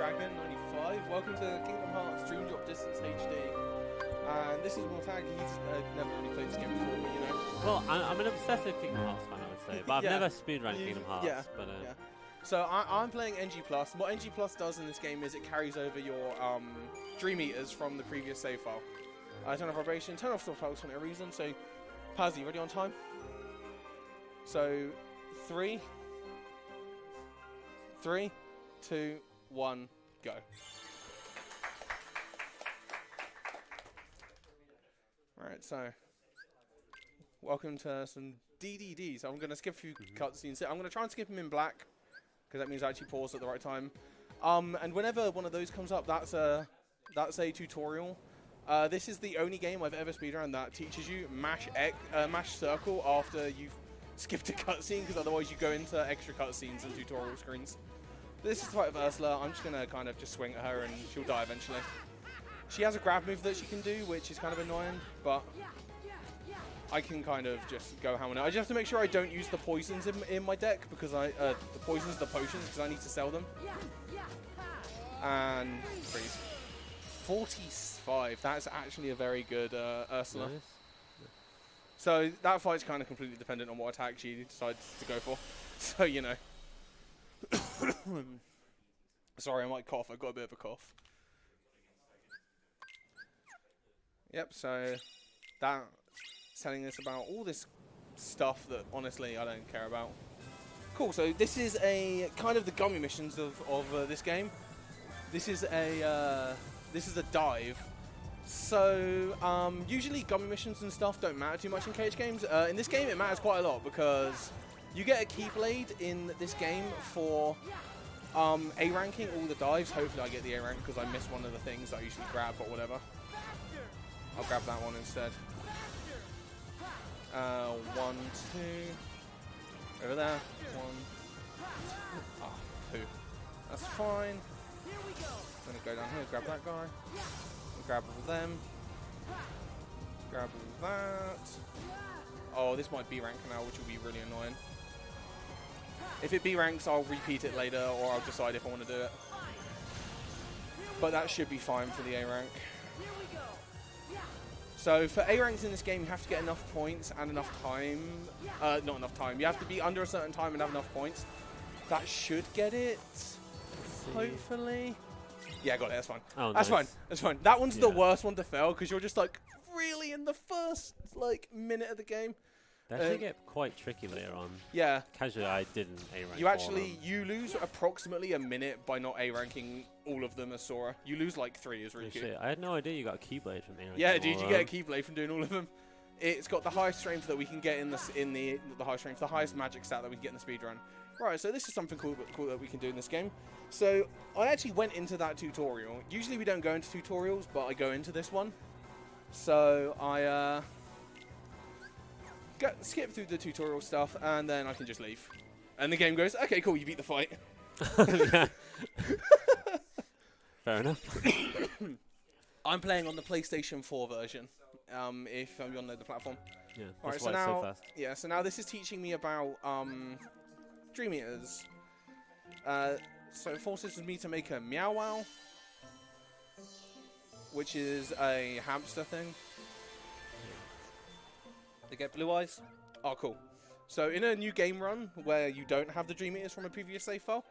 RebelDragon95. Welcome to Kingdom Hearts Dream Drop Distance HD. And this is Mortag. He's never really played this game before, but you know. Well, I'm an obsessive Kingdom Hearts fan, I would say, but I've never speedrun Kingdom Hearts. Yeah. But, yeah. So I'm playing NG+. What NG+ does in this game is it carries over your Dream Eaters from the previous save file. Turn off vibration, turn off stop files for no reason. So, Paz, you ready on time? So, 3, 2, 1, go. Alright, so welcome to some DDD. So I'm going to skip a few cutscenes. I'm going to try and skip them in black, because that means I actually pause at the right time. And whenever one of those comes up, that's a tutorial. This is the only game I've ever speedrun that teaches you mash circle after you've skipped a cutscene, because otherwise you go into extra cutscenes and tutorial screens. This is the fight of Ursula. I'm just going to kind of just swing at her and she'll die eventually. She has a grab move that she can do, which is kind of annoying, but I can kind of just go ham on it. I just have to make sure I don't use the poisons in my deck, because the potions, because I need to sell them. And freeze. 45. That's actually a very good Ursula. Nice. So that fight's kind of completely dependent on what attack she decides to go for. So, you know. Sorry, I might cough. I've got a bit of a cough. Yep, so that's telling us about all this stuff that, honestly, I don't care about. Cool, so this is a kind of the gummy missions of this game. This is a dive. So, usually gummy missions and stuff don't matter too much in KH games. In this game, it matters quite a lot, because you get a Keyblade in this game for A ranking all the dives. Hopefully I get the A rank, because I missed one of the things I usually grab, but whatever. I'll grab that one instead. 1, 2. Over there. 1. Ah, 2. That's fine. I'm going to go down here, grab that guy. Grab all them. Grab all that. Oh, this might B rank now, which will be really annoying. If it B ranks, I'll repeat it later, or I'll decide if I want to do it. But that should be fine for the A rank. So for A ranks in this game, you have to get enough points and enough time. Not enough time. You have to be under a certain time and have enough points. That should get it. Hopefully. Yeah, I got it. That's fine. Oh, that's nice. fine. That's fine. That one's the worst one to fail, because you're just like really in the first minute of the game. They actually get quite tricky later on. Yeah. Casually, I didn't A rank. You lose approximately a minute by not A ranking all of them as Sora. You lose like 3 is really cute. I had no idea you got a Keyblade from A rank. Yeah, dude, you get a Keyblade from doing all of them. It's got the highest strength that we can get the highest magic stat that we can get in the speedrun. Right, so this is something cool that we can do in this game. So I actually went into that tutorial. Usually we don't go into tutorials, but I go into this one. So I skip through the tutorial stuff, and then I can just leave. And the game goes, okay, cool, you beat the fight. Fair enough. I'm playing on the PlayStation 4 version, if you want to know the platform. Yeah, Alright, that's why it's so fast. Yeah, so now this is teaching me about Dream Eaters. So it forces me to make a Meow Wow, which is a hamster thing. They get blue eyes. Oh, cool. So in a new game run where you don't have the Dream Eaters from a previous save file,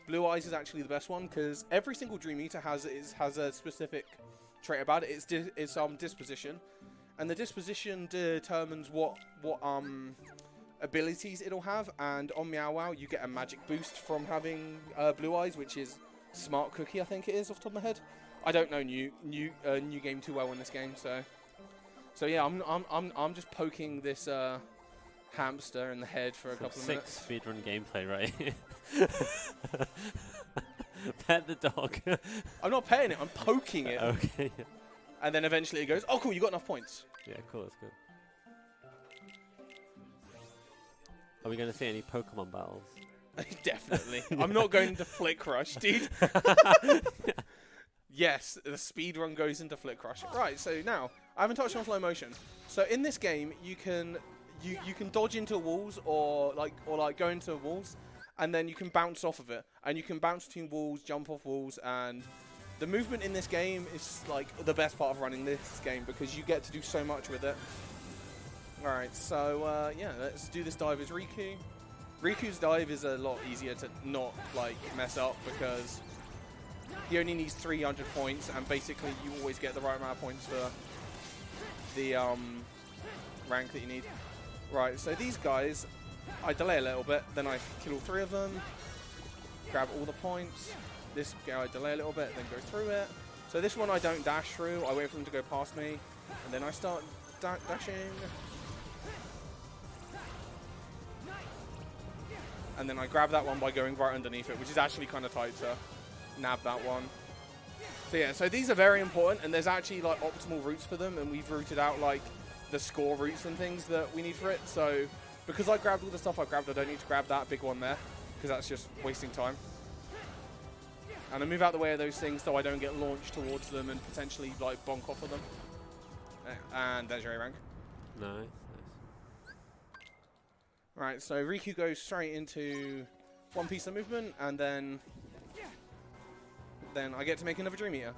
blue eyes is actually the best one, because every single Dream Eater has a specific trait about it. It's disposition, and the disposition determines what abilities it'll have. And on Meow Wow, you get a magic boost from having blue eyes, which is Smart Cookie, I think it is, off the top of my head. I don't know new game too well in this game, so yeah, I'm just poking this hamster in the head for a couple of minutes. Speedrun gameplay, right? Pet the dog. I'm not petting it, I'm poking it. Okay. And then eventually it goes, oh cool, you got enough points. Yeah, cool, that's good. Are we going to see any Pokemon battles? Definitely. I'm not going to Flick Rush, dude. Yes, the speed run goes into Flick Rush. Right, so now I haven't touched on flow motion. So in this game, you can dodge into walls or go into walls, and then you can bounce off of it, and you can bounce between walls, jump off walls, and the movement in this game is like the best part of running this game because you get to do so much with it. Alright, so yeah, let's do this dive as Riku. Riku's dive is a lot easier to not like mess up because he only needs 300 points, and basically you always get the right amount of points for the rank that you need. Right, so these guys, I delay a little bit, then I kill all 3 of them, grab all the points. This guy I delay a little bit, then go through it. So this one I don't dash through, I wait for them to go past me, and then I start dashing. And then I grab that one by going right underneath it, which is actually kind of tight to nab that one. So yeah, so these are very important, and there's actually like optimal routes for them, and we've routed out like the score routes and things that we need for it. So because I grabbed all the stuff I grabbed, I don't need to grab that big one there, because that's just wasting time. And I move out the way of those things so I don't get launched towards them and potentially like bonk off of them. And there's your A rank. Nice. Right, so Riku goes straight into one piece of movement, and then I get to make another Dream Eater.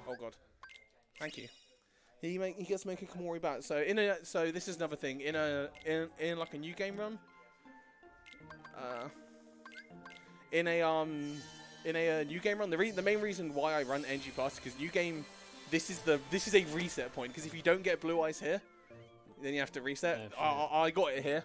Oh god, thank you. He gets to make a Komori bat. So so this is another thing in like a new game run. In a new game run, the main reason why I run NG Plus is because new game. This is a reset point, because if you don't get blue eyes here, then you have to reset. Yeah, I got it here.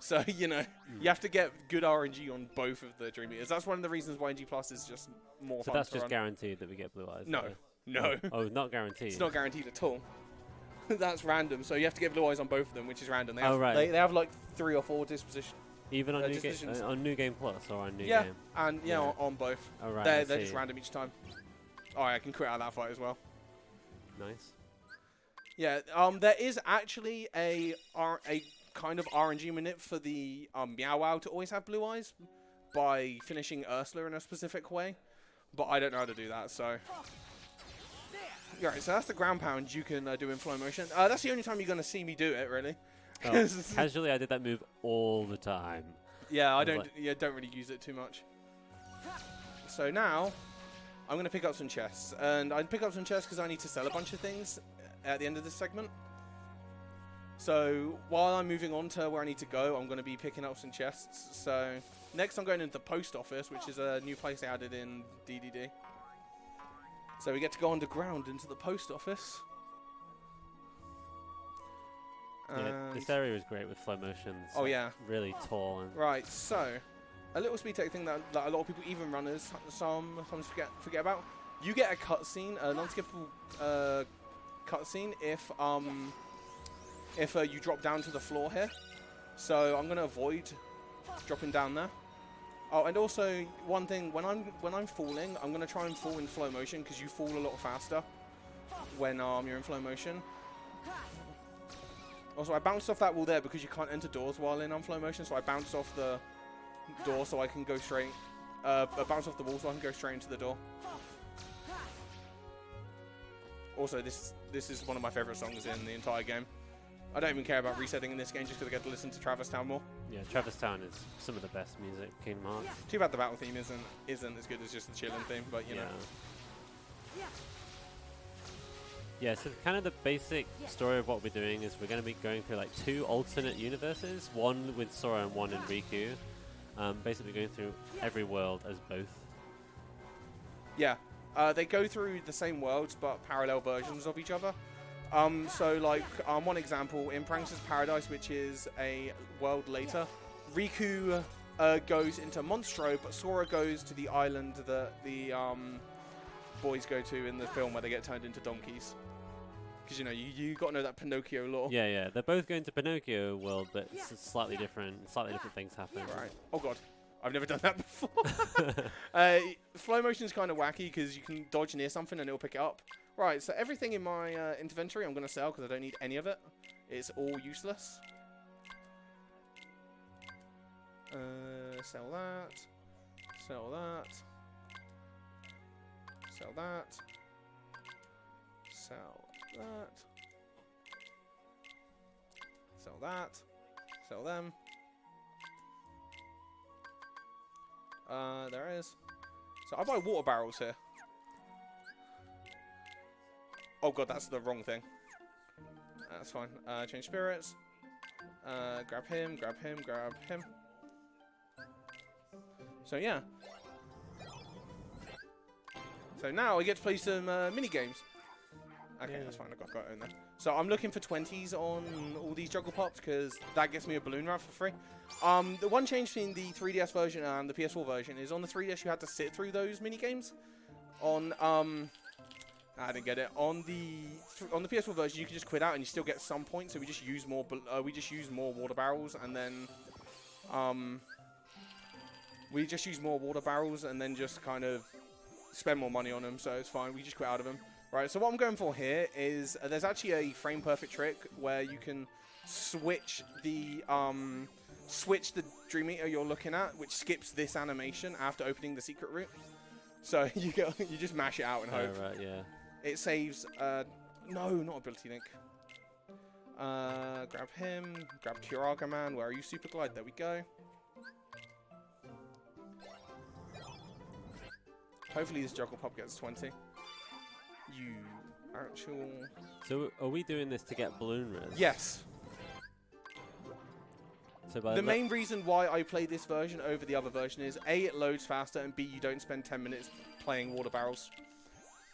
So, you know, you have to get good RNG on both of the Dream Eaters. That's one of the reasons why NG Plus is just more fun to run. So that's just guaranteed that we get blue eyes? No. No. Oh, not guaranteed? It's not guaranteed at all. That's random. So you have to get blue eyes on both of them, which is random. They have, right. They have like 3 or 4 dispositions. Even on New Game Plus or on New Game? Yeah, and on both. Oh, right, they're just random each time. Oh, I can quit out of that fight as well. Nice. Yeah, there is actually a kind of RNG minute for the Meow Wow to always have blue eyes by finishing Ursula in a specific way, but I don't know how to do that, so... Alright, so that's the ground pound you can do in flow motion. That's the only time you're going to see me do it, really. Oh, casually, I did that move all the time. Yeah, I don't really use it too much. So now, I'm going to pick up some chests, and I pick up some chests because I need to sell a bunch of things at the end of this segment. So while I'm moving on to where I need to go, I'm going to be picking up some chests. So next I'm going into the post office, which is a new place they added in DDD. So we get to go underground into the post office. Yeah, this area is great with flow motions. Oh yeah. Really tall. And right, so a little speed tech thing that a lot of people, even runners, sometimes forget about. You get a cutscene, a non-skippable cutscene if you drop down to the floor here. So I'm gonna avoid dropping down there. Oh, and also one thing, when I'm falling, I'm gonna try and fall in flow motion because you fall a lot faster when you're in flow motion. Also, I bounced off that wall there because you can't enter doors while in flow motion, so I bounced off the door so I can go straight. I bounced off the wall so I can go straight into the door. Also, this is one of my favorite songs in the entire game. I don't even care about resetting in this game just because I get to listen to Travis Town more. Yeah, Travis Town is some of the best music in Kingdom Hearts. Too bad the battle theme isn't as good as just the chilling theme, but you know. Yeah, so kind of the basic story of what we're doing is we're going to be going through like 2 alternate universes, one with Sora and one in Riku. Basically going through every world as both. Yeah, they go through the same worlds but parallel versions of each other. So like one example, in Pranks' Paradise, which is a world later, Riku goes into Monstro, but Sora goes to the island that the boys go to in the film where they get turned into donkeys. Because, you know, you got to know that Pinocchio lore. Yeah. They're both going to Pinocchio world, but slightly different things happen. Right. Oh, God. I've never done that before. Flow motion is kind of wacky because you can dodge near something and it'll pick it up. Right, so everything in my inventory I'm going to sell because I don't need any of it. It's all useless. Sell that. Sell that. Sell that. Sell that. Sell that. Sell them. There is. So I buy water barrels here. Oh god, that's the wrong thing. That's fine. Change spirits. Grab him, grab him, grab him. So yeah. So now I get to play some mini games. Okay, that's fine. I got it in there. So I'm looking for 20s on all these juggle pops because that gets me a balloon ride for free. The one change between the 3DS version and the PS4 version is on the 3DS you had to sit through those mini games. On I didn't get it. On the PS4 version you can just quit out and you still get some points. So we just use more. We just use more water barrels and then we just use more water barrels and then just kind of spend more money on them. So it's fine. We just quit out of them. Right, so what I'm going for here is there's actually a frame perfect trick where you can switch the Dream Eater you're looking at, which skips this animation after opening the secret route. So you just mash it out and hope. Right, yeah. It saves. No, not ability link. Grab him. Grab Turaga Man. Where are you, Super Glide? There we go. Hopefully this juggle pop gets 20. You actual... So are we doing this to get balloon res? Yes. So by the main reason why I play this version over the other version is A, it loads faster, and B, you don't spend 10 minutes playing water barrels.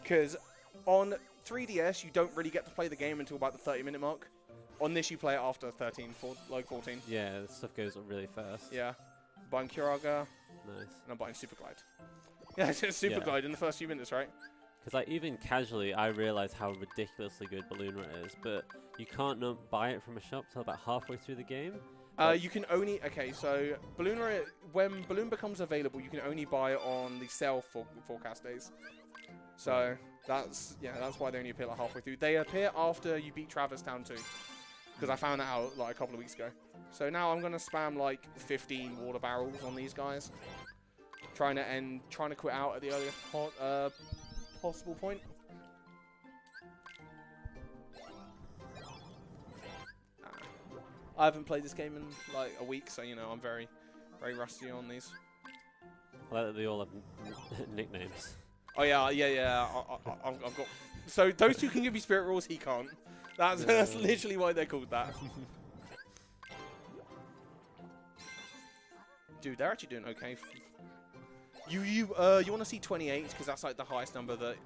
Because on 3DS, you don't really get to play the game until about the 30-minute mark. On this, you play it after 13, 14. Yeah, this stuff goes really fast. Yeah. Buying Kiraga. Nice. And I'm buying Super Glide. Yeah, it's just Super Glide in the first few minutes, right? Because like even casually, I realize how ridiculously good Balloon Rat is, but you can't buy it from a shop till about halfway through the game. You can only so Balloon Rat, when Balloon becomes available, you can only buy it on the sale forecast days. So that's why they only appear like halfway through. They appear after you beat Traverse Town 2, because I found that out like a couple of weeks ago. So now I'm gonna spam like 15 water barrels on these guys, trying to quit out at the earliest possible point. I haven't played this game in like a week, so you know I'm very, very rusty on these. I like that they all have nicknames. Oh yeah. I've got. So those two can give me spirit rules. He can't. That's literally why they're called that. Dude, they're actually doing okay. You want to see 28 because that's like the highest number that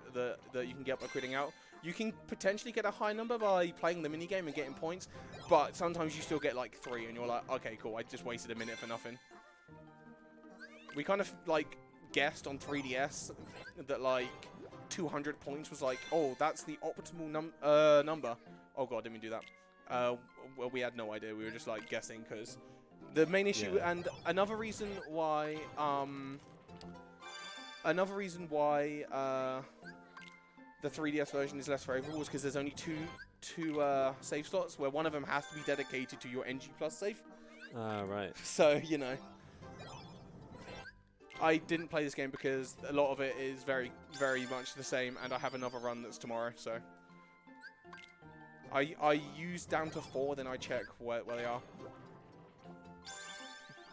you can get by quitting out. You can potentially get a high number by playing the minigame and getting points, but sometimes you still get like 3 and you're like, okay, cool, I just wasted a minute for nothing. We kind of like guessed on 3DS that like 200 points was like, oh, that's the optimal number. Oh god, didn't we do that? Well, we had no idea. We were just like guessing because the main issue and another reason why the 3DS version is less favorable is because there's only two save slots where one of them has to be dedicated to your NG Plus save. Right. So, you know. I didn't play this game because a lot of it is very, very much the same, and I have another run that's tomorrow, so. I use down to 4, then I check where they are.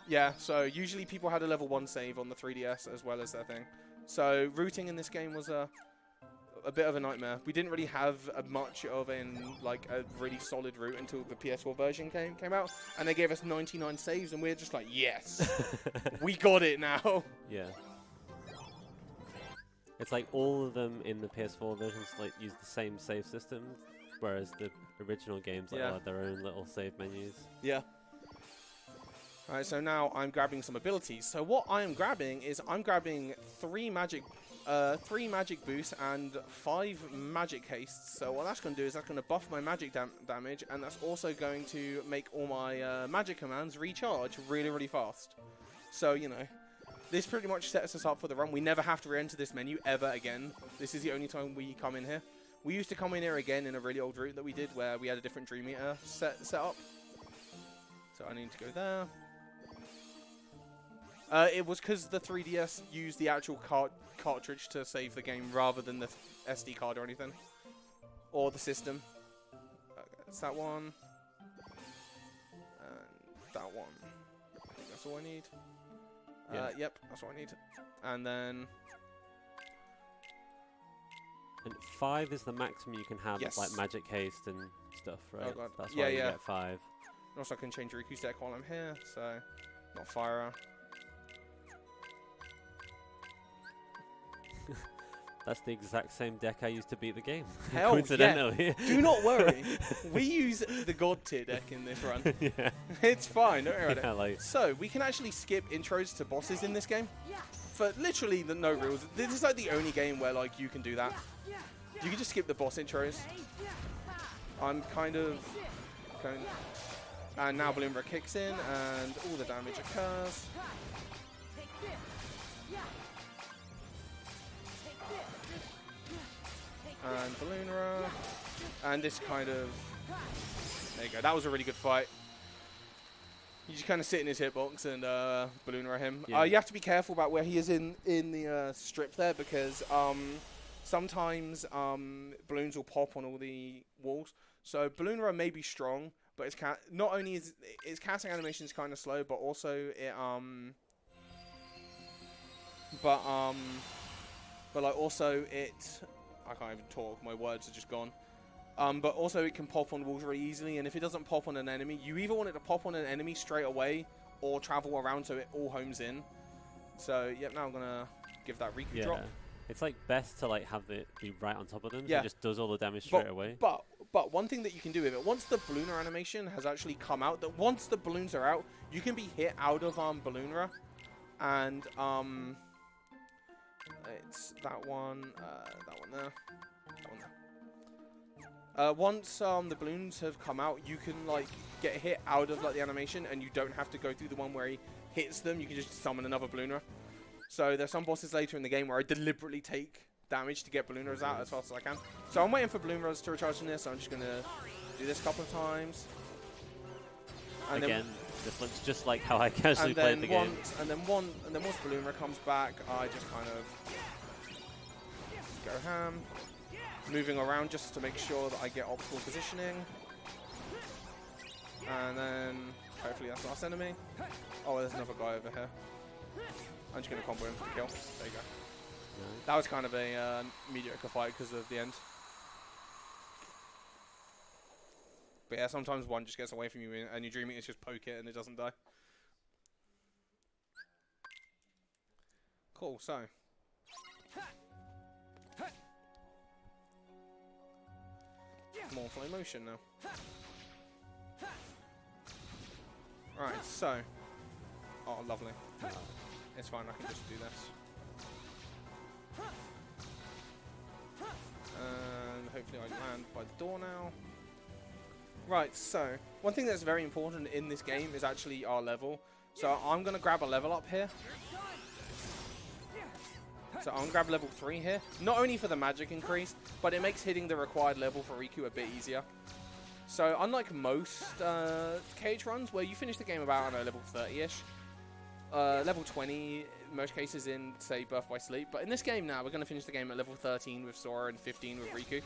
Yeah, so usually people had a level 1 save on the 3DS as well as their thing. So routing in this game was a bit of a nightmare. We didn't really have much of a really solid route until the PS4 version came out, and they gave us 99 saves, and we're just like, yes, we got it now. Yeah. It's like all of them in the PS4 versions like use the same save system, whereas the original games all had their own little save menus. Yeah. Alright, so now I'm grabbing some abilities. So what I am grabbing is I'm grabbing 3 magic boosts and 5 magic hastes. So what that's going to do is that's going to buff my magic damage, and that's also going to make all my magic commands recharge really, really fast. So, you know, this pretty much sets us up for the run. We never have to re-enter this menu ever again. This is the only time we come in here. We used to come in here again in a really old route that we did where we had a different Dream Eater set up. So I need to go there. It was because the 3DS used the actual cartridge to save the game rather than the SD card or anything. Or the system. It's that one. And that one. I think that's all I need. Yeah. Yep, that's what I need. And then... And 5 is the maximum you can have, Yes. like magic haste and stuff, right? God. That's Yeah, why you yeah. get 5. Also, I can change Riku's deck while I'm here, so... Not Fire. That's the exact same deck I used to beat the game. Hell, coincidentally. yeah. Do not worry. We use the God tier deck in this run. Yeah. It's fine, don't worry about Yeah, it. like So, we can actually skip intros to bosses in this game. For literally no rules. This is like the only game where like you can do that. You can just skip the boss intros. I'm kind of... And now Bloomra kicks in and all the damage occurs. And Bloomra. And this kind of... There you go. That was a really good fight. You just kind of sit in his hitbox and Bloomra him. Yeah. You have to be careful about where he is in the strip there because sometimes balloons will pop on all the walls. So Bloomra may be strong, but it's not only is its casting animation is kind of slow, but also it but like also it I can't even talk. My words are just gone. But also it can pop on walls very easily, and if it doesn't pop on an enemy, you either want it to pop on an enemy straight away or travel around so it all homes in. So, yep, now I'm going to give that Riku drop. It's like best to like have it be right on top of them. Yeah. So it just does all the damage straight away. But one thing that you can do with it, once the Balloonra animation has actually come out, that once the balloons are out, you can be hit out of Balloonra. And it's that one there. That one there. Once the balloons have come out, you can like get hit out of like the animation, and you don't have to go through the one where he hits them. You can just summon another Balloonra. So there's some bosses later in the game where I deliberately take damage to get Balloonras out as fast as I can. So I'm waiting for Balloonras to recharge in this. So I'm just gonna do this a couple of times. And again, this looks just like how I casually played the game. And then once Balloonra comes back, I just kind of go ham. Moving around just to make sure that I get optimal positioning. And then hopefully that's the last enemy. Oh, there's another guy over here. I'm just going to combo him for the kill. There you go. Nice. That was kind of a mediocre fight because of the end. But yeah, sometimes one just gets away from you and you're dreaming it's just poke it and it doesn't die. Cool, so. More flow motion now. Right, so. Oh, lovely. It's fine, I can just do this. And hopefully I land by the door now. Right, so. One thing that's very important in this game is actually our level. So I'm going to grab a level up here. So I'm going to grab level 3 here. Not only for the magic increase, but it makes hitting the required level for Riku a bit easier. So unlike most cage runs, where you finish the game about, I don't know, level 30-ish, level 20 in most cases in, say, Birth by Sleep. But in this game now, we're going to finish the game at level 13 with Sora and 15 with Riku.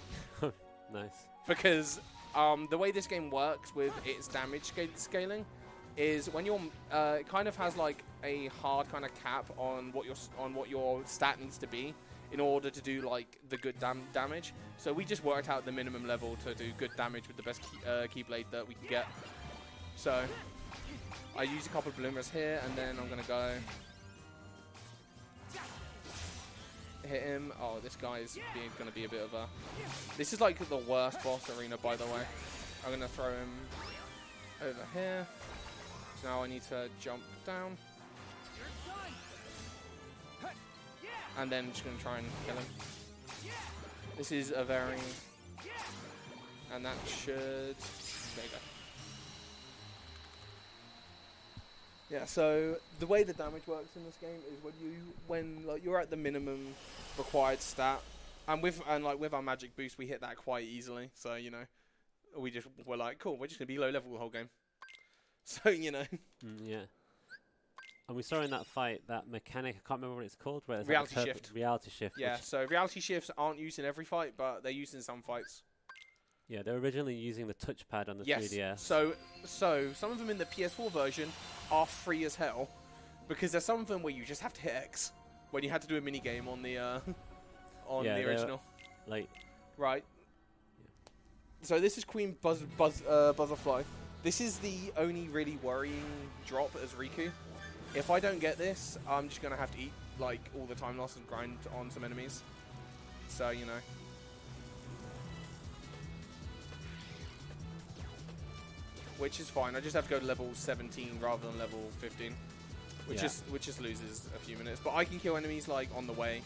Nice. Because the way this game works with its damage scaling is when you're it kind of has like a hard kind of cap on what your stat needs to be in order to do like the good damage. So we just worked out the minimum level to do good damage with the best Keyblade that we can get. So I use a couple of Bloomers here, and then I'm gonna go hit him. Oh, this guy's gonna be a bit of a. This is like the worst boss arena, by the way. I'm gonna throw him over here. So now I need to jump down. And then I'm just going to try and kill him. This is a very... And that should... There you go. Yeah, so the way the damage works in this game is when like you're at the minimum required stat, and with our magic boost we hit that quite easily. So you know, we're like, cool, we're just gonna be low level the whole game. So you know. Yeah. And we saw in that fight that mechanic, I can't remember what it's called. Where reality shift. Reality shift. Yeah, so reality shifts aren't used in every fight, but they're used in some fights. Yeah, they're originally using the touchpad on the 3DS. So some of them in the PS4 version are free as hell, Because there's some of them where you just have to hit X when you had to do a mini game on the the original. Like right. So this is Queen Butterfly. This is the only really worrying drop as Riku. If I don't get this, I'm just gonna have to eat like all the time loss and grind on some enemies. So you know. Which is fine. I just have to go to level 17 rather than level 15, which just loses a few minutes. But I can kill enemies like on the way.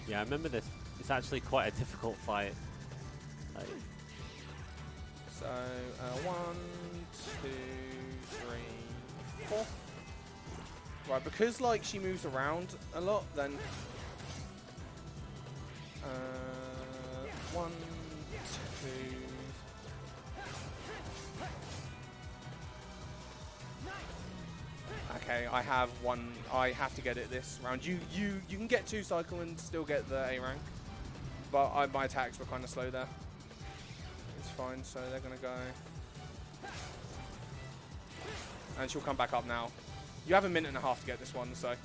Yeah, I remember this. It's actually quite a difficult fight. Like, so 1, 2, 3, 4. Right, because like she moves around a lot, then 1, 2. Okay, I have one. I have to get it this round. You can get 2 cycle and still get the A rank, but my attacks were kind of slow there. It's fine. So they're gonna go, and she'll come back up now. You have a minute and a half to get this one, so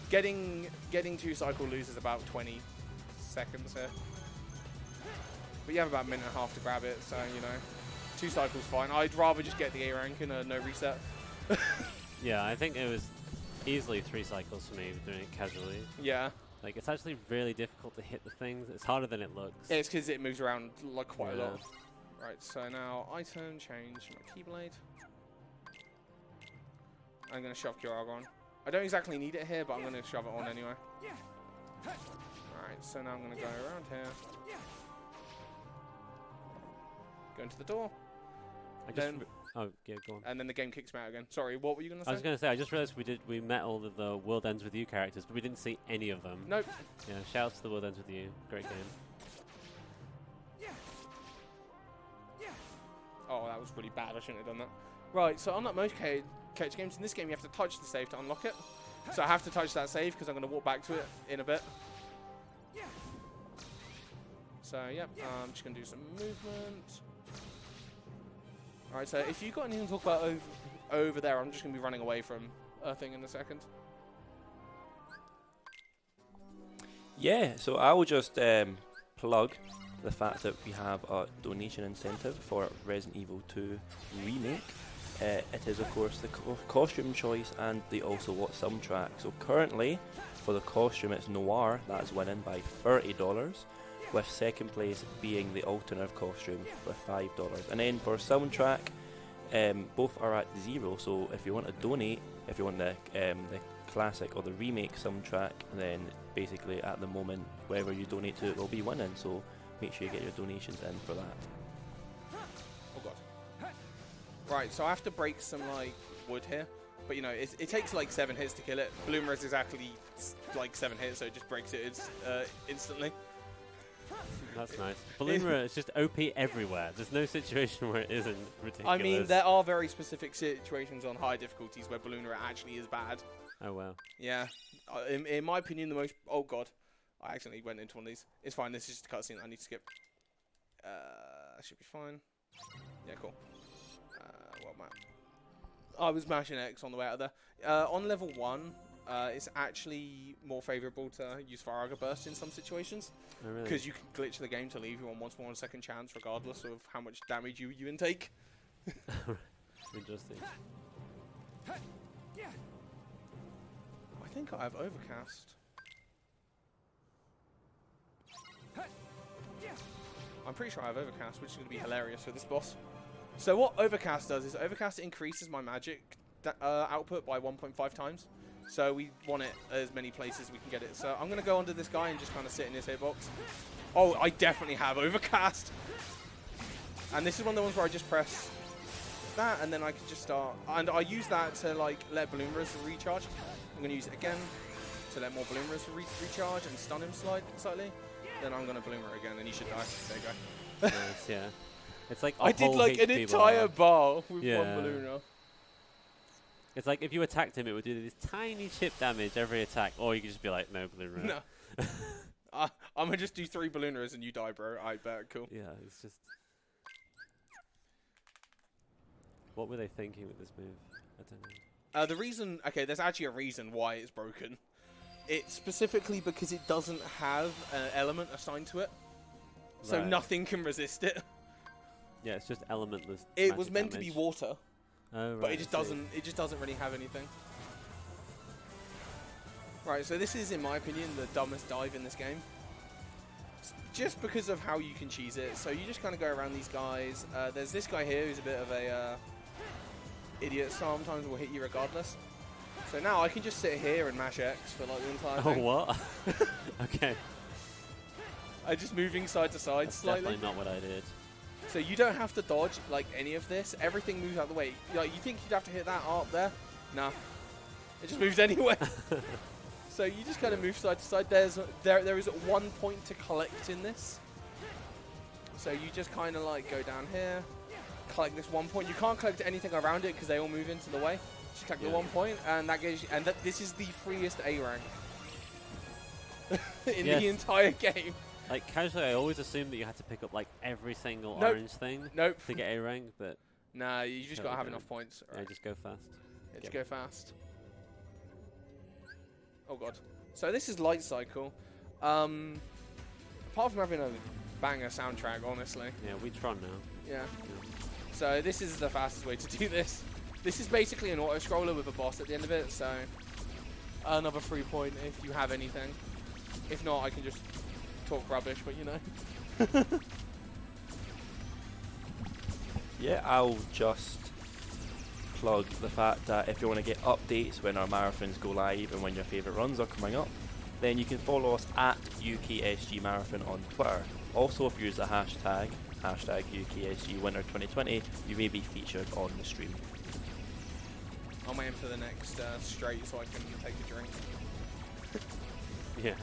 getting 2 cycle loses about 20 seconds here, but you have about a minute and a half to grab it. So you know. 2 cycles fine. I'd rather just get the A rank and no reset. yeah, I think it was easily 3 cycles for me doing it casually. Yeah. Like it's actually really difficult to hit the things. It's harder than it looks. Yeah, it's because it moves around like quite a lot. Right, so now item change my Keyblade. I'm gonna shove Kyoraga on. I don't exactly need it here, but I'm gonna shove it on anyway. Alright, so now I'm gonna go around here. Go into the door. Oh, yeah, go on. And then the game kicks me out again. Sorry, what were you going to say? I was going to say, I just realized we met all of the World Ends With You characters, but we didn't see any of them. Nope. Yeah, shout out to the World Ends With You. Great game. Oh, that was really bad. I shouldn't have done that. Right, so unlike most KH games, in this game you have to touch the save to unlock it. So I have to touch that save because I'm going to walk back to it in a bit. So, yep, I'm just going to do some movement. Alright, so if you've got anything to talk about over there, I'm just going to be running away from a thing in a second. Yeah, so I will just plug the fact that we have a donation incentive for Resident Evil 2 Remake. It is, of course, the costume choice and the also what soundtrack. So currently, for the costume, it's Noir. That's winning by $30. With second place being the alternative costume with $5. And then for soundtrack, both are at 0. So if you want to donate, if you want the classic or the remake soundtrack, then basically at the moment, wherever you donate to it will be winning. So make sure you get your donations in for that. Oh god. Right, so I have to break some like wood here. But you know, it takes like 7 hits to kill it. Bloomer is exactly like 7 hits, so it just breaks it instantly. That's nice. Balloonra is just OP everywhere. There's no situation where it isn't ridiculous. I mean, there are very specific situations on high difficulties where Balloonra actually is bad. Oh, wow. Yeah. In my opinion, the most... Oh, God. I accidentally went into one of these. It's fine. This is just a cutscene I need to skip. Should be fine. Yeah, cool. What map? I was mashing X on the way out of there. On level 1... it's actually more favourable to use Faraga Burst in some situations. Oh, really? Because you can glitch the game to leave you on once more on a second chance regardless of how much damage you intake. Interesting. I think I have Overcast. I'm pretty sure I have Overcast, which is going to be hilarious for this boss. So what Overcast does is Overcast increases my magic output by 1.5 times. So we want it as many places as we can get it. So I'm going to go onto this guy and just kind of sit in his hitbox. Oh, I definitely have Overcast. And this is one of the ones where I just press that and then I can just start. And I use that to like let Balloonras recharge. I'm going to use it again to let more Balloonras recharge and stun him slightly. Then I'm going to Balloonra again and he should die. There you go. Nice, yeah. It's like I did like an entire bar with one Balloonra. It's like if you attacked him, it would do this tiny chip damage every attack, or you could just be like, no, Balloonra. No. I'm going to just do 3 Balloonras and you die, bro. I bet. Cool. Yeah, it's just... What were they thinking with this move? I don't know. The reason, okay, there's actually a reason why it's broken. It's specifically because it doesn't have an element assigned to it, so Right. nothing can resist it. Yeah, it's just elementless. It magic was meant to be damage. water, Oh, right, but it just I see. doesn't. It just doesn't really have anything. Right, so this is, in my opinion, the dumbest dive in this game. Just because of how you can cheese it. So you just kind of go around these guys. There's this guy here who's a bit of a idiot. Sometimes will hit you regardless. So now I can just sit here and mash X for like the entire Oh, thing. what? Okay. I'm just moving side to side That's slightly. definitely not what I did. So you don't have to dodge like any of this. Everything moves out of the way. Like you think you'd have to hit that up there? Nah. It just moves anyway. So you just kind of move side to side. There is 1 point to collect in this. So you just kind of like go down here, collect this 1 point. You can't collect anything around it because they all move into the way. Just collect the 1 point, and that gives you, and this is the freest A rank in Yes. the entire game. Like, casually, I always assumed that you had to pick up, like, every single Nope. orange thing Nope. to get A rank, but Nah, you just gotta Totally have don't. enough points. yeah, Right. just go fast. Yeah, just go fast. Oh god. So this is Light Cycle. Apart from having a banger soundtrack, honestly. Yeah, we Tron now. Yeah. So this is the fastest way to do this. This is basically an auto-scroller with a boss at the end of it, so another 3 point if you have anything. If not, I can just talk rubbish, but you know. Yeah, I'll just plug the fact that if you want to get updates when our marathons go live and when your favourite runs are coming up, then you can follow us at UKSG Marathon on Twitter. Also, if you use the hashtag UKSG Winter 2020, you may be featured on the stream. I'm waiting for the next straight so I can take a drink. Yeah.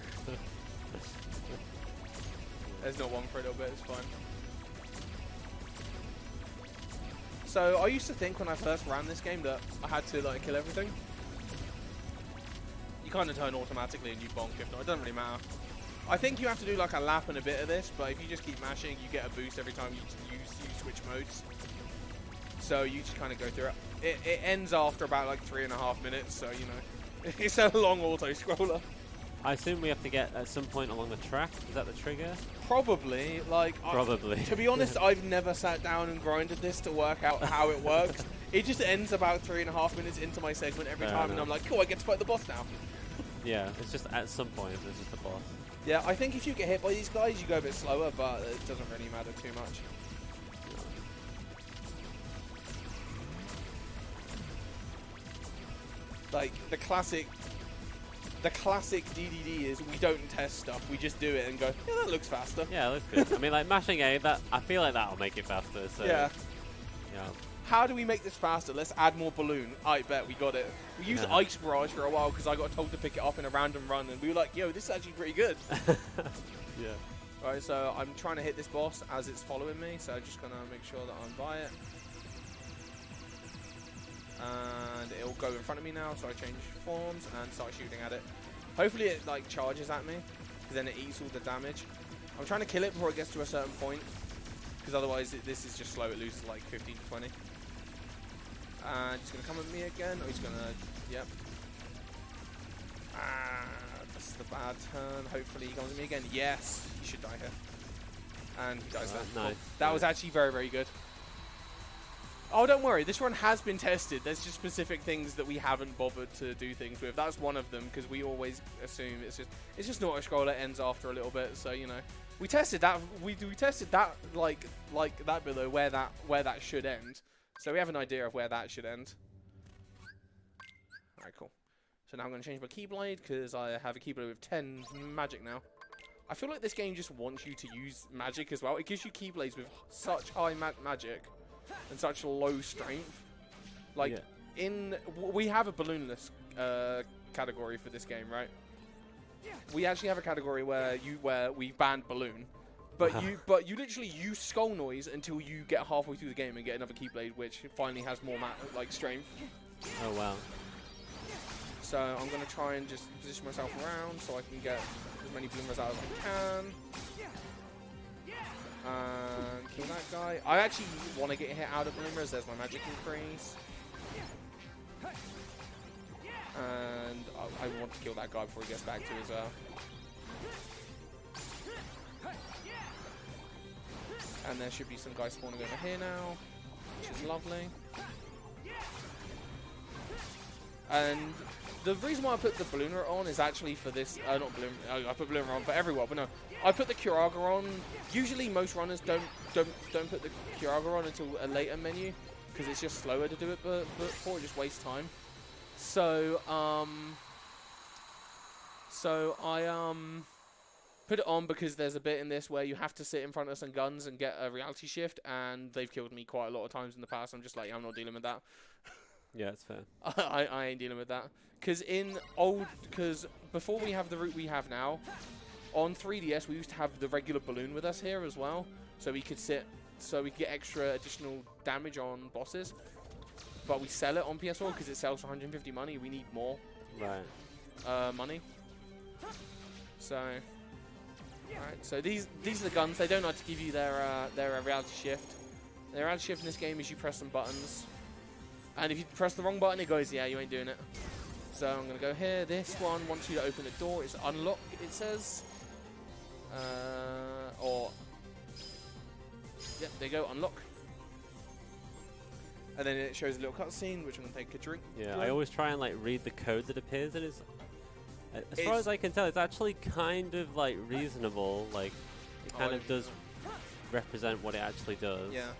There's not one for a little bit, it's fine. So I used to think when I first ran this game that I had to like kill everything. You kind of turn automatically and you bonk. If not, it doesn't really matter. I think you have to do like a lap and a bit of this, but if you just keep mashing, you get a boost every time you switch modes. So you just kind of go through it. It ends after about like 3.5 minutes, so you know, it's a long auto scroller. I assume we have to get at some point along the track. Is that the trigger? Probably, like Probably. to be honest, I've never sat down and grinded this to work out how it works. It just ends about 3.5 minutes into my segment every Fair time, and enough. I'm like, cool, I get to fight the boss now. Yeah, it's just at some point it's just a boss. Yeah, I think if you get hit by these guys, you go a bit slower, but it doesn't really matter too much. Like the classic DDD is we don't test stuff, we just do it and go, yeah, that looks faster. Yeah, that's good. I mean, like mashing A, that I feel like that'll make it faster. So Yeah. Yeah. How do we make this faster? Let's add more balloon. I bet we got it. We used Yeah. Ice Barrage for a while because I got told to pick it up in a random run, and we were like, yo, this is actually pretty good. Yeah. Alright, so I'm trying to hit this boss as it's following me, so I'm just going to make sure that I'm by it. And it'll go in front of me now, so I change forms and start shooting at it. Hopefully it like charges at me, because then it eats all the damage. I'm trying to kill it before it gets to a certain point, because otherwise this is just slow, it loses like 15 to 20. And he's going to come at me again, or he's going to, yep. This is the bad turn. Hopefully he comes at me again. Yes, he should die here. And he dies there. Nice. Cool. That was actually very, very good. Oh, don't worry. This run has been tested. There's just specific things that we haven't bothered to do things with. That's one of them, because we always assume it's just an auto-scroller that ends after a little bit. So, you know, we tested that. We tested that like that below where that should end. So we have an idea of where that should end. Alright, cool. So now I'm going to change my Keyblade because I have a Keyblade with 10 magic now. I feel like this game just wants you to use magic as well. It gives you Keyblades with such high magic and such low strength. Like, we have a balloonless category for this game, right? We actually have a category where we banned balloon. But you literally use skull noise until you get halfway through the game and get another Keyblade, which finally has more strength. Oh wow. So I'm gonna try and just position myself around so I can get as many bloomers out as I can. Kill that guy. I actually want to get hit out of Bloomers. There's my magic increase. And I want to kill that guy before he gets back to his And there should be some guys spawning over here now, which is lovely. And the reason why I put the Bloomer on is actually for this, not Bloomer, I put Bloomer on for everyone, but no, I put the Curaga on. Usually most runners don't put the Curaga on until a later menu, because it's just slower to do it before, it just wastes time. So, I put it on because there's a bit in this where you have to sit in front of some guns and get a reality shift, and they've killed me quite a lot of times in the past. I'm just like, I'm not dealing with that. Yeah, it's fair. I ain't dealing with that. Because before we have the route we have now, on 3DS we used to have the regular balloon with us here as well, so we could get extra additional damage on bosses. But we sell it on PS4 because it sells for 150 money. We need more money. So, alright. So these are the guns. They don't like to give you their reality shift. Their reality shift in this game is you press some buttons, and if you press the wrong button, it goes, yeah, you ain't doing it. So I'm gonna go here. This one wants you to open the door. It's unlock. It says, yep, there you go, unlock. And then it shows a little cutscene, which I'm gonna take a drink. Yeah, I always try and like read the code that appears, and as far as I can tell, it's actually kind of like reasonable. Like it kind of does represent what it actually does. Yeah.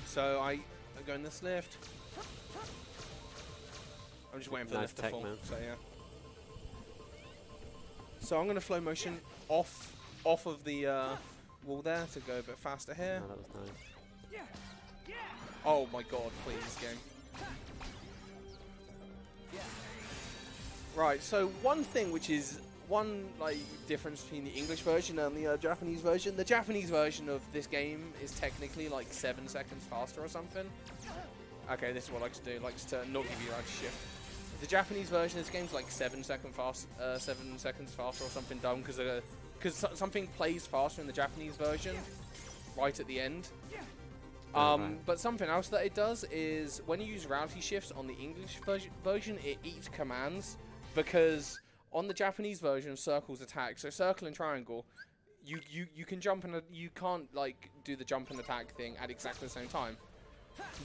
So I go in this lift. I'm just waiting for the lift to fall. So yeah. So I'm gonna flow motion off of the wall there to go a bit faster here. Oh, that was nice. Oh my god, please, game. Right, so one thing which is one difference between the English version and the Japanese version. The Japanese version of this game is technically like 7 seconds faster or something. Okay, this is what I like to do. I like to not give you a shift. The Japanese version of this game's like 7 seconds faster or something dumb, because something plays faster in the Japanese version right at the end. But something else that it does is when you use reality shifts on the English version, it eats commands, because on the Japanese version, circles attack. So circle and triangle, you can jump and you can't like do the jump and attack thing at exactly the same time.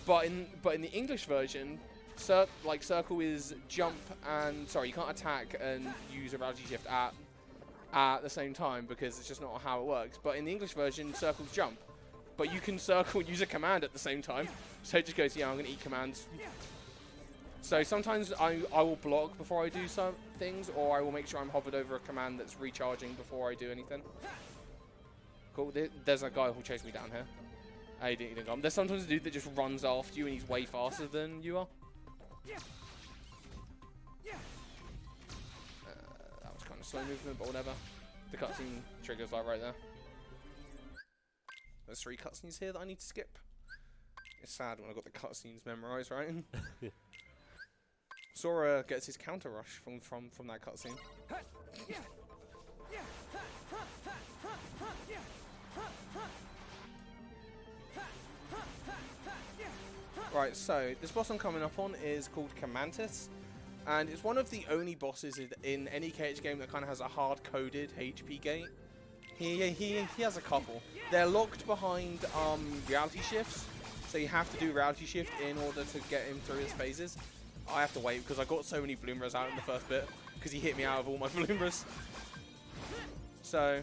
But in the English version, circle is jump and you can't attack and use a reality shift at the same time, because it's just not how it works. But in the English version, circles jump. But you can circle and use a command at the same time. So it just goes, yeah, I'm going to eat commands. So sometimes I will block before I do some things, or I will make sure I'm hovered over a command that's recharging before I do anything. Cool. There's a guy who'll chase me down here. He didn't come. There's sometimes a dude that just runs after you and he's way faster than you are. That was kind of slow movement, but whatever. The cutscene triggers like right there. There's 3 cutscenes here that I need to skip. It's sad when I got the cutscenes memorized, right? Yeah. Sora gets his counter rush from that cutscene. Right, so this boss I'm coming up on is called Commantis, and it's one of the only bosses in any KH game that kind of has a hard-coded HP gate. He has a couple. They're locked behind reality shifts, so you have to do reality shift in order to get him through his phases. I have to wait because I got so many Bloomers out in the first bit because he hit me out of all my Bloomers. So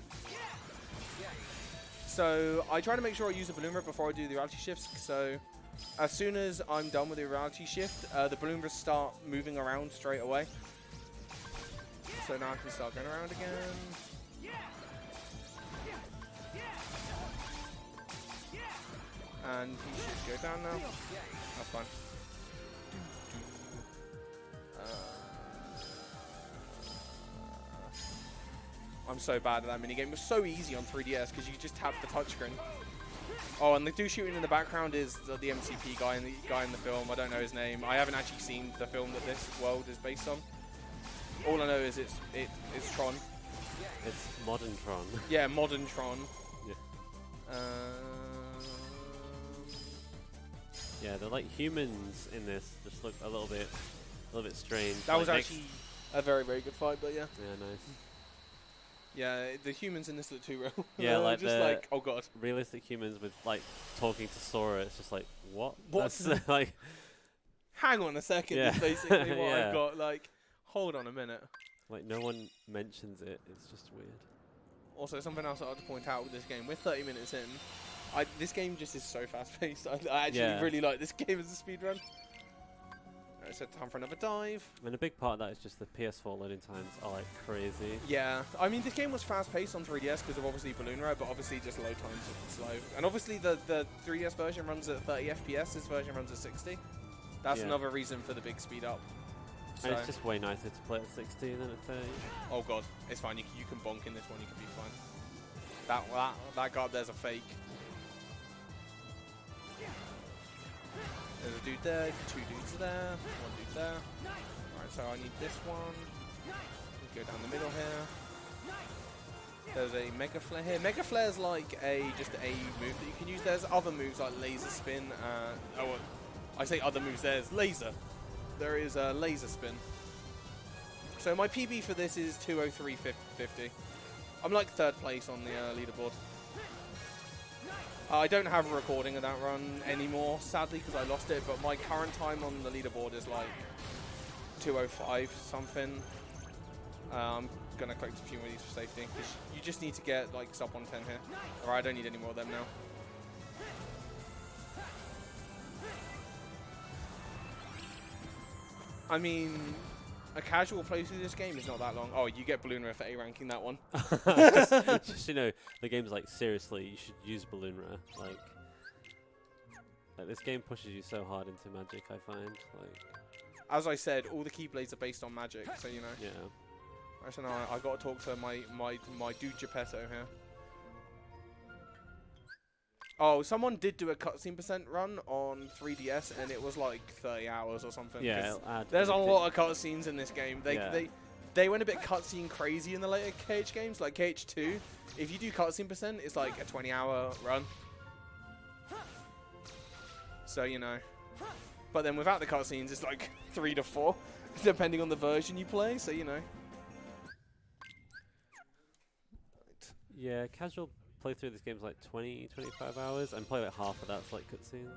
I try to make sure I use a Bloomer before I do the reality shifts. So as soon as I'm done with the reality shift, the Bloomers start moving around straight away. So now I can start going around again. And he should go down now. That's fine. I'm so bad at that minigame. It was so easy on 3DS because you just tap the touchscreen. Oh, and the dude shooting in the background is the MCP guy in the film. I don't know his name. I haven't actually seen the film that this world is based on. All I know is it's Tron. It's modern Tron. Yeah, modern Tron. Yeah. Yeah, the like humans in this just look a little bit strange. That like was actually a very, very good fight, but yeah. Yeah, nice. Yeah, the humans in this look too real. Yeah, like just like, oh god. Realistic humans with like talking to Sora. It's just like what? What's That's like? Hang on a second. Yeah. Is basically what Yeah. I've got. Like, hold on a minute. Like no one mentions it. It's just weird. Also, something else I have to point out with this game. We're 30 minutes in. This game just is so fast-paced. I actually really like this game as a speedrun. Alright, so time for another dive. And a big part of that is just the PS4 loading times are like crazy. Yeah, I mean, this game was fast-paced on 3DS because of obviously Balloon Ride, but obviously just load times are slow. And obviously the 3DS version runs at 30 FPS, this version runs at 60. That's another reason for the big speed up. So And it's just way nicer to play at 60 than at 30. oh god, it's fine. You can bonk in this one. You can be fine. That guard there's a fake. There's a dude there. 2 dudes there. 1 dude there. Alright, so I need this one. Go down the middle here. There's a Mega Flare here. Mega Flare's like just a move that you can use. There's other moves like Laser Spin. I say other moves. There's Laser. There is a Laser Spin. So my PB for this is 203.50. I'm like 3rd place on the leaderboard. I don't have a recording of that run anymore, sadly, because I lost it. But my current time on the leaderboard is like 205 something. I'm gonna collect a few more of these for safety, because you just need to get like sub 110 here. Or I don't need any more of them now. I mean, a casual playthrough this game is not that long. Oh, you get Balloon Rare for A ranking that one. Just the game's like seriously, you should use Balloon Rare. Like this game pushes you so hard into magic. I find as I said, all the Keyblades are based on magic, so you know. Yeah. Right, so now I got to talk to my dude Geppetto here. Oh, someone did do a cutscene % run on 3DS, and it was like 30 hours or something. Yeah, there's a lot of cutscenes in this game. They went a bit cutscene crazy in the later KH games, like KH2. If you do cutscene %, it's like a 20-hour run. So, you know. But then without the cutscenes, it's like 3 to 4, depending on the version you play, so, you know. Yeah, casual play through this game's like 20-25 hours, and play like half of that's like cutscenes.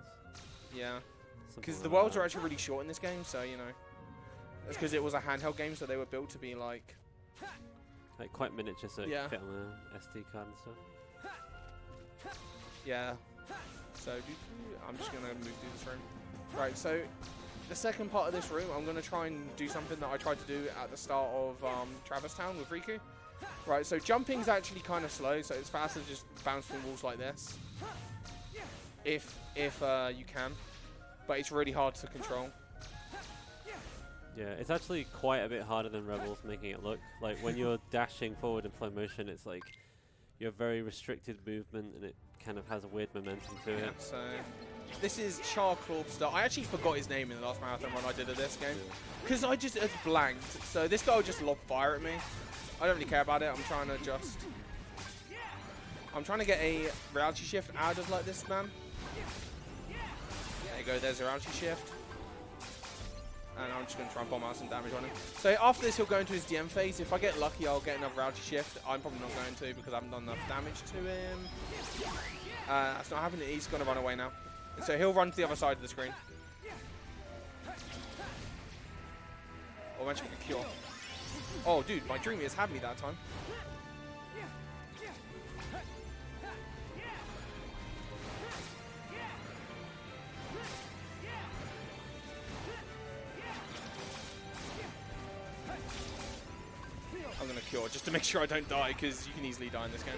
Yeah, because like the worlds are actually really short in this game, so you know. It's because it was a handheld game, so they were built to be like quite miniature, so it can fit on an SD card and stuff. Yeah. So I'm just gonna move through this room. Right. So the second part of this room, I'm gonna try and do something that I tried to do at the start of Traverse Town with Riku. Right, so jumping's actually kind of slow, so it's faster to just bounce through walls like this. If you can. But it's really hard to control. Yeah, it's actually quite a bit harder than Rebels making it look. Like when you're dashing forward in slow motion, it's like you have very restricted movement, and it kind of has a weird momentum to it. So this is Char Clawster. I actually forgot his name in the last marathon run I did of this game. Because I just blanked. So this guy will just lob fire at me. I don't really care about it. I'm trying to get a reality shift out of like this man. There you go, there's a reality shift. And I'm just going to try and bomb out some damage on him. So after this, he'll go into his DM phase. If I get lucky, I'll get another reality shift. I'm probably not going to because I haven't done enough damage to him. That's not happening. He's going to run away now. So he'll run to the other side of the screen. Oh, I'm actually going to cure. Oh, dude, my Dream Eaters had me that time. I'm going to cure just to make sure I don't die, because you can easily die in this game.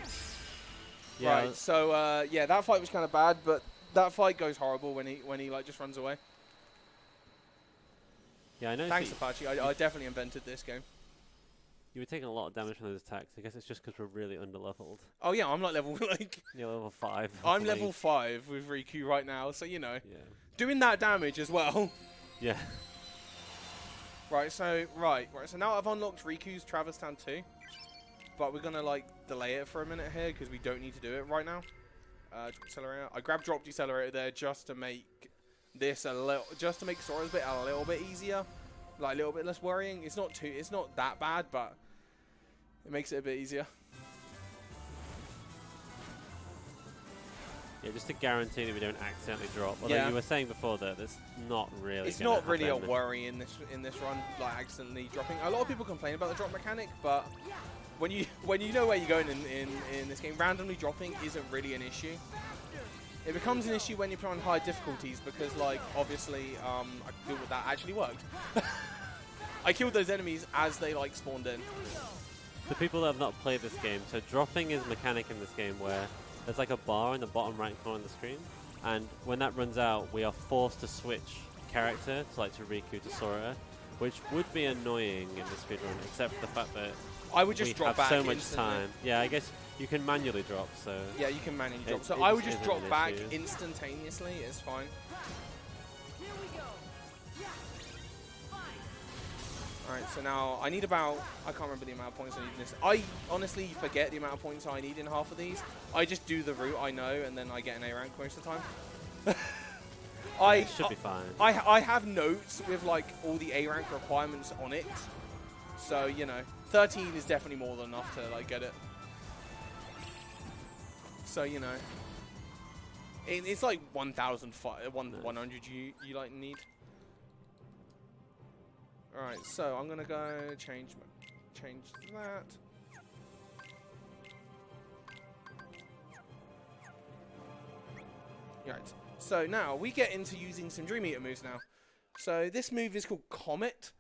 Yeah. Right, so, yeah, that fight was kind of bad, but that fight goes horrible when he like, just runs away. Yeah, I know. Thanks, Apache. I definitely invented this game. You were taking a lot of damage from those attacks. I guess it's just because we're really underleveled. Oh yeah, I'm like level You're level 5. I'm level 5 with Riku right now, so you know. Yeah. Doing that damage as well. Yeah. Right, so so now I've unlocked Riku's Traverse Town 2. But we're gonna like delay it for a minute here because we don't need to do it right now. Decelerator. I grabbed drop decelerator there just to make this just to make Sora's bit a little bit easier, like a little bit less worrying. It's not that bad, but it makes it a bit easier. Yeah, just to guarantee that we don't accidentally drop. Although you were saying before that that's not really. It's not really a worry in this run, like accidentally dropping. A lot of people complain about the drop mechanic, but when you know where you're going in this game, randomly dropping isn't really an issue. It becomes an issue when you play on high difficulties because, like, obviously, I feel that actually worked. I killed those enemies as they like spawned in. For people that have not played this game, so dropping is a mechanic in this game where there's like a bar in the bottom right corner of the screen, and when that runs out, we are forced to switch character to Riku to Sora, which would be annoying in the speedrun, except for the fact that I would just drop back so much instantly. time. Yeah, I guess you can manually drop. So yeah, you can manually drop. So I would just drop back instantaneously. It's fine. Alright, so now I need about, I can't remember the amount of points I need in this. I honestly forget the amount of points I need in half of these. I just do the route I know, and then I get an A rank most of the time. It should be fine. I have notes with like all the A rank requirements on it. So, you know, 13 is definitely more than enough to like get it. So, you know, it's like 100 you like need. Alright, so I'm gonna go change that. Right. So now we get into using some Dream Eater moves now. So this move is called Comet.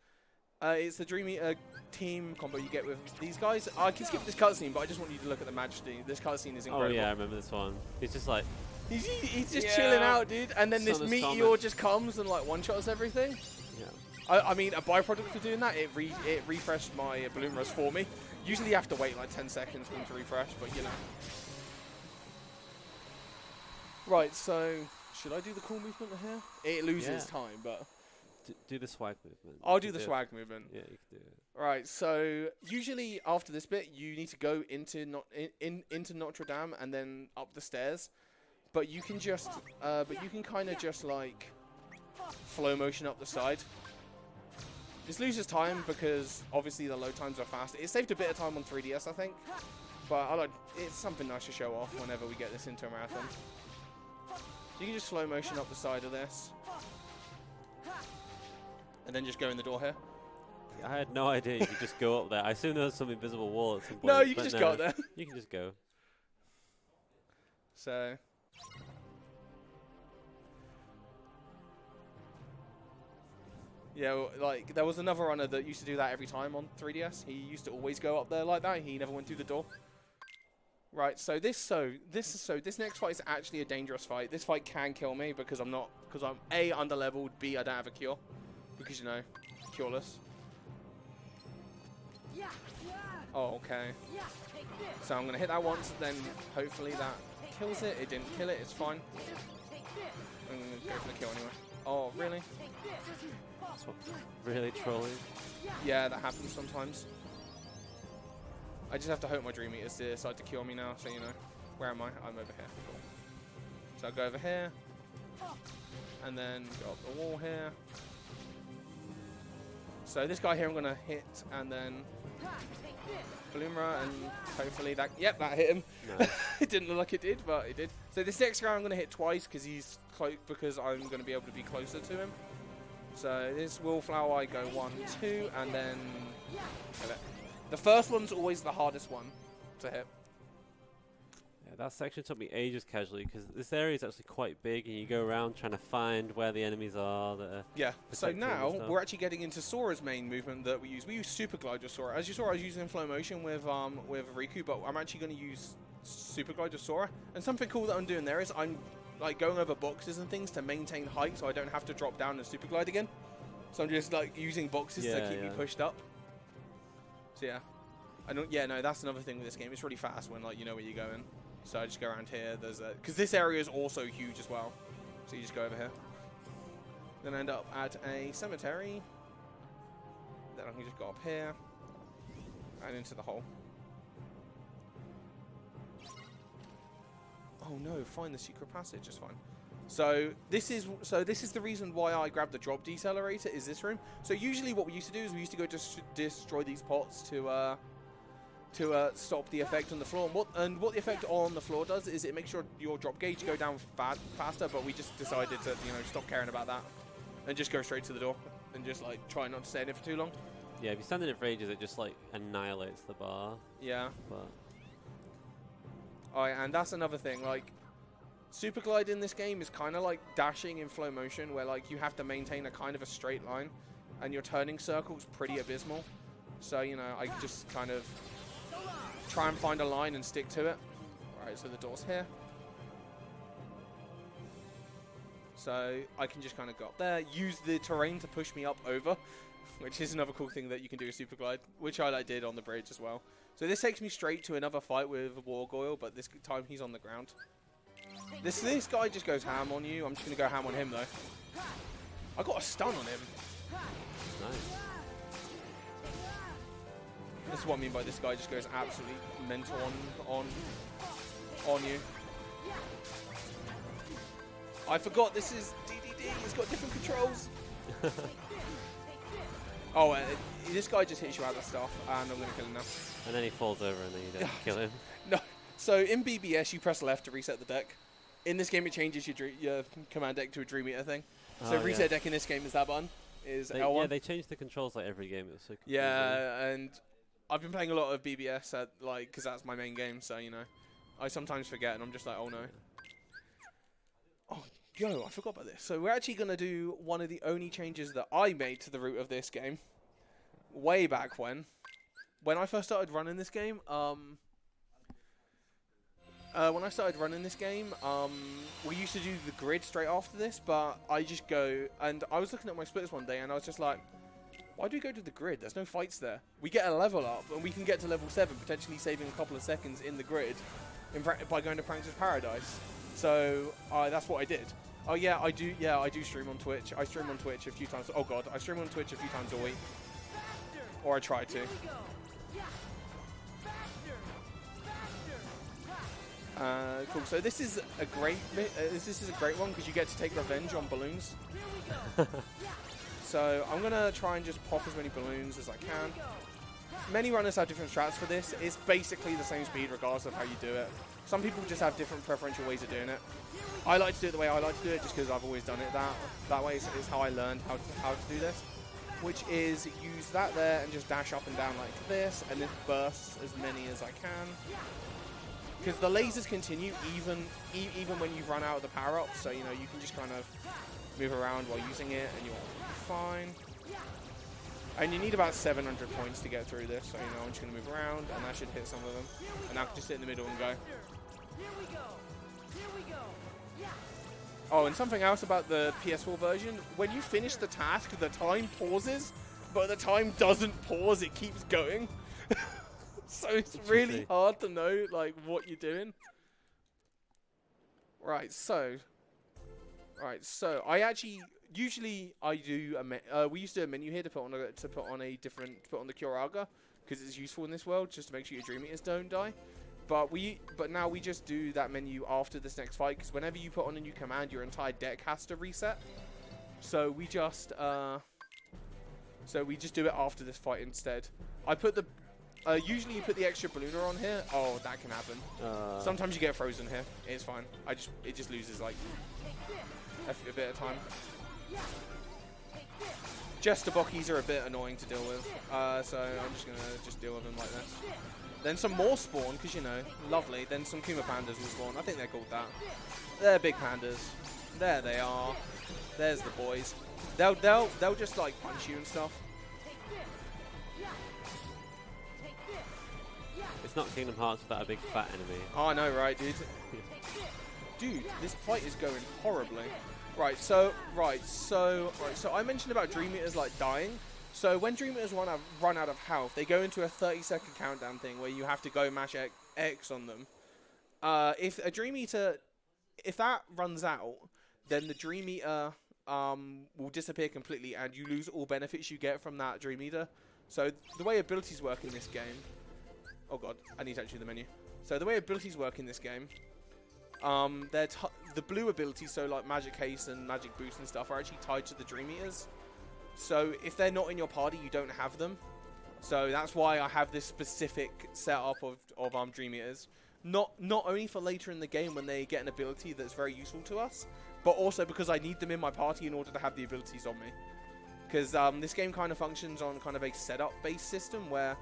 It's the Dream Eater team combo you get with these guys. I can skip this cutscene, but I just want you to look at the majesty. This cutscene is incredible. Oh yeah, I remember this one. He's just like he's just chilling out, dude. And then this meteor just comes and like one-shots everything. Yeah. I mean, a byproduct of doing that, it refreshed my balloon rush for me. Usually you have to wait like 10 seconds for them to refresh, but you know. Right, so should I do the cool movement here? It loses time, but do the swag movement. I'll do the swag movement. Yeah, you can do it. Right, so usually after this bit, you need to go into Notre Dame and then up the stairs. But you can just, kind of just like flow motion up the side. This loses time because obviously the load times are fast. It saved a bit of time on 3DS, I think, but it's something nice to show off whenever we get this into a marathon. You can just slow motion up the side of this, and then just go in the door here. I had no idea you could just go up there. I assumed there was some invisible wall at some point. No, you can just go up there. You can just go. So. Yeah, well, like, there was another runner that used to do that every time on 3DS. He used to always go up there like that. He never went through the door. Right, so this next fight is actually a dangerous fight. This fight can kill me because I'm A, underleveled, B, I don't have a cure. Because, you know, cureless. Oh, okay. So I'm going to hit that once, then hopefully that kills it. It didn't kill it, it's fine. I'm going to go for the kill anyway. Oh, really? Really trolling? Yeah, that happens sometimes. I just have to hope my Dream Eaters decide to kill me now, so you know. Where am I? I'm over here. Cool. So I'll go over here. And then go up the wall here. So this guy here I'm going to hit, and then Bloomer, and hopefully that... Yep, that hit him. Nice. It didn't look like it did, but it did. So this next guy I'm going to hit twice because I'm going to be able to be closer to him. So this Wallflower, I go 1, 2, and then... The first one's always the hardest one to hit. Yeah, that section took me ages casually because this area is actually quite big and you go around trying to find where the enemies are. Yeah, so now we're actually getting into Sora's main movement that we use. We use Super Glide with Sora. As you saw, I was using Flow Motion with Riku, but I'm actually going to use Super Glide with Sora. And something cool that I'm doing there is I'm like going over boxes and things to maintain height so I don't have to drop down and Super Glide again. So I'm just like using boxes to keep me pushed up. So yeah, no, that's another thing with this game. It's really fast when like you know where you're going. So I just go around here. There's because this area is also huge as well. So you just go over here. Then I end up at a cemetery. Then I can just go up here and into the hole. Oh no, find the secret passage is fine. So this is the reason why I grabbed the drop decelerator is this room. So usually what we used to do is we used to go to destroy these pots to stop the effect on the floor. And what the effect on the floor does is it makes your drop gauge go down faster. But we just decided to stop caring about that and just go straight to the door and just like try not to stay in it for too long. Yeah, if you stand in it for ages, it just like annihilates the bar. Yeah. But Alright, and that's another thing. Like, Super Glide in this game is kind of like dashing in flow motion, where like you have to maintain a kind of a straight line, and your turning circle's pretty abysmal. So I just kind of try and find a line and stick to it. Alright, so the door's here. So I can just kind of go up there, use the terrain to push me up over, which is another cool thing that you can do with Super Glide, which I did on the bridge as well. So this takes me straight to another fight with Wargoyle, but this time he's on the ground. This guy just goes ham on you. I'm just going to go ham on him, though. I got a stun on him. nice. This is what I mean by this guy just goes absolutely mental on you. I forgot this is DDD. It's got different controls. Oh, this guy just hits you out of stuff, and I'm going to kill him now. And then he falls over and then you don't kill him. No. So in BBS, you press left to reset the deck. In this game, it changes your command deck to a Dream Eater thing. So reset deck in this game is that button. Is L1. Yeah, they change the controls like every game. It was so confusing. Yeah, and I've been playing a lot of BBS because that's my main game. So I sometimes forget, and I'm just like, oh no. Oh, yo, I forgot about this. So we're actually gonna do one of the only changes that I made to the route of this game, way back when I first started running this game. We used to do the grid straight after this, but I just go, and I was looking at my splitters one day, and I was just like, why do we go to the grid? There's no fights there. We get a level up, and we can get to level 7, potentially saving a couple of seconds in the grid by going to Prankster's Paradise. So that's what I did. Oh yeah, I do stream on Twitch. I stream on Twitch a few times. Oh god, I stream on Twitch a few times a week. Or I try to. Cool. So this is a great one because you get to take revenge on balloons. So I'm gonna try and just pop as many balloons as I can. Many runners have different strats for this. It's basically the same speed regardless of how you do it. Some people just have different preferential ways of doing it. I like to do it the way I like to do it just because I've always done it that way. So it's how I learned how to do this, which is use that there and just dash up and down like this, and then burst as many as I can. Because the lasers continue even when you've run out of the power-up, so you can just kind of move around while using it, and you're fine. And you need about 700 points to get through this, so I'm just going to move around, and that should hit some of them. And I can just sit in the middle and go. Oh, and something else about the PS4 version, when you finish the task, the time pauses, but the time doesn't pause, it keeps going. So it's really hard to know what you're doing. Right, so I actually usually I do we used to do a menu here to put on the Kyoraga because it's useful in this world just to make sure your Dream Eaters don't die. But now we just do that menu after this next fight because whenever you put on a new command, your entire deck has to reset. So we just do it after this fight instead. I put the usually you put the extra ballooner on here. Oh, that can happen. Sometimes you get frozen here. It's fine. It just loses like a bit of time. Jester Bockies are a bit annoying to deal with, so I'm just gonna deal with them like this. Then some more spawn because lovely. Then some Kuma pandas will spawn. I think they're called that. They're big pandas. There they are. There's the boys. They'll just like punch you and stuff. It's not Kingdom Hearts without a big fat enemy. Oh, I know, right, dude? Dude, this fight is going horribly. Right, so I mentioned about Dream Eaters dying. So when Dream Eaters run out of health, they go into a 30-second countdown thing where you have to go mash X on them. If a Dream Eater, if that runs out, then the Dream Eater will disappear completely, and you lose all benefits you get from that Dream Eater. So the way abilities work in this game. Oh god, I need to actually do the menu. So the way abilities work in this game the blue abilities, so like Magic Haste and Magic Boost and stuff, are actually tied to the Dream Eaters. So if they're not in your party, you don't have them. So that's why I have this specific setup of Dream Eaters. Not only for later in the game when they get an ability that's very useful to us, but also because I need them in my party in order to have the abilities on me. Because this game kind of functions on kind of a setup-based system where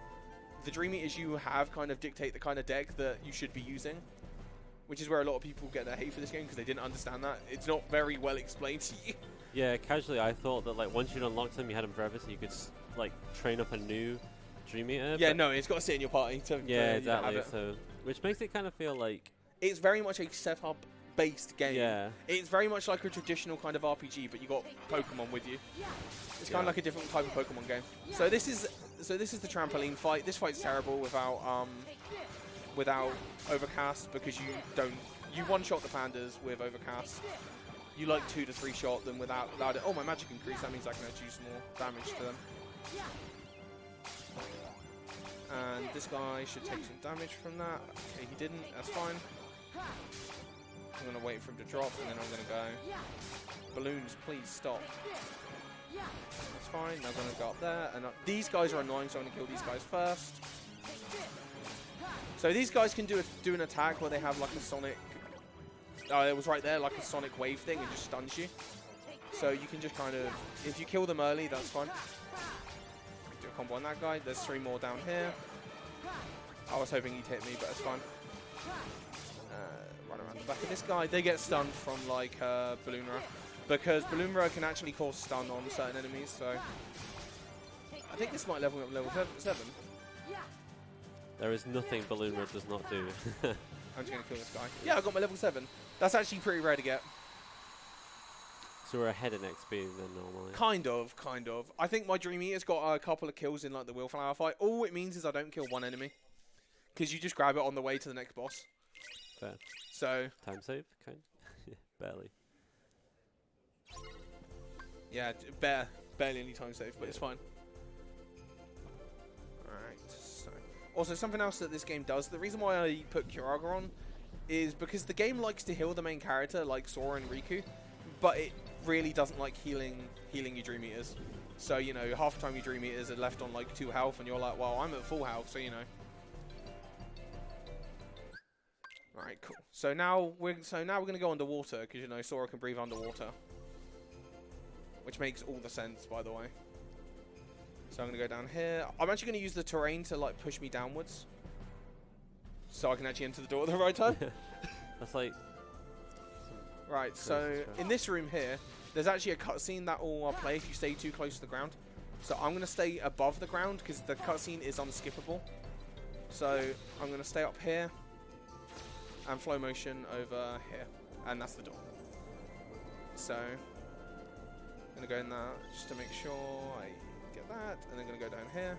the Dream Eaters you have kind of dictate the kind of deck that you should be using. Which is where a lot of people get their hate for this game because they didn't understand that. It's not very well explained to you. Yeah, casually I thought that like once you'd unlocked them, you had them forever, so you could like train up a new Dream Eater. Yeah, no, it's got to sit in your party to yeah, to exactly. have it. So which makes it kind of feel like It's very much a setup-based game. yeah, It's very much like a traditional kind of RPG, but you got Pokemon with you. It's kind of like a different type of Pokemon game. So this is the trampoline fight. This fight's terrible without Overcast because you one-shot the pandas with Overcast. You like 2 to 3 shot them without it. Oh, my magic increase. That means I can actually use more damage to them. And this guy should take some damage from that. Okay, he didn't. That's fine. I'm going to wait for him to drop, and then I'm going to go. Balloons, please stop. That's fine. I'm going to go up there. And these guys are annoying, so I'm going to kill these guys first. So these guys can do an attack where they have like a sonic... Oh, it was right there, like a sonic wave thing, and just stuns you. So you can just kind of... If you kill them early, that's fine. Do a combo on that guy. There's 3 more down here. I was hoping he'd hit me, but it's fine. Run around the back of this guy. They get stunned from like Balloonra. Because Balloonra can actually cause stun on certain enemies, so... I think this might level me up level 7. there is nothing Balloonra does not do. I'm just going to kill this guy. Yeah, I got my level 7. That's actually pretty rare to get. So we're ahead in XP than normally. Kind of. I think my Dream Eater's got a couple of kills in like the Willflower fight. All it means is I don't kill one enemy. Because you just grab it on the way to the next boss. Fair. So... Time save? Kind of? Barely. Yeah, barely any time save, but it's fine. Alright, so... Also, something else that this game does, the reason why I put Kiraga on is because the game likes to heal the main character, like Sora and Riku, but it really doesn't like healing your Dream Eaters. So, you know, half the time your Dream Eaters are left on like 2 health, and you're like, well, I'm at full health, so you know. Alright, cool. So now we're gonna go underwater, because you know Sora can breathe underwater. Which makes all the sense, by the way. So I'm going to go down here. I'm actually going to use the terrain to like push me downwards. So I can actually enter the door at the right time. That's like... Right, so in this room here, there's actually a cutscene that will play if you stay too close to the ground. So I'm going to stay above the ground because the cutscene is unskippable. So I'm going to stay up here and flow motion over here. And that's the door. So... I'm going to go in that just to make sure I get that, and then going to go down here.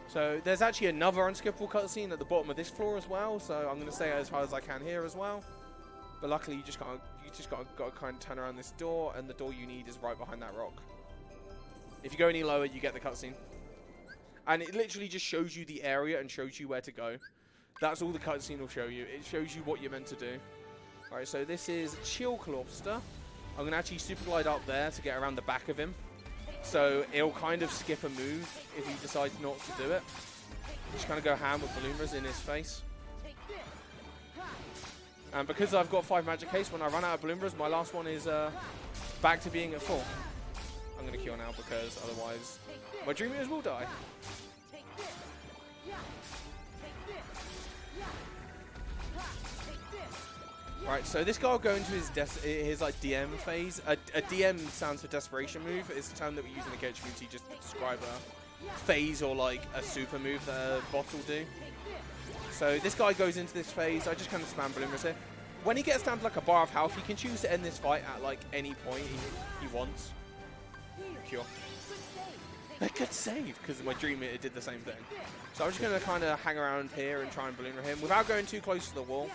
So there's actually another unskippable cutscene at the bottom of this floor as well, so I'm going to stay as far as I can here as well. But luckily you just got to kind of turn around this door, and the door you need is right behind that rock. If you go any lower, you get the cutscene. And it literally just shows you the area and shows you where to go. That's all the cutscene will show you. It shows you what you're meant to do. Alright, so this is Chill Lobster. I'm going to actually super glide up there to get around the back of him. So it'll kind of skip a move if he decides not to do it. Just kind of go ham with Balloonras in his face. And because I've got 5 Magic Haste, when I run out of Balloonras, my last one is back to being at full. I'm going to kill now because otherwise my Dream Eaters will die. Right, so this guy will go into his like DM phase. A DM stands for desperation move. It's a term that we use in the Catch community just to describe a phase or like a super move that a bot will do. So this guy goes into this phase. I just kind of spam Balloonras here. When he gets down to like a bar of health, he can choose to end this fight at like any point he wants. Cure. A good save, because my Dream Eater did the same thing. So I'm just going to kind of hang around here and try and Balloonra him without going too close to the wall.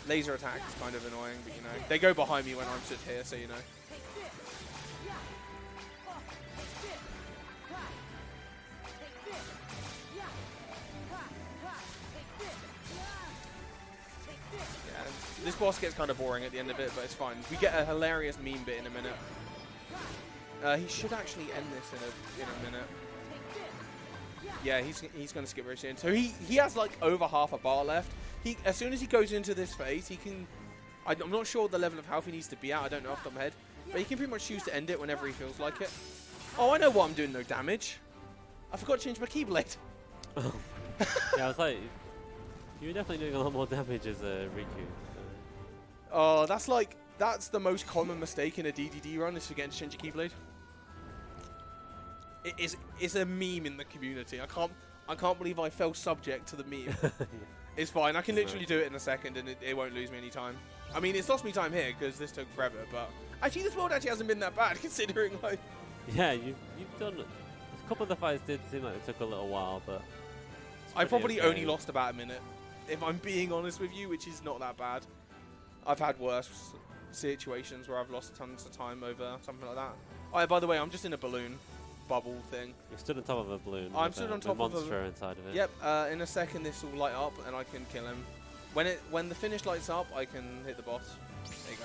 Laser attack is kind of annoying, but you know, they go behind me when I'm stood here, so you know. Yeah, This boss gets kind of boring at the end of it, but it's fine. We get a hilarious meme bit in a minute. He should actually end this in a minute. Yeah, he's going to skip very soon. So he has like over half a bar left. As soon as he goes into this phase, he can... I'm not sure the level of health he needs to be at. I don't know off the top of my head. But he can pretty much choose to end it whenever he feels like it. Oh, I know what I'm doing, no damage. I forgot to change my keyblade. Oh. Yeah, I was like, you were definitely doing a lot more damage as a Riku. Oh, that's the most common mistake in a DDD run is forgetting to change your keyblade. It's a meme in the community. I can't believe I fell subject to the meme. It's fine. I can literally do it in a second and it won't lose me any time. I mean, it's lost me time here because this took forever, but actually this world actually hasn't been that bad considering like... Yeah, you've done... A couple of the fights did seem like it took a little while, but... I probably only lost about a minute, if I'm being honest with you, which is not that bad. I've had worse situations where I've lost tons of time over something like that. Oh, yeah, by the way, I'm just in a balloon bubble thing. You stood on top of a balloon. I'm stood on top of a monster inside of it. Yep. In a second, this will light up and I can kill him. When the finish lights up, I can hit the boss. There you go.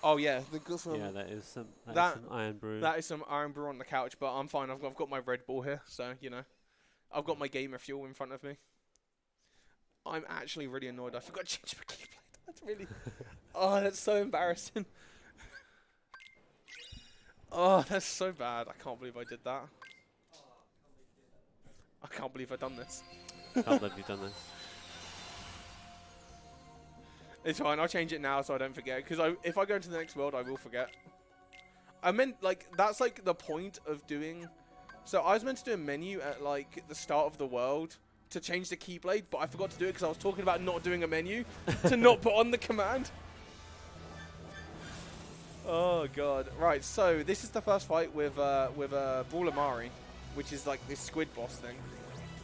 Oh yeah, yeah, that is some Iron Brew. That is some Iron Brew on the couch, but I'm fine. I've got my Red Bull here, so you know, I've got my gamer fuel in front of me. I'm actually really annoyed. I forgot to change my keyblade. That's really, oh, that's so embarrassing. Oh, that's so bad. I can't believe I did that. I can't believe I've done this. Can't believe you've done this. It's fine. I'll change it now so I don't forget. Because if I go into the next world, I will forget. I meant, like, that's, like, the point of doing... So I was meant to do a menu at, like, the start of the world to change the Keyblade, but I forgot to do it because I was talking about not doing a menu to not put on the command. Oh, God. Right, so this is the first fight with Brawler Mari, which is, like, this squid boss thing.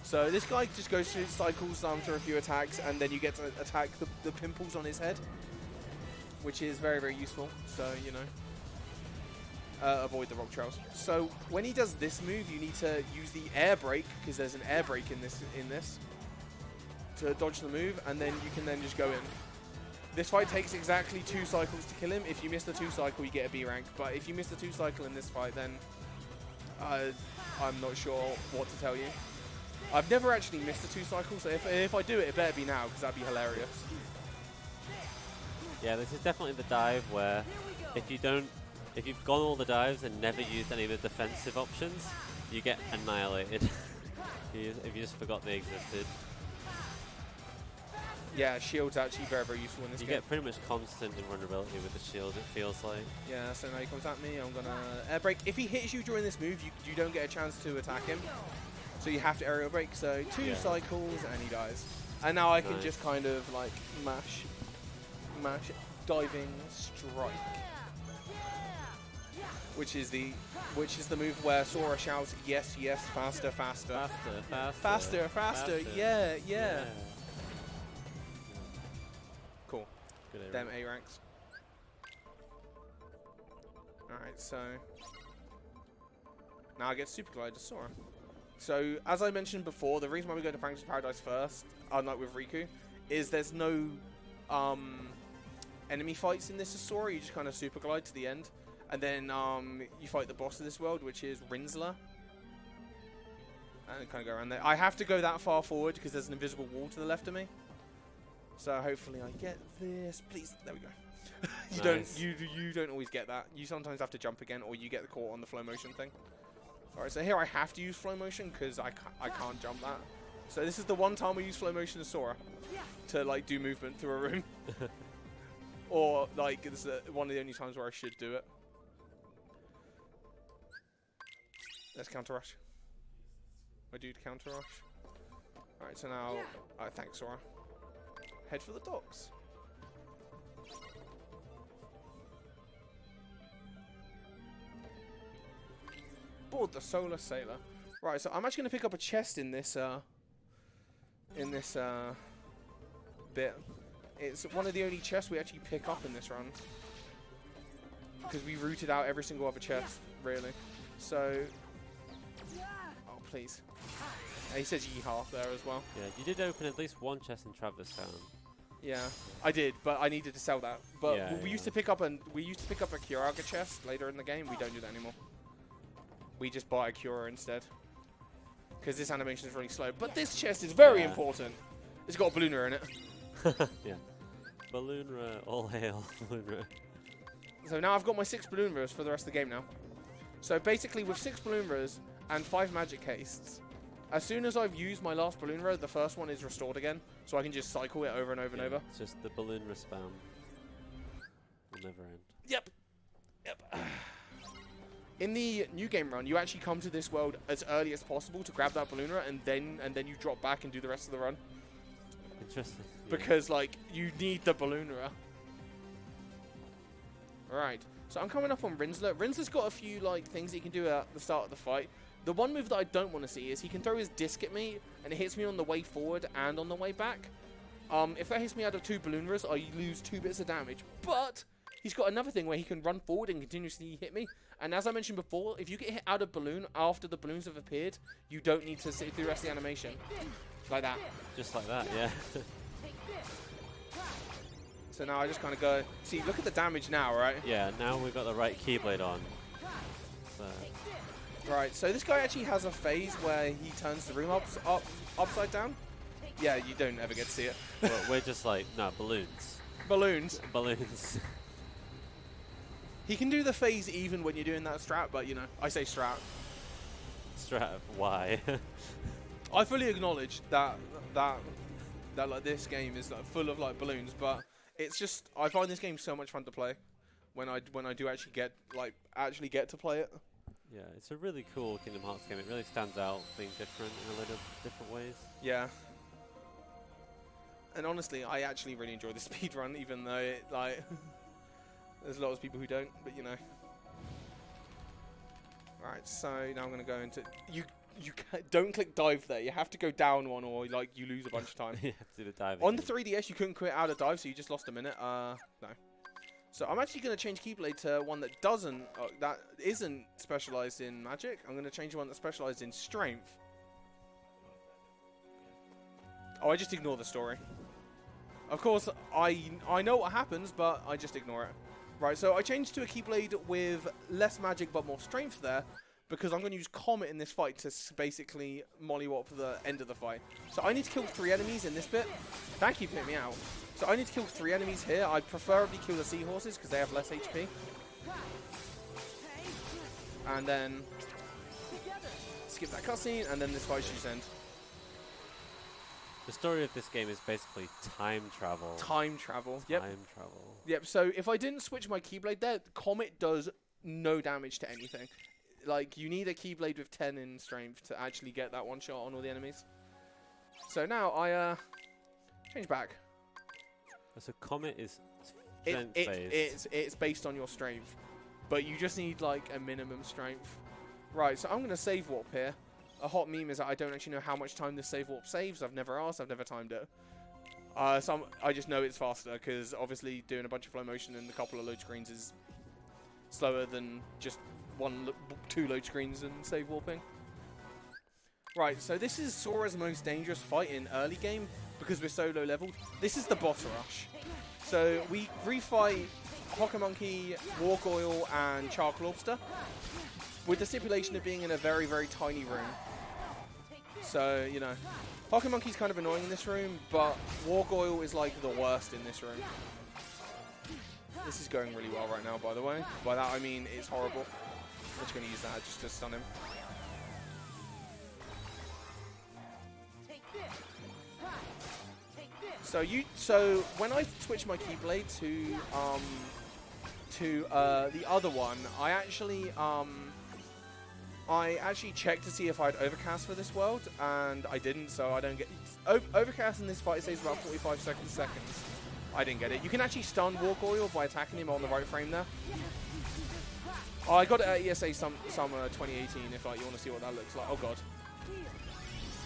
So this guy just goes through cycles through a few attacks, and then you get to attack the pimples on his head, which is very, very useful. So, you know, avoid the rock trails. So when he does this move, you need to use the air break, because there's an air break in this, to dodge the move, and then you can then just go in. This fight takes exactly 2 cycles to kill him. If you miss the 2 cycle, you get a B rank. But if you miss the 2 cycle in this fight, then I'm not sure what to tell you. I've never actually missed a 2 cycle, so if I do it, it better be now, because that'd be hilarious. Yeah, this is definitely the dive where if you've gone all the dives and never used any of the defensive options, you get annihilated. if you just forgot they existed. Yeah, shield's actually very, very useful in this game. You get pretty much constant invulnerability with the shield, it feels like. Yeah, so now he comes at me, I'm gonna air break. If he hits you during this move, you don't get a chance to attack him. So you have to aerial break, so 2 cycles and he dies. And now I can just kind of like mash diving strike. Which is the move where Sora shouts, yes, yes, faster, faster. Faster, faster, yeah. Cool. Good Them A ranks. Alright, so now I get Super Glide to Sora. So, as I mentioned before, the reason why we go to Frank's Paradise first, unlike with Riku, is there's no enemy fights in this as Sora. You just kind of super glide to the end. And then you fight the boss of this world, which is Rinsler. And kind of go around there. I have to go that far forward because there's an invisible wall to the left of me. So hopefully I get this. Please, there we go. You don't always get that. You sometimes have to jump again, or you get caught on the flow motion thing. Alright, so here I have to use flow motion because I can't jump that. So this is the one time we use flow motion as Sora to like do movement through a room. Or like this is one of the only times where I should do it. Let's counter rush. My dude counter rush. Alright, so now thanks Sora. Head for the docks. Board the Solar Sailor. Right, so I'm actually going to pick up a chest in this bit. It's one of the only chests we actually pick up in this run. Because we rooted out every single other chest, really. So... Oh, please. He says yeehaw there as well. Yeah, you did open at least one chest in Traverse Town. Yeah, I did, but I needed to sell that. But Yeah, we used to pick up a Kyoraga chest later in the game. We don't do that anymore. We just buy a Kyora instead. Because this animation is really slow. But this chest is very important. It's got a Balloonra in it. Yeah. Balloonra, all hail, Balloonra. So now I've got my 6 Balloonras for the rest of the game now. So basically with 6 Balloonras and 5 Magic Hastes, as soon as I've used my last Balloonra, the first one is restored again. So I can just cycle it over and over and over. It's just the Balloonra spam. Will never end. Yep. In the new game run, you actually come to this world as early as possible to grab that Balloonra, and then you drop back and do the rest of the run. Interesting. Because, like, you need the Balloonra. Alright, so I'm coming up on Rinsler. Rinsler's got a few, like, things he can do at the start of the fight. The one move that I don't want to see is he can throw his disc at me, and it hits me on the way forward and on the way back. If that hits me out of 2 Balloonras, I lose 2 bits of damage. But he's got another thing where he can run forward and continuously hit me. And as I mentioned before, if you get hit out of balloon after the balloons have appeared, you don't need to sit through the rest of the animation. Like that. Just like that, yeah. So now I just kind of go, see, look at the damage now, right? Yeah, now we've got the right Keyblade on. So. Right, so this guy actually has a phase where he turns the room upside down. Yeah, you don't ever get to see it. Well, we're just like, no, balloons. Balloons. Balloons. He can do the phase even when you're doing that strat, but you know, I say strat. Strat, why? I fully acknowledge that like this game is like full of like balloons, but it's just I find this game so much fun to play when I do actually get to play it. Yeah, it's a really cool Kingdom Hearts game. It really stands out being different in a lot of different ways. Yeah. And honestly, I actually really enjoy the speedrun, even though it like there's lots of people who don't, but you know. Right, so now I'm gonna go into you don't click dive there. You have to go down one, or like you lose a bunch of time. You have to do the dive. On the 3DS, you couldn't quit out of dive, so you just lost a minute. No. So I'm actually gonna change Keyblade to one that isn't specialized in magic. I'm gonna change one that's specialized in strength. Oh, I just ignore the story. Of course, I know what happens, but I just ignore it. Right, so I changed to a Keyblade with less magic but more strength there, because I'm going to use Comet in this fight to basically mollywop the end of the fight. So I need to kill 3 enemies in this bit. Thank you for hitting me out. So I need to kill 3 enemies here. I'd preferably kill the seahorses because they have less HP. And then skip that cutscene, and then this fight should end. The story of this game is basically time travel. Time travel. Yep. Time travel. Yep. So if I didn't switch my Keyblade there, Comet does no damage to anything. Like, you need a Keyblade with 10 in strength to actually get that one shot on all the enemies. So now I change back. So Comet is strength based. It's based on your strength, but you just need like a minimum strength. Right. So I'm gonna save warp here. A hot meme is that I don't actually know how much time this save warp saves. I've never asked. I've never timed it. So I just know it's faster because obviously doing a bunch of flow motion and a couple of load screens is slower than just 2 load screens and save warping. Right, so this is Sora's most dangerous fight in early game because we're so low leveled. This is the boss rush. So we refight Hocker Monkey, Wargoyle, and Shark Lobster with the stipulation of being in a very, very tiny room. So, you know, Hocker Monkey's kind of annoying in this room, but Wargoyle is like the worst in this room. This is going really well right now, by the way. By that I mean it's horrible. I'm just going to use that just to stun him. So when I switch my Keyblade to the other one, I actually checked to see if I had Overcast for this world, and I didn't, so I don't get Overcast in this fight. Saves about 45 seconds. I didn't get it. You can actually stun Wargoyle by attacking him on the right frame there. Oh, I got it at ESA Summer 2018 if like, you want to see what that looks like. Oh god.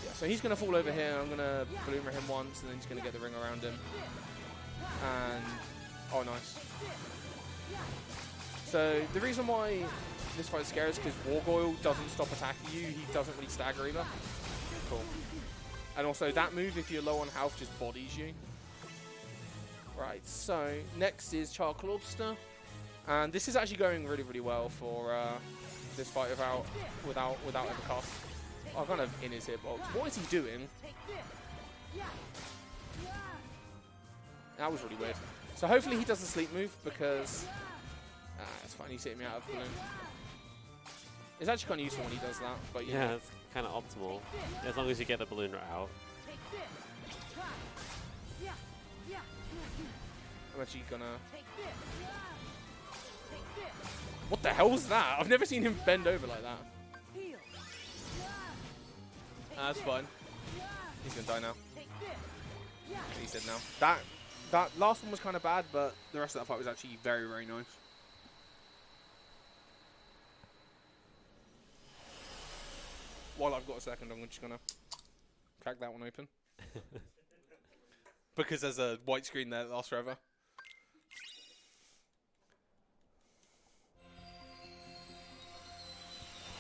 Yeah, so he's going to fall over here. I'm going to Balloonra him once, and then he's going to get the ring around him. And, oh nice. So the reason why this fight's scary is because Wargoyle doesn't stop attacking you. He doesn't really stagger either. Cool. And also that move, if you're low on health, just bodies you. Right, so next is Chark Lobster. And this is actually going really, really well for this fight without Evercast. Oh, kind of in his hitbox. What is he doing? That was really weird. So hopefully he does the sleep move because it's fine. He's hitting me out of the balloon. It's actually kind of useful when he does that. But yeah, it's kind of optimal as long as you get the balloon right out. I'm actually gonna. What the hell was that? I've never seen him bend over like that. That's fine. He's gonna die now. He's dead now. That last one was kind of bad, but the rest of that fight was actually very, very nice. While I've got a second, I'm just gonna crack that one open. Because there's a white screen there that lasts forever.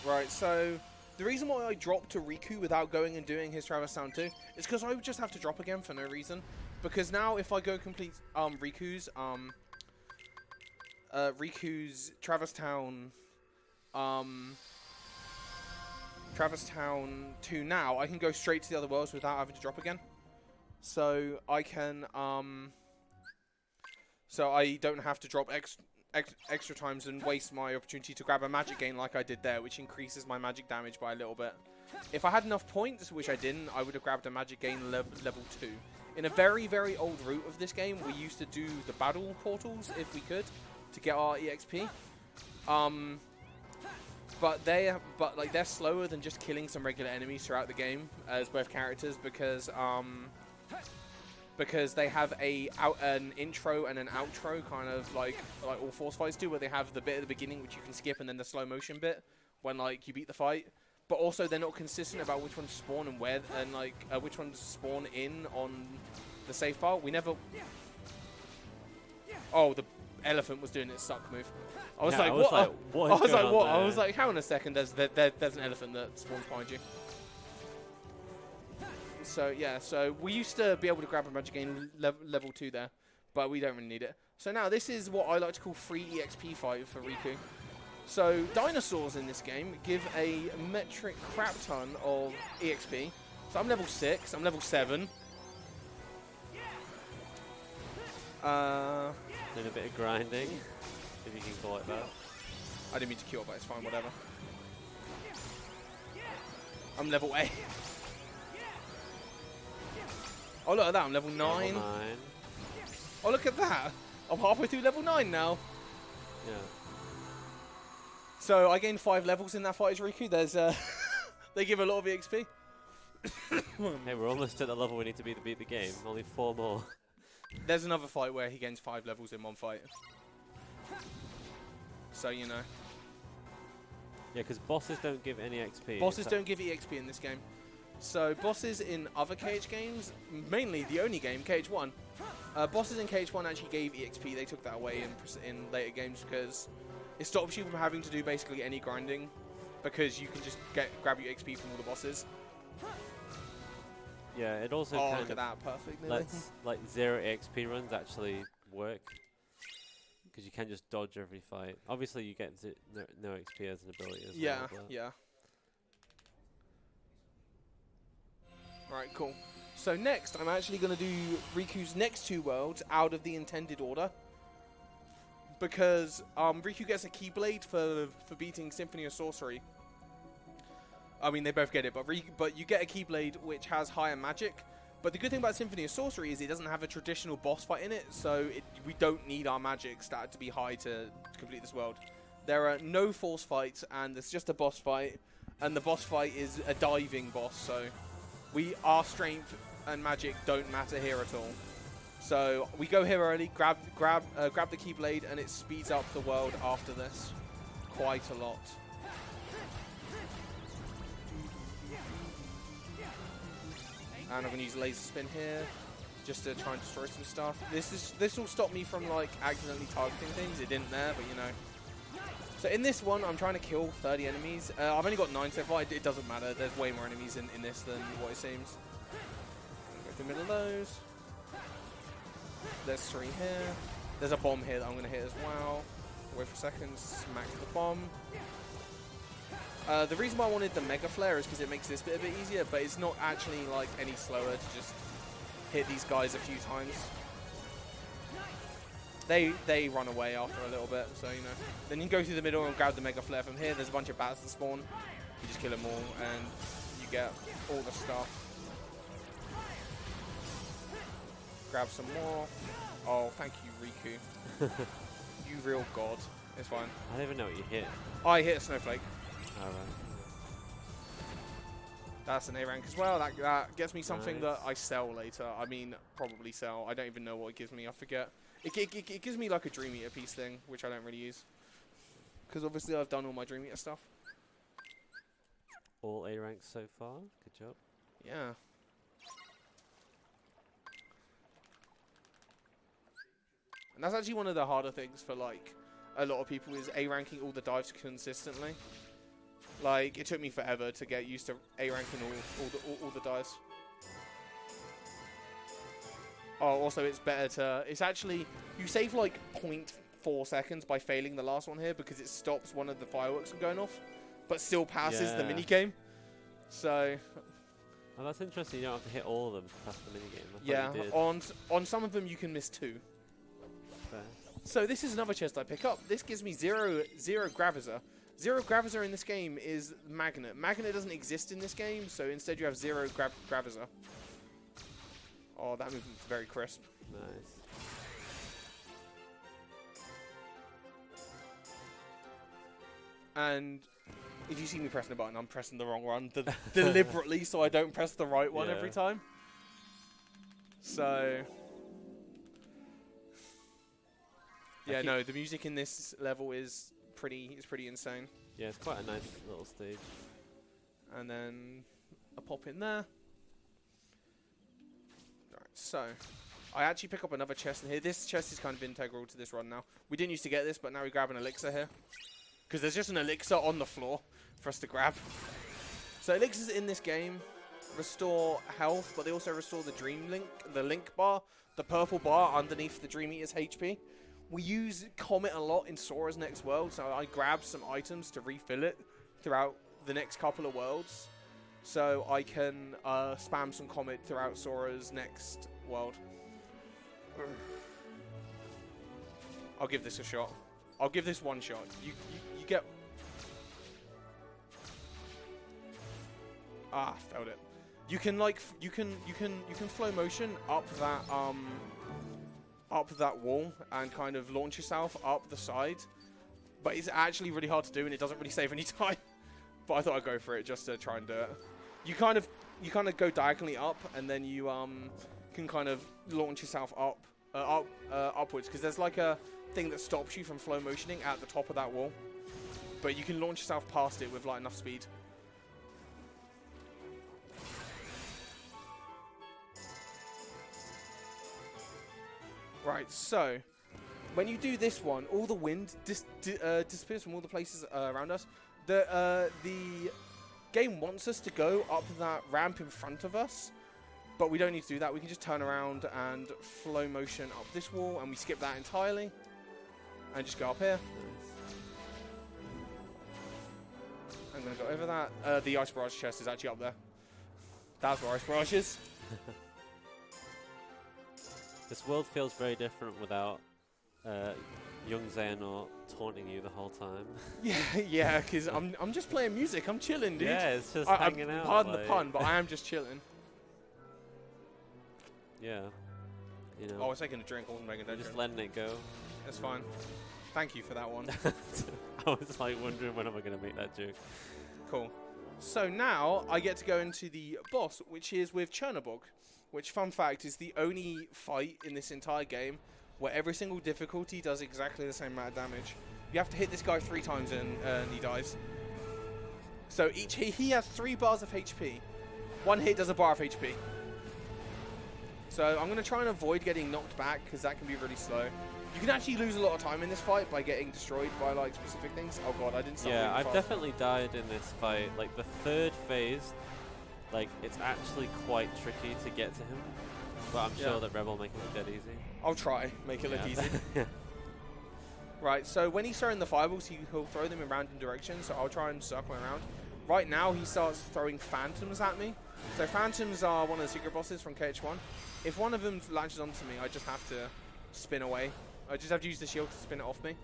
Right, so the reason why I dropped to Riku without going and doing his Traverse Town 2 is because I would just have to drop again for no reason. Because now if I go complete Riku's Traverse Town 2 now, I can go straight to the other worlds without having to drop again. So I can so I don't have to drop extra times and waste my opportunity to grab a magic gain like I did there, which increases my magic damage by a little bit. If I had enough points, which I didn't, I would have grabbed a magic gain level 2. In a very, very old route of this game, we used to do the battle portals if we could to get our EXP. But they're slower than just killing some regular enemies throughout the game as both characters because they have an intro and an outro, kind of like all Force fights do, where they have the bit at the beginning which you can skip and then the slow motion bit when you beat the fight. But also they're not consistent about which ones spawn and where, and which ones spawn in on the save file. We never. Oh, the elephant was doing its suck move. I was like, what? I was like, what? I was like, hang on a second. There's an elephant that spawns behind you. So yeah, so we used to be able to grab a magic gain level 2 there, but we don't really need it. So now this is what I like to call free EXP fight for Riku. So dinosaurs in this game give a metric crap ton of EXP. So I'm level 6, I'm level 7. Doing a bit of grinding, if you can call it that. I didn't mean to kill it, but it's fine, whatever. I'm level 8. Oh, look at that, I'm level 9. Level 9. Oh, look at that. I'm halfway through level 9 now. Yeah. So I gained 5 levels in that fight as Riku. There's they give a lot of EXP. Hey, we're almost at the level we need to be to beat the game. Only 4 more. There's another fight where he gains 5 levels in one fight. So, you know. Yeah, because bosses don't give any XP. Bosses don't give EXP in this game. So bosses in other KH games, mainly the only game, KH1, bosses in KH1 actually gave EXP. They took that away in later games because it stops you from having to do basically any grinding, because you can just grab your XP from all the bosses. Yeah, it also look kind at that, perfect. lets like 0 XP runs actually work, because you can just dodge every fight. Obviously, you get no XP as an ability as well. Yeah. Right, cool. So next, I'm actually going to do Riku's next 2 worlds out of the intended order, because Riku gets a Keyblade for beating Symphony of Sorcery. I mean, they both get it, but you get a Keyblade which has higher magic. But the good thing about Symphony of Sorcery is it doesn't have a traditional boss fight in it, so we don't need our magic stat to be high to complete this world. There are no force fights, and it's just a boss fight, and the boss fight is a diving boss, so our strength and magic don't matter here at all. So we go here early, grab the Keyblade, and it speeds up the world after this quite a lot. And I'm going to use Laser Spin here just to try and destroy some stuff. This will stop me from accidentally targeting things. It didn't there, but you know. So in this one, I'm trying to kill 30 enemies. I've only got 9 so far. It doesn't matter. There's way more enemies in this than what it seems. Go through the middle of those. There's 3 here. There's a bomb here that I'm going to hit as well. Wait for a second. Smack the bomb. The reason why I wanted the Mega Flare is because it makes this bit a bit easier, but it's not actually like any slower to just hit these guys a few times. They run away after a little bit, so you know. Then you go through the middle and grab the Mega Flare from here. There's a bunch of bats that spawn. You just kill them all, and you get all the stuff. Grab some more. Oh, thank you, Riku. You real god. It's fine. I don't even know what you hit. I hit a snowflake. Alright. That's an A rank as well. That gets me something Nice. that I sell later. I mean, probably sell. I don't even know what it gives me. I forget. It gives me like a Dream Eater piece thing, which I don't really use. Because obviously I've done all my Dream Eater stuff. All A ranks so far. Good job. Yeah. And that's actually one of the harder things for like a lot of people is A ranking all the dives consistently. Like it took me forever to get used to A ranking all the dives. Oh, also it's better to... It's actually... You save like 0.4 seconds by failing the last one here because it stops one of the fireworks from going off, but still passes the minigame. So... Oh, that's interesting. You don't have to hit all of them to pass the minigame. Yeah, on some of them you can miss 2. Fair. So this is another chest I pick up. This gives me zero Gravizer. 0 Gravizer in this game is Magnet. Magnet doesn't exist in this game, so instead you have 0 Gravizer. Oh, that movement's very crisp. Nice. And if you see me pressing a button, I'm pressing the wrong one deliberately so I don't press the right one every time. So... Yeah, no, the music in this level is pretty insane. Yeah, it's quite a nice little stage. And then a pop in there. Alright, so I actually pick up another chest in here. This chest is kind of integral to this run now. We didn't used to get this, but now we grab an elixir here. Because there's just an elixir on the floor for us to grab. So elixirs in this game restore health, but they also restore the Dream Link, the Link bar, the purple bar underneath the Dream Eater's HP. We use Comet a lot in Sora's next world, so I grab some items to refill it throughout the next couple of worlds. So I can spam some Comet throughout Sora's next world. I'll give this a shot. I'll give this one shot. You get... Ah, failed it. You can like you can flow motion up that wall and kind of launch yourself up the side, but it's actually really hard to do and it doesn't really save any time. But I thought I'd go for it just to try and do it. You kind of go diagonally up and then you can kind of launch yourself upwards because there's like a thing that stops you from flow motioning at the top of that wall, but you can launch yourself past it with like enough speed. Right, so when you do this one, all the wind disappears from all the places around us. The game wants us to go up that ramp in front of us, but we don't need to do that. We can just turn around and flow motion up this wall, and we skip that entirely, and just go up here. I'm going to go over that. The Ice Barrage chest is actually up there. That's where Ice Barrage is. This world feels very different without young Xehanort taunting you the whole time. yeah, because I'm just playing music. I'm chilling, dude. Yeah, it's just hanging out. Pardon the pun, but I am just chilling. Yeah. You know. I was taking a drink. I wasn't making a just drink. letting it go. That's fine. Thank you for that one. I was like wondering when am I going to make that joke. Cool. So now I get to go into the boss, which is with Chernobog. Which, fun fact, is the only fight in this entire game where every single difficulty does exactly the same amount of damage. You have to hit this guy 3 times and he dies. So he has 3 bars of HP. 1 hit does a bar of HP. So I'm going to try and avoid getting knocked back because that can be really slow. You can actually lose a lot of time in this fight by getting destroyed by like specific things. Oh god, I didn't stop. Yeah, I've definitely died in this fight. Like the third phase, like it's actually quite tricky to get to him. But I'm sure that Rebel make it look dead easy. I'll try, make it look easy. Right, so when he's throwing the fireballs, he'll throw them in random directions, so I'll try and circle around. Right now, he starts throwing phantoms at me. So phantoms are one of the secret bosses from KH1. If one of them launches onto me, I just have to spin away. I just have to use the shield to spin it off me.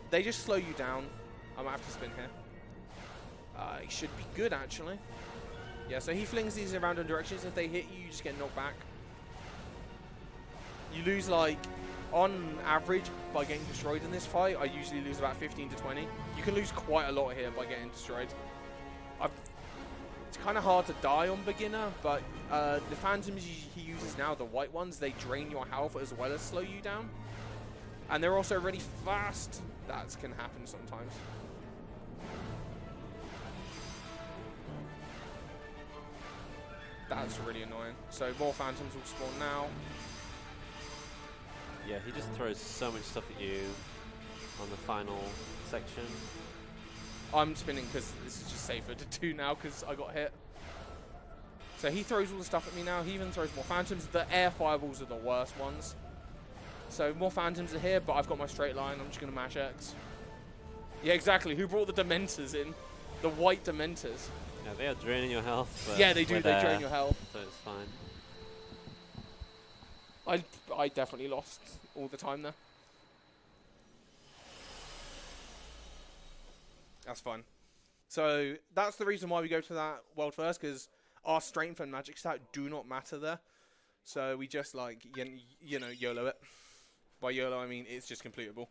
They just slow you down. I might have to spin here. It should be good, actually. Yeah, so he flings these in random directions. If they hit you, you just get knocked back. You lose, like, on average, by getting destroyed in this fight, I usually lose about 15 to 20. You can lose quite a lot here by getting destroyed. It's kind of hard to die on beginner, but the phantoms he uses now, the white ones, they drain your health as well as slow you down. And they're also really fast. That can happen sometimes. That's really annoying. So more phantoms will spawn now. Yeah, he just throws so much stuff at you on the final section. I'm spinning because this is just safer to do now because I got hit. So he throws all the stuff at me now. He even throws more phantoms. The air fireballs are the worst ones. So more phantoms are here, but I've got my straight line. I'm just going to mash X. Yeah, exactly. Who brought the Dementors in? The white Dementors. Yeah, they are draining your health. But yeah, they do. They drain your health. So it's fine. I definitely lost all the time there. That's fun. So that's the reason why we go to that world first, because our strength and magic stat do not matter there. So we just like, you know, YOLO it. By YOLO, I mean it's just completable.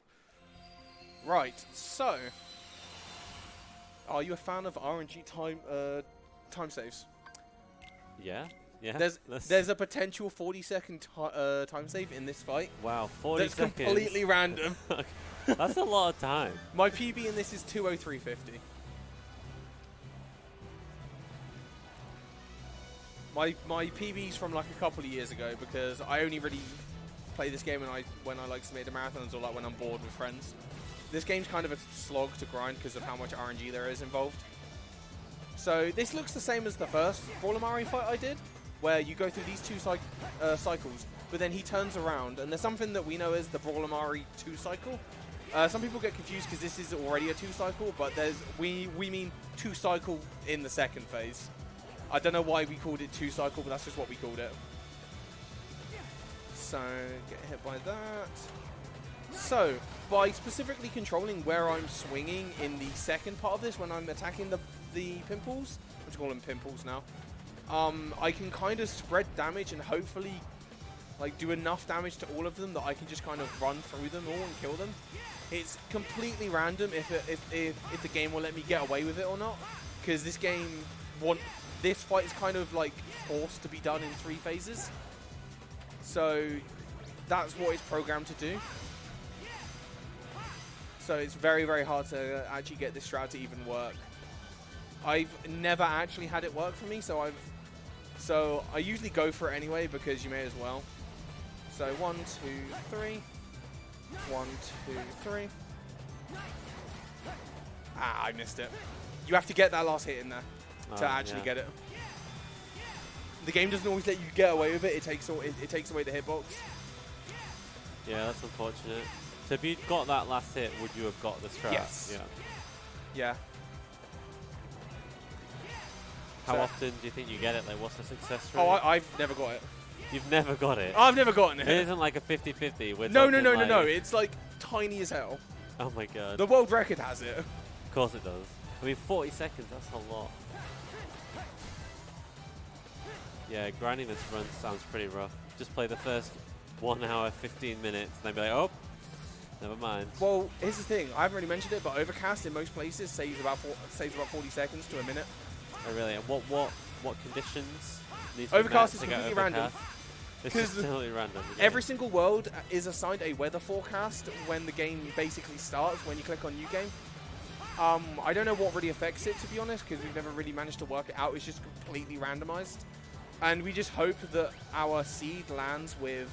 Right, so are you a fan of RNG time saves? Yeah. Yeah. There's a potential 40-second time save in this fight. Wow, 40 seconds. That's completely random. That's a lot of time. My PB in this is 2:03:50. My PB's from like a couple of years ago because I only really play this game when I like submit to marathons or like when I'm bored with friends. This game's kind of a slog to grind because of how much RNG there is involved. So this looks the same as the first Brawlamari fight I did, where you go through these two cycles, but then he turns around, and there's something that we know as the Brawlamari 2 cycle. Some people get confused because this is already a 2 cycle, but we mean 2 cycle in the second phase. I don't know why we called it 2 cycle, but that's just what we called it. So, get hit by that. So, by specifically controlling where I'm swinging in the second part of this, when I'm attacking the pimples, let's call them pimples now, I can kind of spread damage and hopefully like do enough damage to all of them that I can just kind of run through them all and kill them. It's completely random if the game will let me get away with it or not, because this fight is kind of like forced to be done in 3 phases. So that's what it's programmed to do. So it's very, very hard to actually get this strat to even work. I've never actually had it work for me, so I usually go for it anyway because you may as well. So 1, 2, 3. 1, 2, 3. Ah, I missed it. You have to get that last hit in there to actually get it. The game doesn't always let you get away with it. It takes away the hitbox. Yeah, that's unfortunate. So if you'd got that last hit, would you have got the strat? Yes. Yeah. Yeah. How often do you think you get it? Like, what's the success rate? Oh, I've never got it. You've never got it? I've never gotten it. It isn't like a 50-50. No. It's like tiny as hell. Oh my god. The world record has it. Of course it does. I mean, 40 seconds, that's a lot. Yeah, grinding this run sounds pretty rough. Just play the first 1 hour, 15 minutes, and then be like, oh, never mind. Well, here's the thing. I haven't really mentioned it, but Overcast in most places saves about 40 seconds to a minute. Oh, really? And what conditions need to Overcast be is met to get completely random. It's just totally random. Every single world is assigned a weather forecast when the game basically starts, when you click on New Game. I don't know what really affects it, to be honest, because we've never really managed to work it out. It's just completely randomized. And we just hope that our seed lands with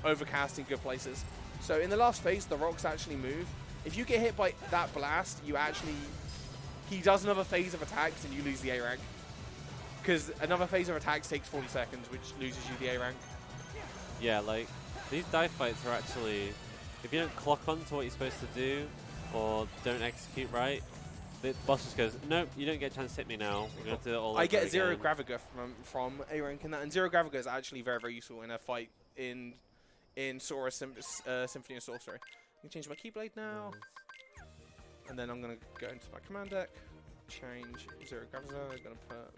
overcast in good places. So in the last phase, the rocks actually move. If you get hit by that blast, he does another phase of attacks and you lose the A rank. Because another phase of attacks takes 40 seconds, which loses you the A rank. Yeah, like, these dive fights are actually, if you don't clock on to what you're supposed to do, or don't execute right, the boss just goes, nope, you don't get a chance to hit me now. We're going to do it all I over get Zero again." Graviga from A rank in that, and Zero Graviga is actually very, very useful in a fight in Sora Symphony of Sorcery. I can change my Keyblade now, and then I'm going to go into my command deck, change Zero Graviga, I'm going to put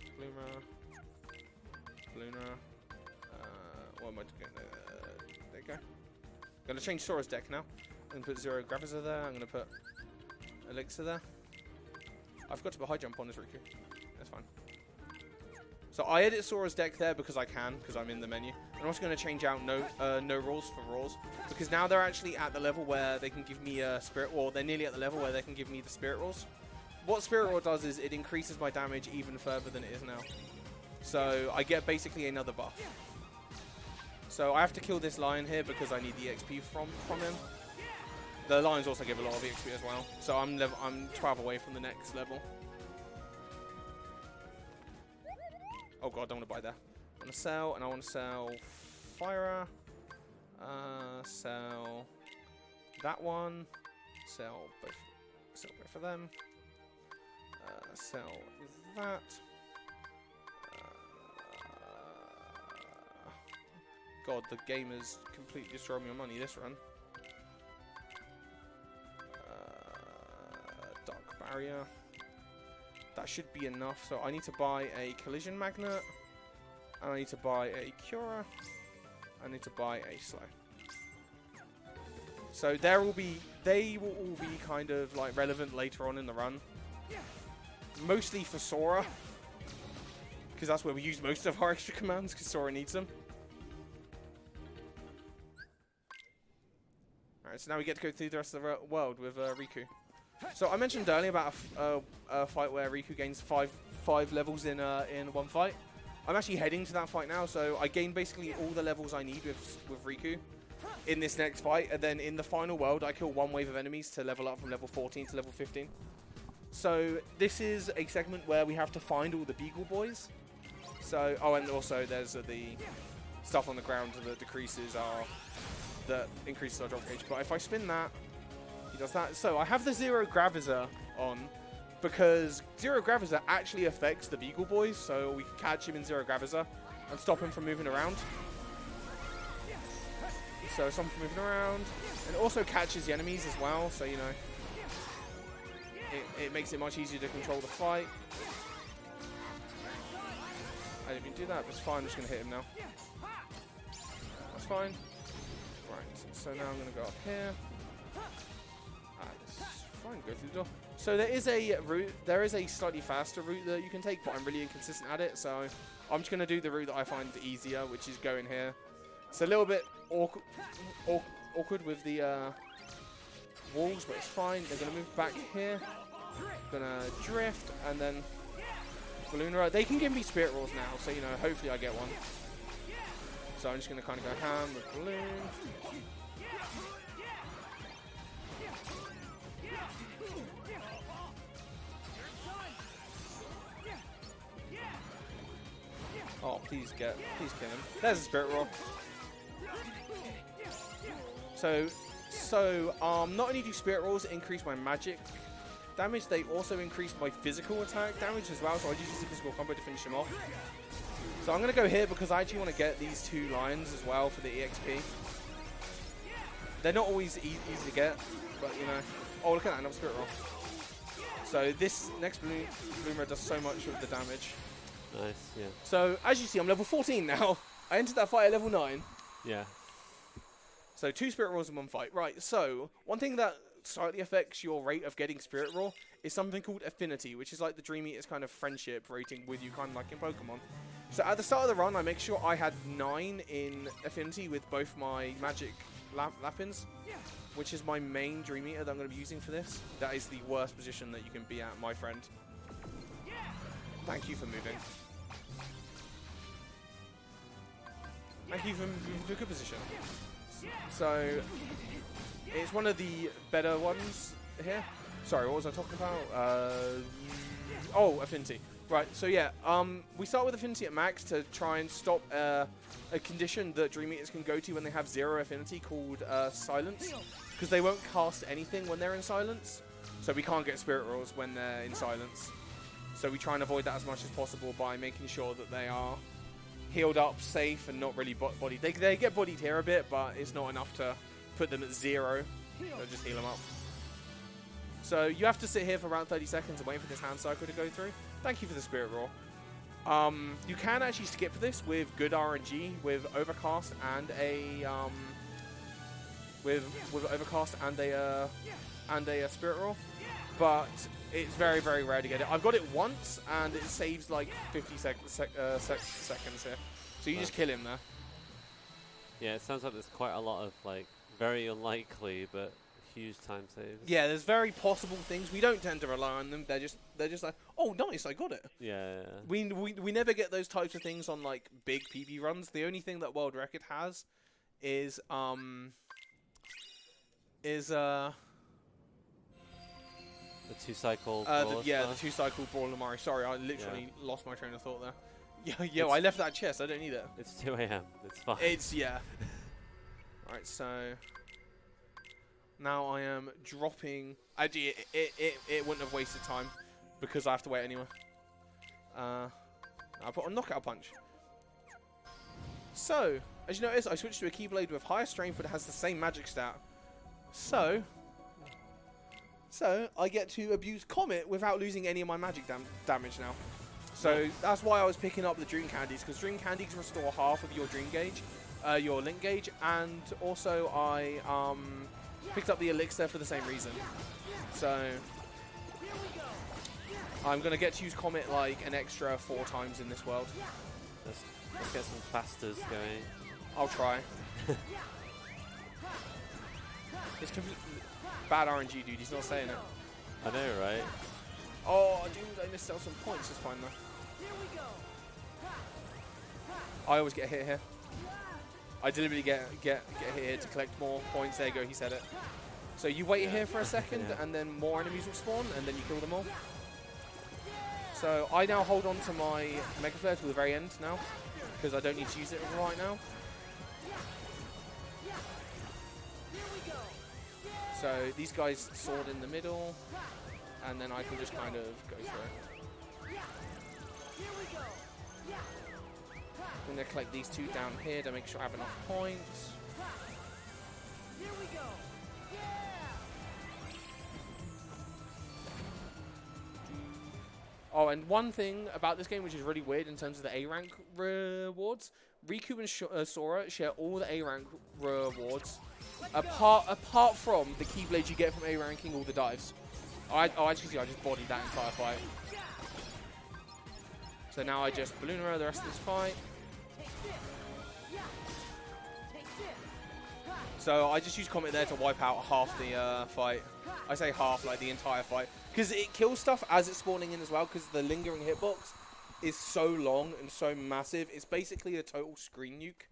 Luna, what am I doing? There you go. I'm going to change Sora's deck now. I'm going to put Zero Graviza there, I'm going to put Elixir there. I forgot to put High Jump on this Riku. That's fine. So I edit Sora's deck there because I can, because I'm in the menu. I'm also going to change out no rules for rules, because now they're actually at the level where they can give me a Spirit Roll. They're nearly at the level where they can give me the Spirit Rolls. What Spirit Roll does is it increases my damage even further than it is now. So I get basically another buff. So I have to kill this lion here because I need the XP from him. The lions also give a lot of XP as well. So I'm 12 away from the next level. Oh god, I don't want to buy there. I want to sell, and I want to sell Fire. Sell that one. Sell both of them. Sell that. God, the game has completely destroyed my money this run. Dark Barrier. That should be enough. So I need to buy a Collision Magnet. And I need to buy a Cura. I need to buy a Slow. So they will all be kind of like relevant later on in the run. Mostly for Sora. Because that's where we use most of our extra commands, because Sora needs them. Alright, so now we get to go through the rest of the world with Riku. So I mentioned earlier about a fight where Riku gains five levels in one fight. I'm actually heading to that fight now, so I gain basically all the levels I need with Riku in this next fight, and then in the final world I kill one wave of enemies to level up from level 14 to level 15. So this is a segment where we have to find all the Beagle Boys. So, oh, and also there's the stuff on the ground that increases our drop gauge. But if I spin that, he does that. So I have the Zero Graviza on because Zero Graviza actually affects the Beagle Boys, so we can catch him in Zero Graviza and stop him from moving around. So stop him from moving around, and it also catches the enemies as well. So you know, it makes it much easier to control the fight. I didn't even do that, but it's fine. I'm just gonna hit him now. That's fine. Right. So now I'm gonna go up here. It's fine. Go through the door. So there is a route. There is a slightly faster route that you can take, but I'm really inconsistent at it. So I'm just gonna do the route that I find easier, which is going here. It's a little bit awkward with the walls, but it's fine. They're gonna move back here. Gonna drift and then Balloon. They can give me Spirit Rolls now, so you know, hopefully I get one. So I'm just gonna kind of go ham with Balloon. Oh, please kill him. There's a Spirit Roll. So not only do Spirit Rolls increase my magic damage, they also increase my physical attack damage as well, so I just use the physical combo to finish him off. So I'm going to go here because I actually want to get these two lions as well for the EXP. They're not always easy to get, but you know. Oh, look at that, another Spirit Roll. So this next Bloomer does so much of the damage. Nice, yeah. So as you see, I'm level 14 now. I entered that fight at level 9. Yeah. So 2 Spirit Rolls in one fight. Right, so one thing that slightly affects your rate of getting Spirit Roll is something called Affinity, which is like the Dream Eater's kind of friendship rating with you, kind of like in Pokemon. So at the start of the run, I make sure I had 9 in Affinity with both my magic Lapins, which is my main Dream Eater that I'm going to be using for this. That is the worst position that you can be at, my friend. Thank you for moving. Thank you for moving to a good position. So it's one of the better ones here. Sorry, what was I talking about? Oh, affinity. Right, so yeah, we start with affinity at max to try and stop a condition that Dream Eaters can go to when they have 0 affinity called silence, because they won't cast anything when they're in silence, so we can't get spirit rolls when they're in silence. So we try and avoid that as much as possible by making sure that they are healed up, safe, and not really bodied. They get bodied here a bit, but it's not enough to put them at 0. So just heal them up. So you have to sit here for around 30 seconds and wait for this hand cycle to go through. Thank you for the spirit roll. You can actually skip this with good RNG with overcast and a with overcast and a spirit roll, but it's very, very rare to get it. I've got it once and it saves like 50 seconds here. So you just kill him there. Yeah, it sounds like there's quite a lot of like very unlikely but huge time saves. Yeah, there's very possible things. We don't tend to rely on them. They're just like, oh, nice, I got it. Yeah. We never get those types of things on like big PB runs. The only thing that World Record has is The 2-cycle. the 2-cycle Brawl Lamari. Sorry, I literally lost my train of thought there. Yeah, I left that chest. I don't need it. It's 2 AM. It's fine. Yeah. Alright, so now I am dropping. Actually, it wouldn't have wasted time because I have to wait anyway. I put a knockout punch. So, as you notice, I switched to a Keyblade with higher strength, but it has the same magic stat. So I get to abuse Comet without losing any of my magic damage now. So that's why I was picking up the Dream Candies, because Dream Candies restore half of your Dream Gauge, your Link Gauge, and also I picked up the Elixir for the same reason. So I'm going to get to use Comet like an extra 4 times in this world. Let's get some fasters going. I'll try. It's bad RNG, dude. He's not saying it. I know, right? Oh, dude, I missed out some points. It's fine, though. I always get hit here. I deliberately get hit here to collect more points. There you go, he said it. So you wait here for a second, and then more enemies will spawn, and then you kill them all. So I now hold on to my Mega Flare till the very end now, because I don't need to use it right now. So these guys sword in the middle, and then I can just kind of go through it. I'm going to collect these 2 down here to make sure I have enough points. Oh, and one thing about this game which is really weird in terms of the A rank rewards, Riku and Sora share all the A rank rewards, apart from the Keyblades you get from A ranking all the dives. I just bodied that entire fight. So now I just balloon around the rest of this fight. So I just use Comet there to wipe out half the fight. I say half, like the entire fight. Because it kills stuff as it's spawning in as well, because the lingering hitbox is so long and so massive. It's basically a total screen nuke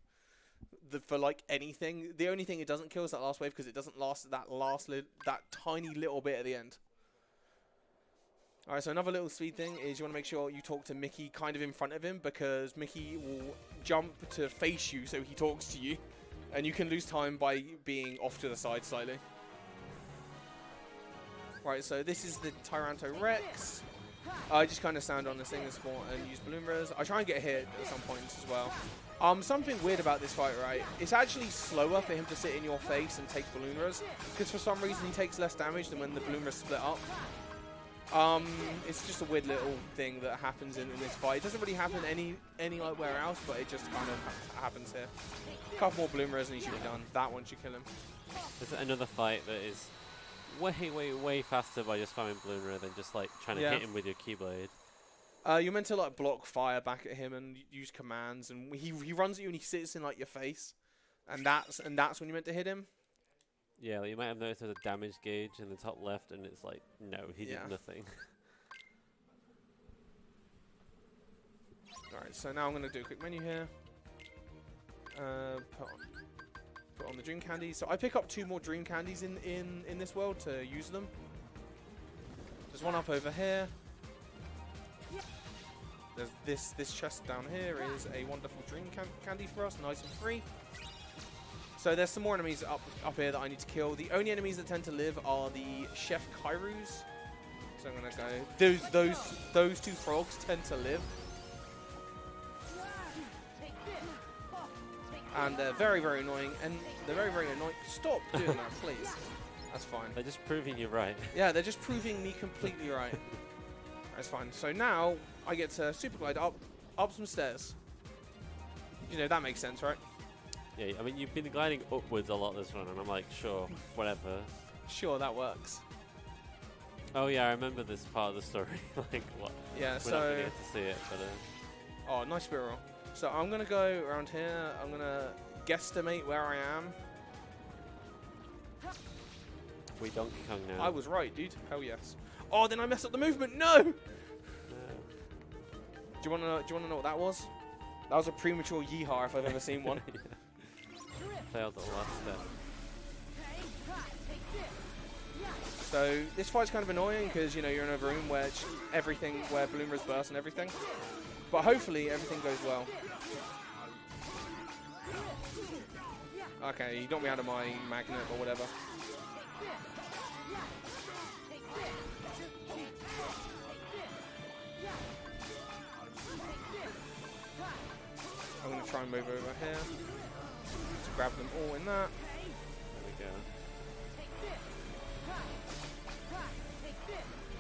for like anything. The only thing it doesn't kill is that last wave, because it doesn't last that tiny little bit at the end. Alright, so another little speed thing is you want to make sure you talk to Mickey kind of in front of him, because Mickey will jump to face you so he talks to you. And you can lose time by being off to the side slightly. Right, so this is the Tyranto Rex. I just kind of stand on this thing and spawn and use Balloon Res. I try and get hit at some points as well. Something weird about this fight, right? It's actually slower for him to sit in your face and take Balloon Res, because for some reason he takes less damage than when the Balloon Res split up. It's just a weird little thing that happens in this fight. It doesn't really happen anywhere else, but it just kind of happens here. A couple more Balloon Res and he should be done. That one should kill him. There's another fight that is way faster by just spamming Balloon Res than just like trying to hit him with your Keyblade. You're meant to like block fire back at him and use commands, and he runs at you and he sits in like your face, and that's when you're meant to hit him. Yeah, like you might have noticed there's a damage gauge in the top left, and it's like, no, he did nothing. Alright, so now I'm going to do a quick menu here. Put on Put on the dream candies. So I pick up 2 more dream candies in this world to use them. There's one up over here. There's this chest down here is a wonderful dream candy for us, nice and free. So there's some more enemies up here that I need to kill. The only enemies that tend to live are the Chef Kairus. So I'm gonna go. Those 2 frogs tend to live. And they're very, very annoying. And they're very, very annoying. Stop doing that, please. That's fine. They're just proving you right. Yeah, they're just proving me completely right. That's fine. So now I get to super glide up some stairs. You know, that makes sense, right? Yeah, I mean, you've been gliding upwards a lot this run, and I'm like, sure, whatever. Sure, that works. Oh yeah, I remember this part of the story. Like, what? Yeah, We're so... not going to get to see it, but... Oh, nice spirit roll. So I'm going to go around here. I'm going to guesstimate where I am. We Donkey Kong now. I was right, dude. Hell yes. Oh, then I messed up the movement. No! Do you want to know what that was? That was a premature yeehaw if I've ever seen one. Yeah. Failed at the last step. So this fight's kind of annoying because, you know, you're in a room where where Bloomers burst and everything. But hopefully everything goes well. Okay, he got me out of my magnet or whatever. I'm going to try and move over here to grab them all in that. There we go.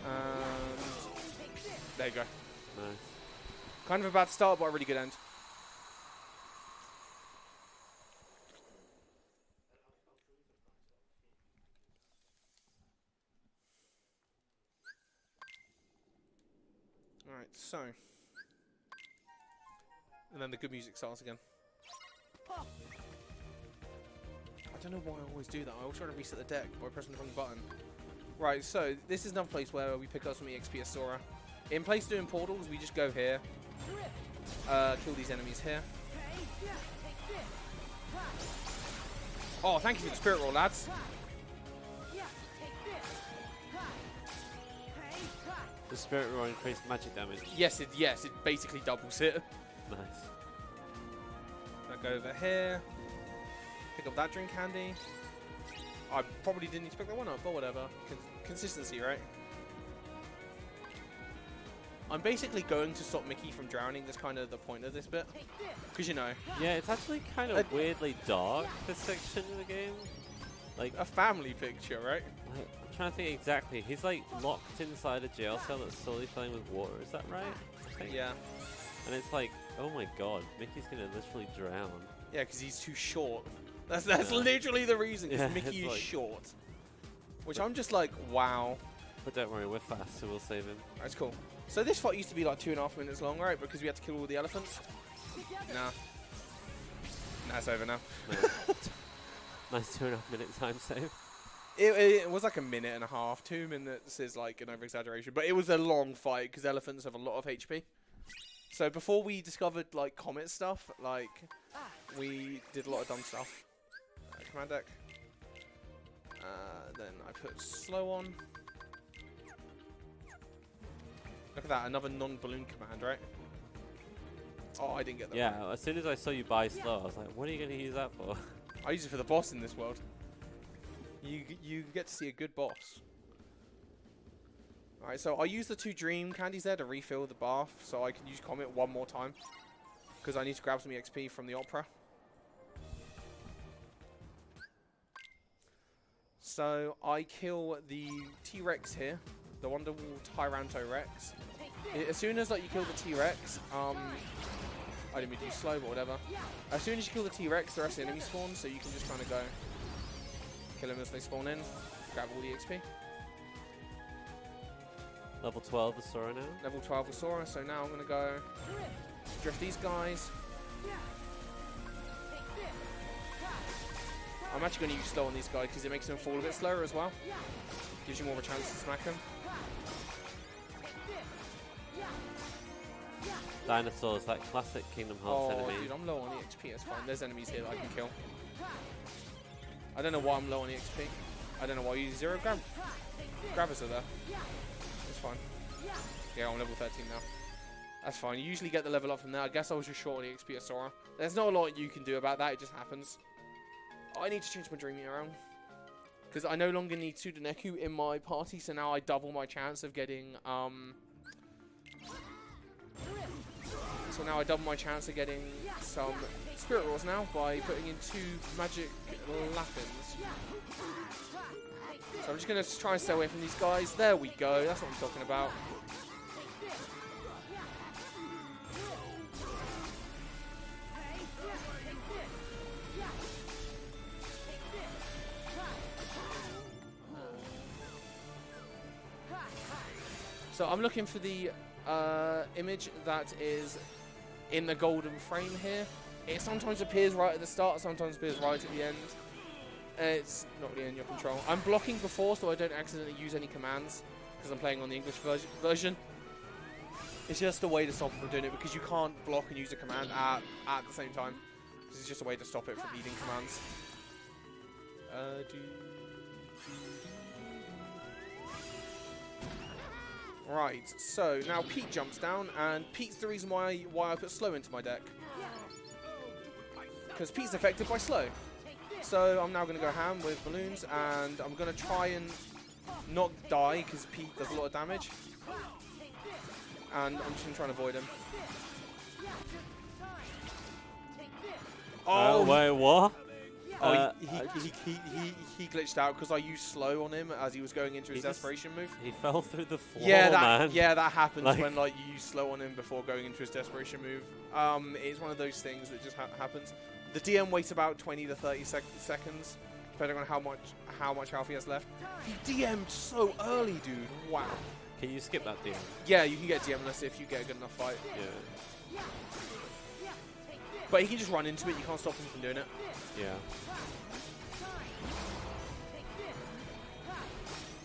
And there you go. Nice. Kind of a bad start, but a really good end. Alright, so. And then the good music starts again. I don't know why I always do that. I always try to reset the deck by pressing the wrong button. Right, so this is another place where we pick up some EXP as Sora. In place of doing portals, we just go here. Kill these enemies here. Oh, thank you for the spirit roll, lads. The spirit roll increased magic damage. Yes, it basically doubles it. Nice. I go over here. Pick up that drink candy. I probably didn't need to pick that one up, but whatever. Consistency, right? I'm basically going to stop Mickey from drowning. That's kind of the point of this bit. Because, you know. Yeah, it's actually kind of weirdly dark, this section of the game. Like a family picture, right? Like, I'm trying to think exactly. He's like locked inside a jail cell that's slowly filling with water. Is that right? I think. Yeah. And it's like, oh my god, Mickey's gonna literally drown. Yeah, because he's too short. That's literally the reason. Because Mickey is like short. Which I'm just like, wow. But don't worry, we're fast, so we'll save him. That's cool. So this fight used to be like 2.5 minutes long, right? Because we had to kill all the elephants. Nah. Nah, it's over now. No. Nice 2.5 minute time save. It was like 1.5 minutes. 2 minutes is like an over-exaggeration. But it was a long fight because elephants have a lot of HP. So before we discovered like comet stuff, like we did a lot of dumb stuff. Command deck. Then I put slow on. Look at that, another non-balloon command, right? Oh, I didn't get that. Yeah, as soon as I saw you buy slow, I was like, what are you going to use that for? I use it for the boss in this world. You get to see a good boss. Alright, so I use the 2 dream candies there to refill the bath, so I can use Comet one more time. Because I need to grab some EXP from the opera. So I kill the T-Rex here, the Wonderwall Tyranto-Rex. As soon as like you kill the T-Rex, I didn't mean to use slow, but whatever. As soon as you kill the T-Rex, the rest of the enemies spawn, so you can just kind of go kill them as they spawn in, grab all the XP. Level 12 with Sora now. Level 12 with Sora, so now I'm going to go drift these guys. I'm actually going to use slow on these guys because it makes them fall a bit slower as well. Gives you more of a chance to smack them. Dinosaurs, that classic Kingdom Hearts enemy. Dude, I'm low on EXP, it's fine. There's enemies here that I can kill. I don't know why I'm low on EXP. I don't know why I use 0. Grabbers are there. It's fine. Yeah, I'm level 13 now. That's fine. You usually get the level up from there. I guess I was just short on EXP at Sora. There's not a lot you can do about that. It just happens. I need to change my Dreaming around. Because I no longer need Tsudoneku in my party, so now I double my chance of getting, So now I double my chance of getting some Spirit Rolls now by putting in 2 Magic Lapins. So I'm just going to try and stay away from these guys. There we go. That's what I'm talking about. So I'm looking for the image that is in the golden frame here. It sometimes appears right at the start, sometimes appears right at the end. It's not really in your control. I'm blocking before so I don't accidentally use any commands because I'm playing on the English version. It's just a way to stop it from doing it because you can't block and use a command at the same time. This is just a way to stop it from needing commands. Right, so now Pete jumps down, and Pete's the reason why I put slow into my deck. Because Pete's affected by slow. So I'm now going to go ham with balloons, and I'm going to try and not die, because Pete does a lot of damage. And I'm just going to try and avoid him. Oh, wait, what? Oh, he glitched out because I used slow on him as he was going into his desperation move. He fell through the floor, man. man. Yeah, that happens when like you use slow on him before going into his desperation move. It's one of those things that just happens. The DM waits about 20 to 30 seconds, depending on how much health he has left. He DM'd so early, dude. Wow. Can you skip that DM? Yeah, you can get DM-less if you get a good enough fight. Yeah. But he can just run into it. You can't stop him from doing it. Yeah.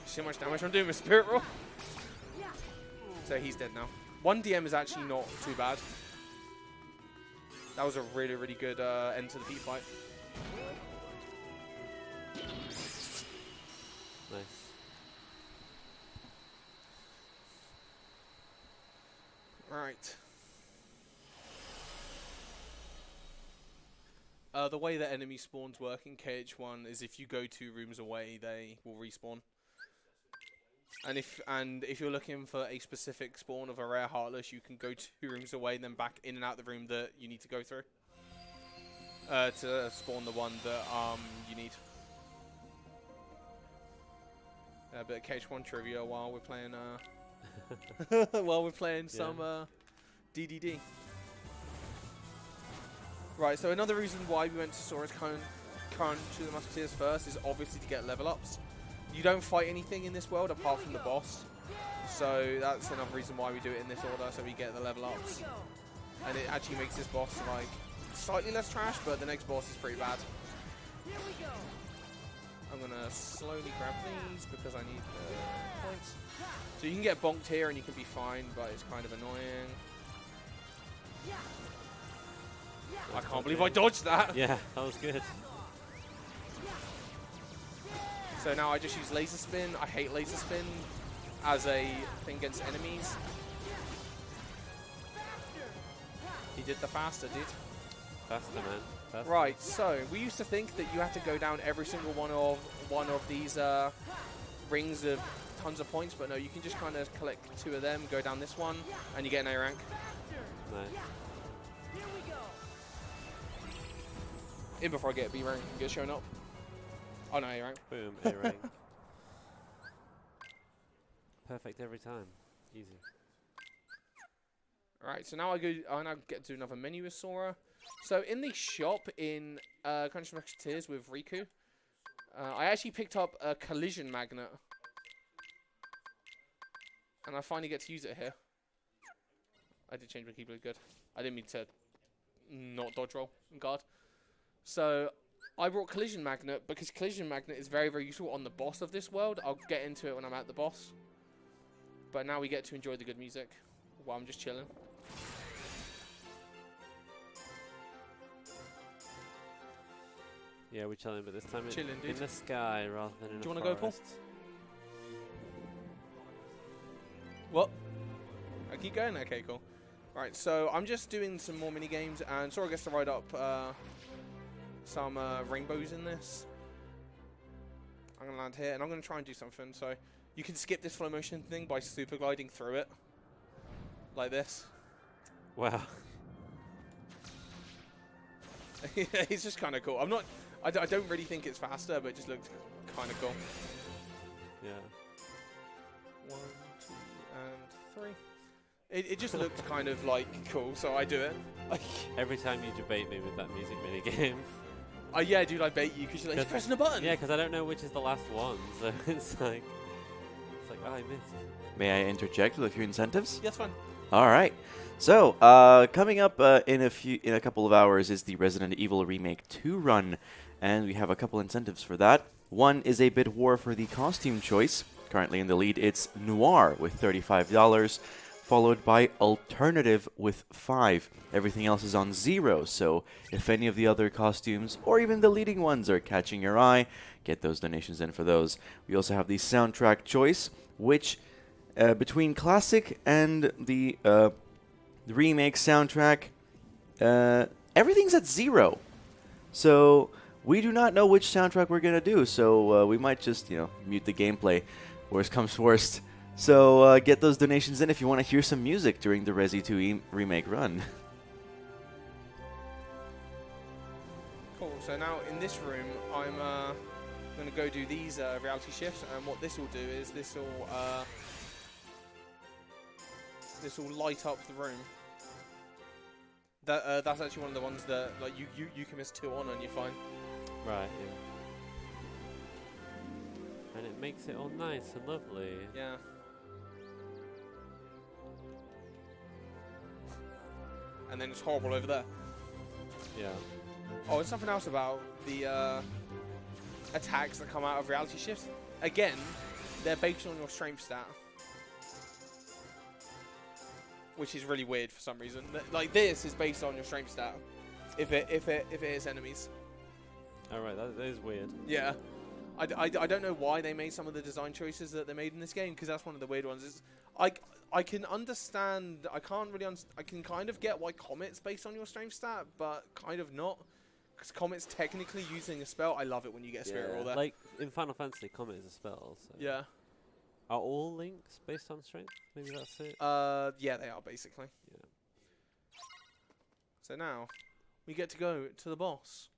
See how much damage I'm doing with Spirit Roll? So he's dead now. 1 DM is actually not too bad. That was a really, really good end to the Pete fight. Nice. Right. The way that enemy spawns work in KH1 is if you go 2 rooms away, they will respawn. And if you're looking for a specific spawn of a rare Heartless, you can go 2 rooms away and then back in and out the room that you need to go through to spawn the one that you need. A bit of KH1 trivia while we're playing some DDD. Right, so another reason why we went to Sora's current to the Musketeers first is obviously to get level ups. You don't fight anything in this world apart from the boss. So that's another reason why we do it in this order, so we get the level ups. And it actually makes this boss like slightly less trash, but the next boss is pretty bad. I'm going to slowly grab these because I need points. So you can get bonked here and you can be fine, but it's kind of annoying. I can't believe I dodged that. Yeah, that was good. So now I just use laser spin. I hate laser spin as a thing against enemies. He did the faster, dude. Faster, man. Faster. Right, so we used to think that you had to go down every single one of these rings of tons of points, but no, you can just kind of collect 2 of them, go down this one, and you get an A rank. Nice. In before I get a B rank and get shown up. Oh no, A rank. Boom, A rank. Perfect every time. Easy. Alright, so now I now get to another menu with Sora. So in the shop in Country Musketeers with Riku, I actually picked up a collision magnet. And I finally get to use it here. I did change my keyboard, good. I didn't mean to not dodge roll and guard. So I brought Collision Magnet because Collision Magnet is very, very useful on the boss of this world. I'll get into it when I'm at the boss. But now we get to enjoy the good music while I'm just chilling. Yeah, we're chilling, but this time Chilling, in dude. the sky rather than in Do a you wanna go, Paul? forest. What? I keep going? Okay, cool. Right, so I'm just doing some more mini games, and Sora gets to ride up some rainbows in this. I'm gonna land here, and I'm gonna try and do something. So you can skip this flow motion thing by super gliding through it, like this. Wow. It's just kind of cool. I don't really think it's faster, but it just looks kind of cool. Yeah. 1, 2, and 3. It just looked kind of like cool, so I do it. Every time you debate me with that music minigame. Yeah, dude, I bait you because you're like, he's pressing a button. Yeah, because I don't know which is the last one, so it's like, oh, I missed. May I interject with a few incentives? Yeah, that's fine. All right. So, coming up in a couple of hours is the Resident Evil Remake 2 run, and we have a couple incentives for that. One is a bid war for the costume choice. Currently in the lead, it's Noir with $35, followed by Alternative with 5. Everything else is on 0, so if any of the other costumes, or even the leading ones, are catching your eye, get those donations in for those. We also have the soundtrack choice, which between classic and the remake soundtrack, everything's at 0. So we do not know which soundtrack we're going to do, so we might just, mute the gameplay, worst comes worst. So get those donations in if you want to hear some music during the Resi 2 remake run. Cool. So now in this room, I'm going to go do these reality shifts, and what this will do is this will light up the room. That's actually one of the ones that like you can miss 2 on and you're fine. Right, yeah. And it makes it all nice and lovely. Yeah. And then it's horrible over there. Yeah. Oh, there's something else about the attacks that come out of reality shifts. Again, they're based on your strength stat, which is really weird for some reason. Like this is based on your strength stat, if it hits enemies. All right, that is weird. Yeah. I don't know why they made some of the design choices that they made in this game, because that's one of the weird ones. Is I can understand. I can't really. I can kind of get why Comet's based on your strength stat, but kind of not, because Comet's technically using a spell. I love it when you get a spirit roll there. Like in Final Fantasy, Comet is a spell. So. Yeah. Are all links based on strength? Maybe that's it. Yeah, they are basically. Yeah. So now we get to go to the boss.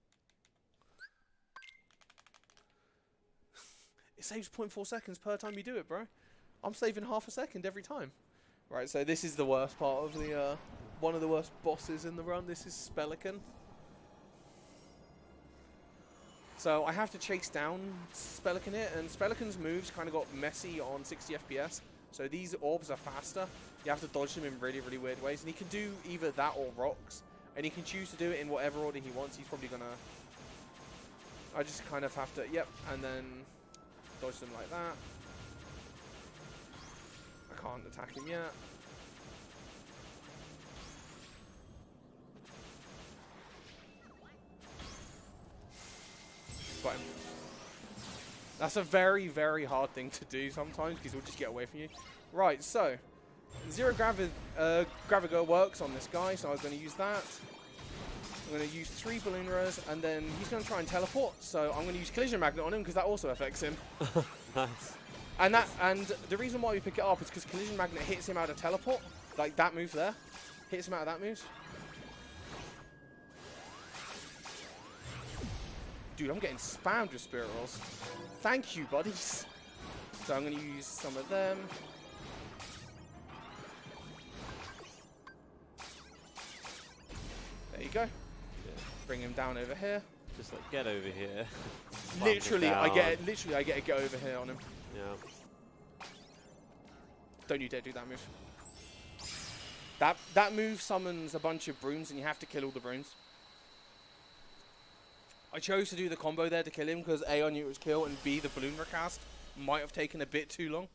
It saves 0.4 seconds per time you do it, bro. I'm saving half a second every time. Right, so this is the worst part of the, one of the worst bosses in the run. This is Spelican. So I have to chase down Spelican here, and Spelican's moves kind of got messy on 60 FPS. So these orbs are faster. You have to dodge them in really, really weird ways. And he can do either that or rocks. And he can choose to do it in whatever order he wants. He's probably going to... I just kind of have to... Yep, and then... dodge them like that. I can't attack him yet. Got him. That's a very, very hard thing to do sometimes, because he'll just get away from you. Right, so Zero Gravigo works on this guy, so I was going to use that. I'm going to use 3 balloon rows, and then he's going to try and teleport. So I'm going to use Collision Magnet on him, because that also affects him. Nice. And the reason why we pick it up is because Collision Magnet hits him out of teleport, like that move there, hits him out of that move. Dude, I'm getting spammed with Spirit Rolls. Thank you, buddies. So I'm going to use some of them. There you go. Yeah. Bring him down over here. Just like get over here. Literally, I get to get over here on him. Yeah. Don't you dare do that move. That move summons a bunch of brooms, and you have to kill all the brooms. I chose to do the combo there to kill him because A, I knew it was kill, and B, the balloon recast might have taken a bit too long.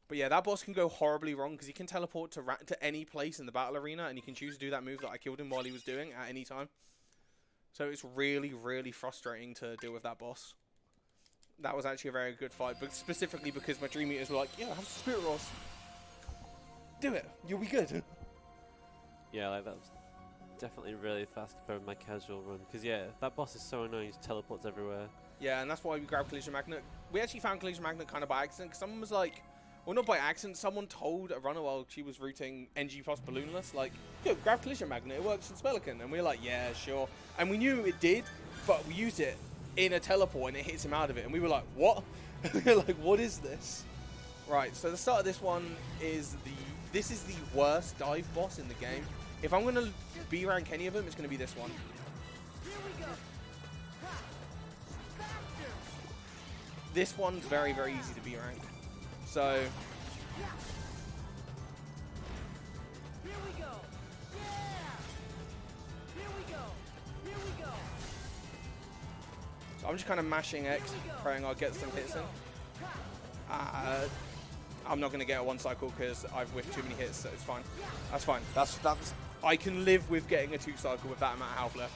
But yeah, that boss can go horribly wrong because he can teleport to any place in the battle arena, and he can choose to do that move that I killed him while he was doing at any time. So it's really, really frustrating to deal with that boss. That was actually a very good fight, but specifically because my Dream Eaters were like, yeah, have Spirit Rolls. Do it. You'll be good. Yeah, like that was definitely really fast compared with my casual run. Because yeah, that boss is so annoying. He just teleports everywhere. Yeah, and that's why we grabbed Collision Magnet. We actually found Collision Magnet kind of by accident, because someone was like, well, not by accident, someone told a runner while she was routing NG plus Balloonless, like, yo, grab Collision Magnet, it works in Spellican. And we were like, yeah, sure. And we knew it did, but we used it in a teleport and it hits him out of it. And we were like, what? We were like, what is this? Right, so the start of this one is this is the worst dive boss in the game. If I'm going to B-rank any of them, it's going to be this one. This one's very, very easy to B-rank. So... Here we go. Yeah. Here we go. Here we go. So I'm just kind of mashing X, praying I'll get some hits in. I'm not going to get a one cycle because I've whiffed too many hits, so it's fine. That's fine. That's I can live with getting a 2 cycle with that amount of health left.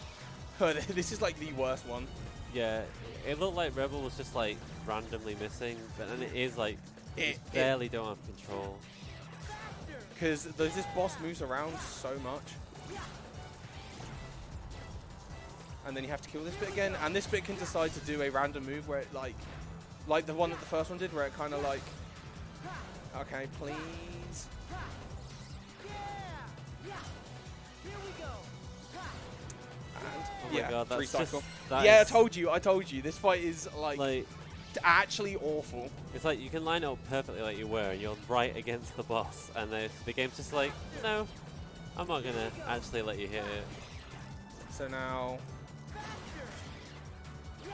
This is like the worst one. Yeah, it looked like Rebel was just like randomly missing, but then it is like it barely don't have control. Because this boss moves around so much. And then you have to kill this bit again, and this bit can decide to do a random move where it like the one that the first one did, where it kind of like, okay, please. And Oh my god, that's 3 cycle. that Yeah, is- I told you. This fight is like actually awful. It's like you can line it up perfectly like you were, and you're right against the boss, and the game's just like, no, I'm not gonna actually let you hit it. So now,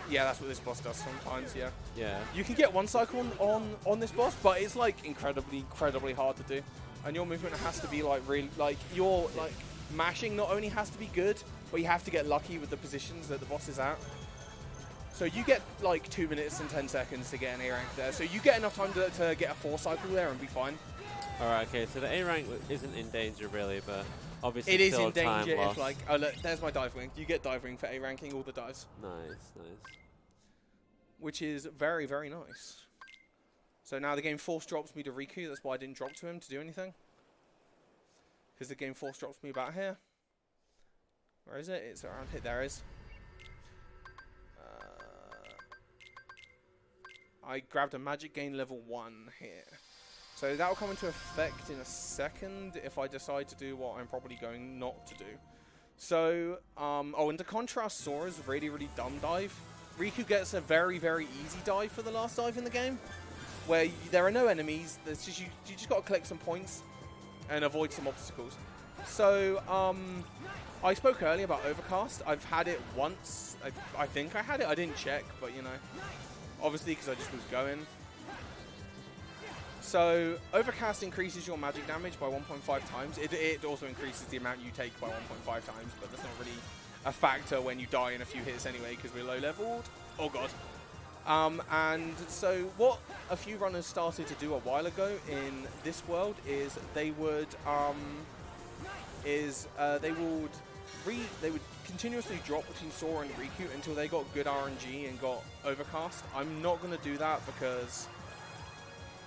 yeah, that's what this boss does sometimes. Yeah. Yeah. You can get 1 cycle on this boss, but it's like incredibly hard to do. And your movement has to be like really, like your like mashing not only has to be good, but you have to get lucky with the positions that the boss is at. So you get like 2 minutes and 10 seconds to get an A rank there. So you get enough time to get a 4 cycle there and be fine. Alright, okay, so the A rank isn't in danger really, but obviously It is still in danger time if loss. like, oh look, there's my dive wing. You get dive wing for A ranking all the dives. Nice, nice. Which is very, very nice. So now the game force drops me to Riku. That's why I didn't drop to him to do anything. Because the game force drops me about here. Where is it? It's around here. There it is. I grabbed a magic gain level 1 here. So that will come into effect in a second if I decide to do what I'm probably going not to do. So, oh, and to contrast Sora's really, really dumb dive, Riku gets a very, very easy dive for the last dive in the game, where there are no enemies. There's just you just got to collect some points and avoid some obstacles. So, I spoke earlier about Overcast. I've had it once. I think I had it. I didn't check, but you know, obviously because I just was going. So, Overcast increases your magic damage by 1.5 times. It also increases the amount you take by 1.5 times, but that's not really a factor when you die in a few hits anyway, because we're low leveled. Oh god. And so what a few runners started to do a while ago in this world is they would continuously drop between Sora and Riku until they got good RNG and got Overcast. I'm not going to do that because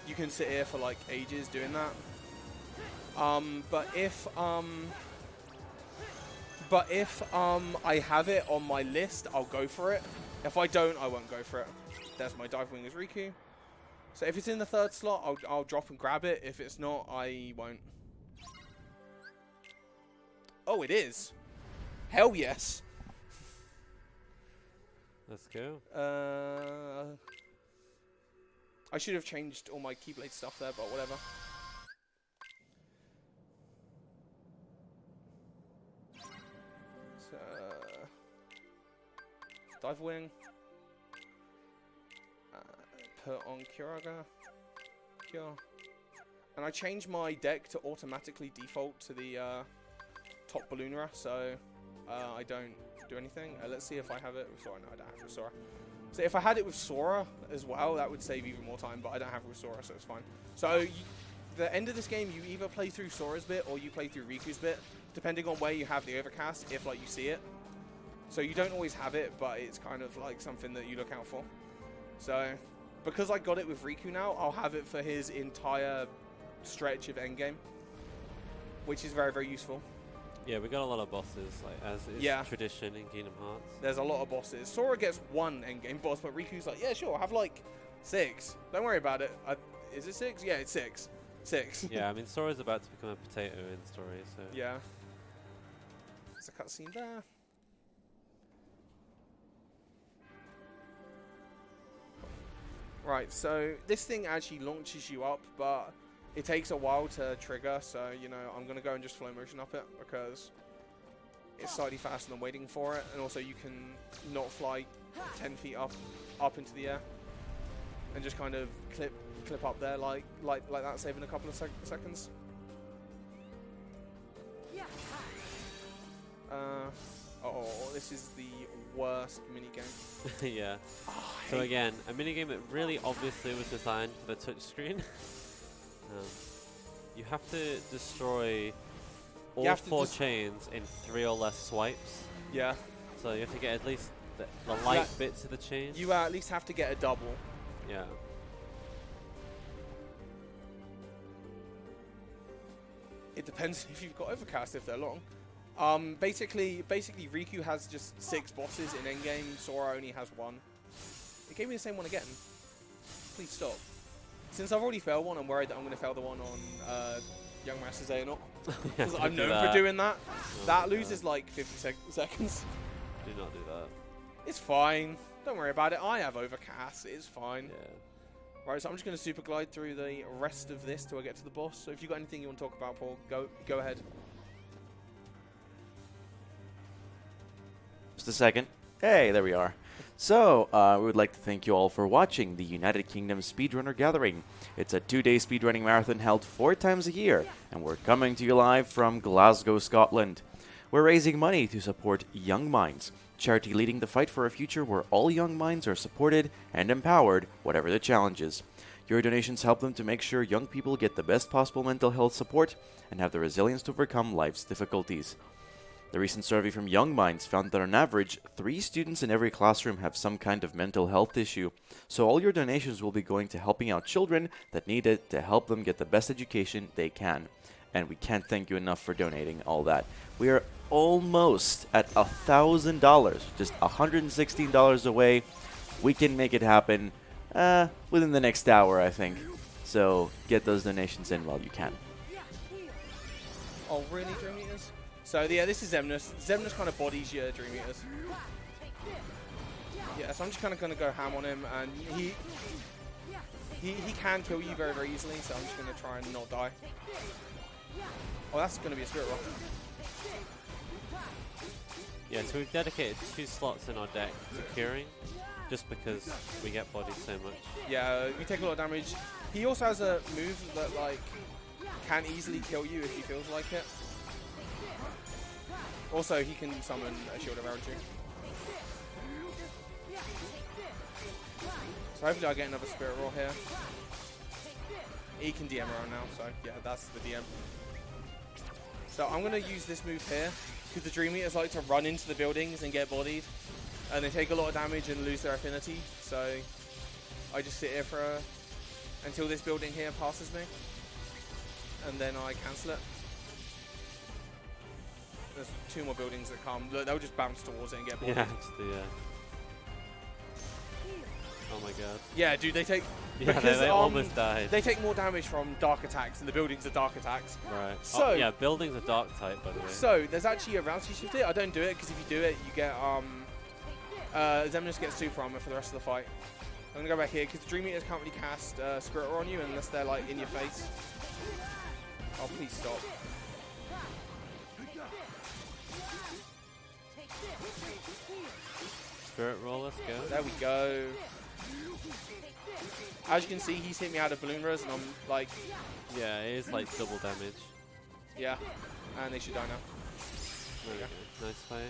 you can sit here for like ages doing that. But if I have it on my list, I'll go for it. If I don't, I won't go for it. There's my dive wing as Riku. So if it's in the 3rd slot, I'll drop and grab it. If it's not, I won't. Oh, it is. Hell yes. Let's go. I should have changed all my Keyblade stuff there, but whatever. So, dive wing. Put on Kyoraga. Cure. And I changed my deck to automatically default to the top Balloonera, so I don't do anything. Let's see if I have it with Sora. No, I don't have it with Sora. So if I had it with Sora as well, that would save even more time, but I don't have it with Sora, so it's fine. So the end of this game, you either play through Sora's bit or you play through Riku's bit, depending on where you have the Overcast, if like you see it. So you don't always have it, but it's kind of like something that you look out for. So because I got it with Riku now, I'll have it for his entire stretch of endgame, which is very, very useful. Yeah, we got a lot of bosses, like as is tradition in Kingdom Hearts. There's a lot of bosses. Sora gets one endgame boss, but Riku's like, yeah, sure, I'll have like 6. Don't worry about it. Is it 6? Yeah, it's 6. 6. Yeah, I mean, Sora's about to become a potato in the story, so... Yeah. There's a cutscene there. Right, so this thing actually launches you up, but it takes a while to trigger, so, you know, I'm going to go and just slow motion up it, because it's slightly faster than waiting for it, and also you can not fly 10 feet up into the air, and just kind of clip up there like that, saving a couple of seconds. Oh, this is the worst minigame. Yeah. So again, a minigame that really obviously was designed for the touchscreen. You have to destroy all 4 chains in 3 or less swipes. Yeah. So you have to get at least the light bits of the chain. You at least have to get a double. Yeah. It depends if you've got Overcast, if they're long. Basically, Riku has just 6 bosses in endgame. Sora only has 1. It gave me the same one again. Please stop. Since I've already failed one, I'm worried that I'm going to fail the one on Young Master Xehanort. Because I'm known for doing that. That loses like 50 seconds. Do not do that. It's fine. Don't worry about it. I have Overcast. It's fine. Yeah. Right, so I'm just going to super glide through the rest of this till I get to the boss. So if you've got anything you want to talk about, Paul, go ahead. Just a second. Hey, there we are. So, we would like to thank you all for watching the United Kingdom Speedrunner Gathering. It's a 2-day speedrunning marathon held 4 times a year, and we're coming to you live from Glasgow, Scotland. We're raising money to support Young Minds, charity leading the fight for a future where all young minds are supported and empowered, whatever the challenges. Your donations help them to make sure young people get the best possible mental health support and have the resilience to overcome life's difficulties. The recent survey from Young Minds found that on average, 3 students in every classroom have some kind of mental health issue. So all your donations will be going to helping out children that need it to help them get the best education they can. And we can't thank you enough for donating all that. We are almost at $1,000, just $116 away. We can make it happen within the next hour, I think. So get those donations in while you can. Oh, really, Dream Eaters? So yeah, this is Xemnas. Xemnas kind of bodies your Dream Eaters. Yeah, so I'm just kind of going to go ham on him, and he can kill you very, very easily, so I'm just going to try and not die. Oh, that's going to be a Spirit Rock. Yeah, so we've dedicated 2 slots in our deck to curing, just because we get bodied so much. Yeah, you take a lot of damage. He also has a move that like can easily kill you if he feels like it. Also, he can summon a shield around you. So hopefully I get another Spirit Roll here. He can DM around now, so yeah, that's the DM. So I'm going to use this move here, because the Dream Eaters like to run into the buildings and get bodied. And they take a lot of damage and lose their affinity, so I just sit here for until this building here passes me. And then I cancel it. There's 2 more buildings that come. They'll just bounce towards it and get bodied. Yeah, it's the, oh my god. Yeah, dude, they take... Yeah, because, they almost died. They take more damage from dark attacks, and the buildings are dark attacks. Right. So, yeah, buildings are dark type, by the way. So, there's actually a route you shift it. I don't do it, because if you do it, you get... Xemnas gets super armor for the rest of the fight. I'm going to go back here, because the Dream Eaters can't really cast Spirit Roar on you unless they're, like, in your face. Oh, please stop. Spirit Roll, let's go. There we go. As you can see, he's hit me out of Balloon Res, and I'm like... Yeah, it is like double damage. Yeah, and they should die now. There we go. Nice fight.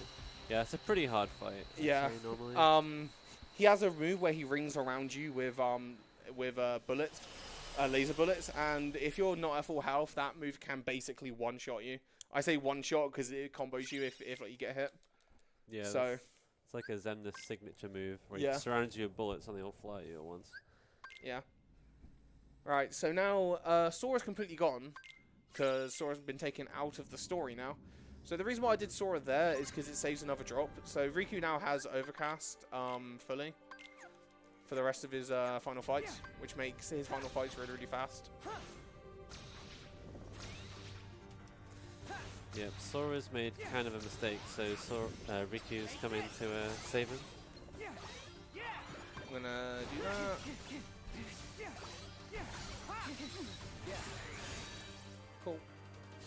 Yeah, it's a pretty hard fight. Yeah. Normally. He has a move where he rings around you with bullets, laser bullets, and if you're not at full health, that move can basically one-shot you. I say one-shot because it combos you if like, you get hit. Yeah. So It's like a Zemnis signature move where Yeah. he surrounds you with bullets and they all fly at you at once. yeah. Right. So now Sora's completely gone because Sora's been taken out of the story now. So the reason why I did Sora there is because it saves another drop. So Riku now has Overcast fully for the rest of his final fights, which makes his final fights really, really fast. Yep, Sora's made kind of a mistake, so Riku's come in to save him. I'm gonna do that. Cool.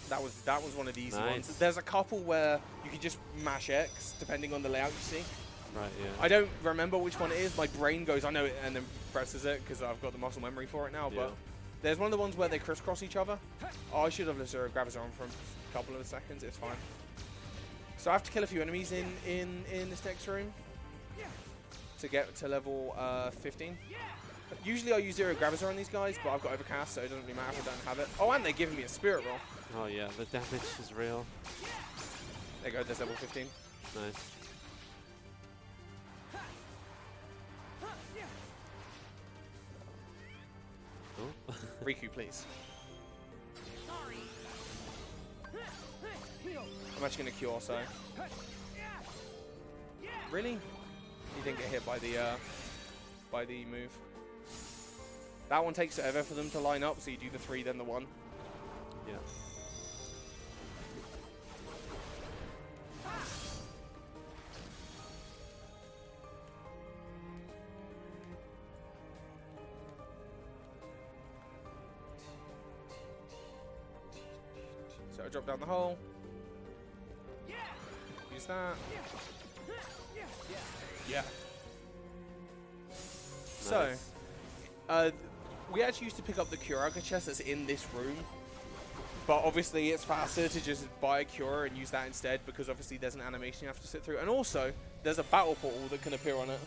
That was one of the easy Nice. ones. There's a couple where you can just mash X depending on the layout you see. Right, yeah. I don't remember which one it is. My brain goes, I know it, and then presses it because I've got the muscle memory for it now. Yeah. But there's one of the ones where they crisscross each other. Oh, I should have let Zero grab his arm for a couple of seconds. It's fine. So I have to kill a few enemies in this next room to get to level 15. Usually I use Zero Gravizer on these guys, but I've got Overcast, so it doesn't really matter if I don't have it. Oh, and they're giving me a Spirit Roll. Oh yeah, the damage is real. There you go, there's level 15. Nice. Oh. Riku, please. I'm actually going to Cure, so... Really? You didn't get hit by the move. That one takes forever for them to line up, so you do the 3, then the 1. Yeah. So I drop down the hole. Use that. Yeah. So, Nice. we actually used to pick up the Curaga chest that's in this room. But obviously it's faster to just buy a Cure and use that instead because obviously there's an animation you have to sit through. And also, there's a battle portal that can appear on it.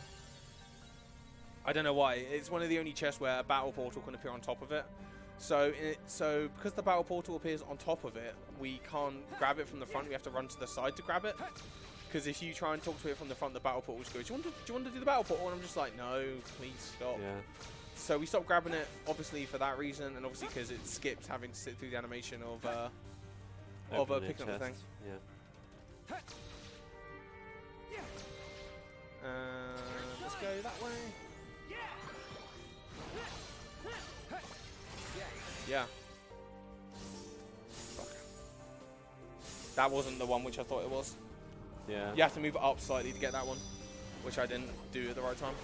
I don't know why. It's one of the only chests where a battle portal can appear on top of it. So because the battle portal appears on top of it, we can't grab it from the front. We have to run to the side to grab it. Because if you try and talk to it from the front, the battle portal just goes, do you want to do the battle portal? And I'm just like, no, please stop. Yeah. So we stopped grabbing it, obviously for that reason, and obviously because it skips having to sit through the animation of Open picking up the thing. chest, Yeah. Let's go that way. Yeah. Fuck. That wasn't the one which I thought it was. Yeah. You have to move it up slightly to get that one, which I didn't do at the right time.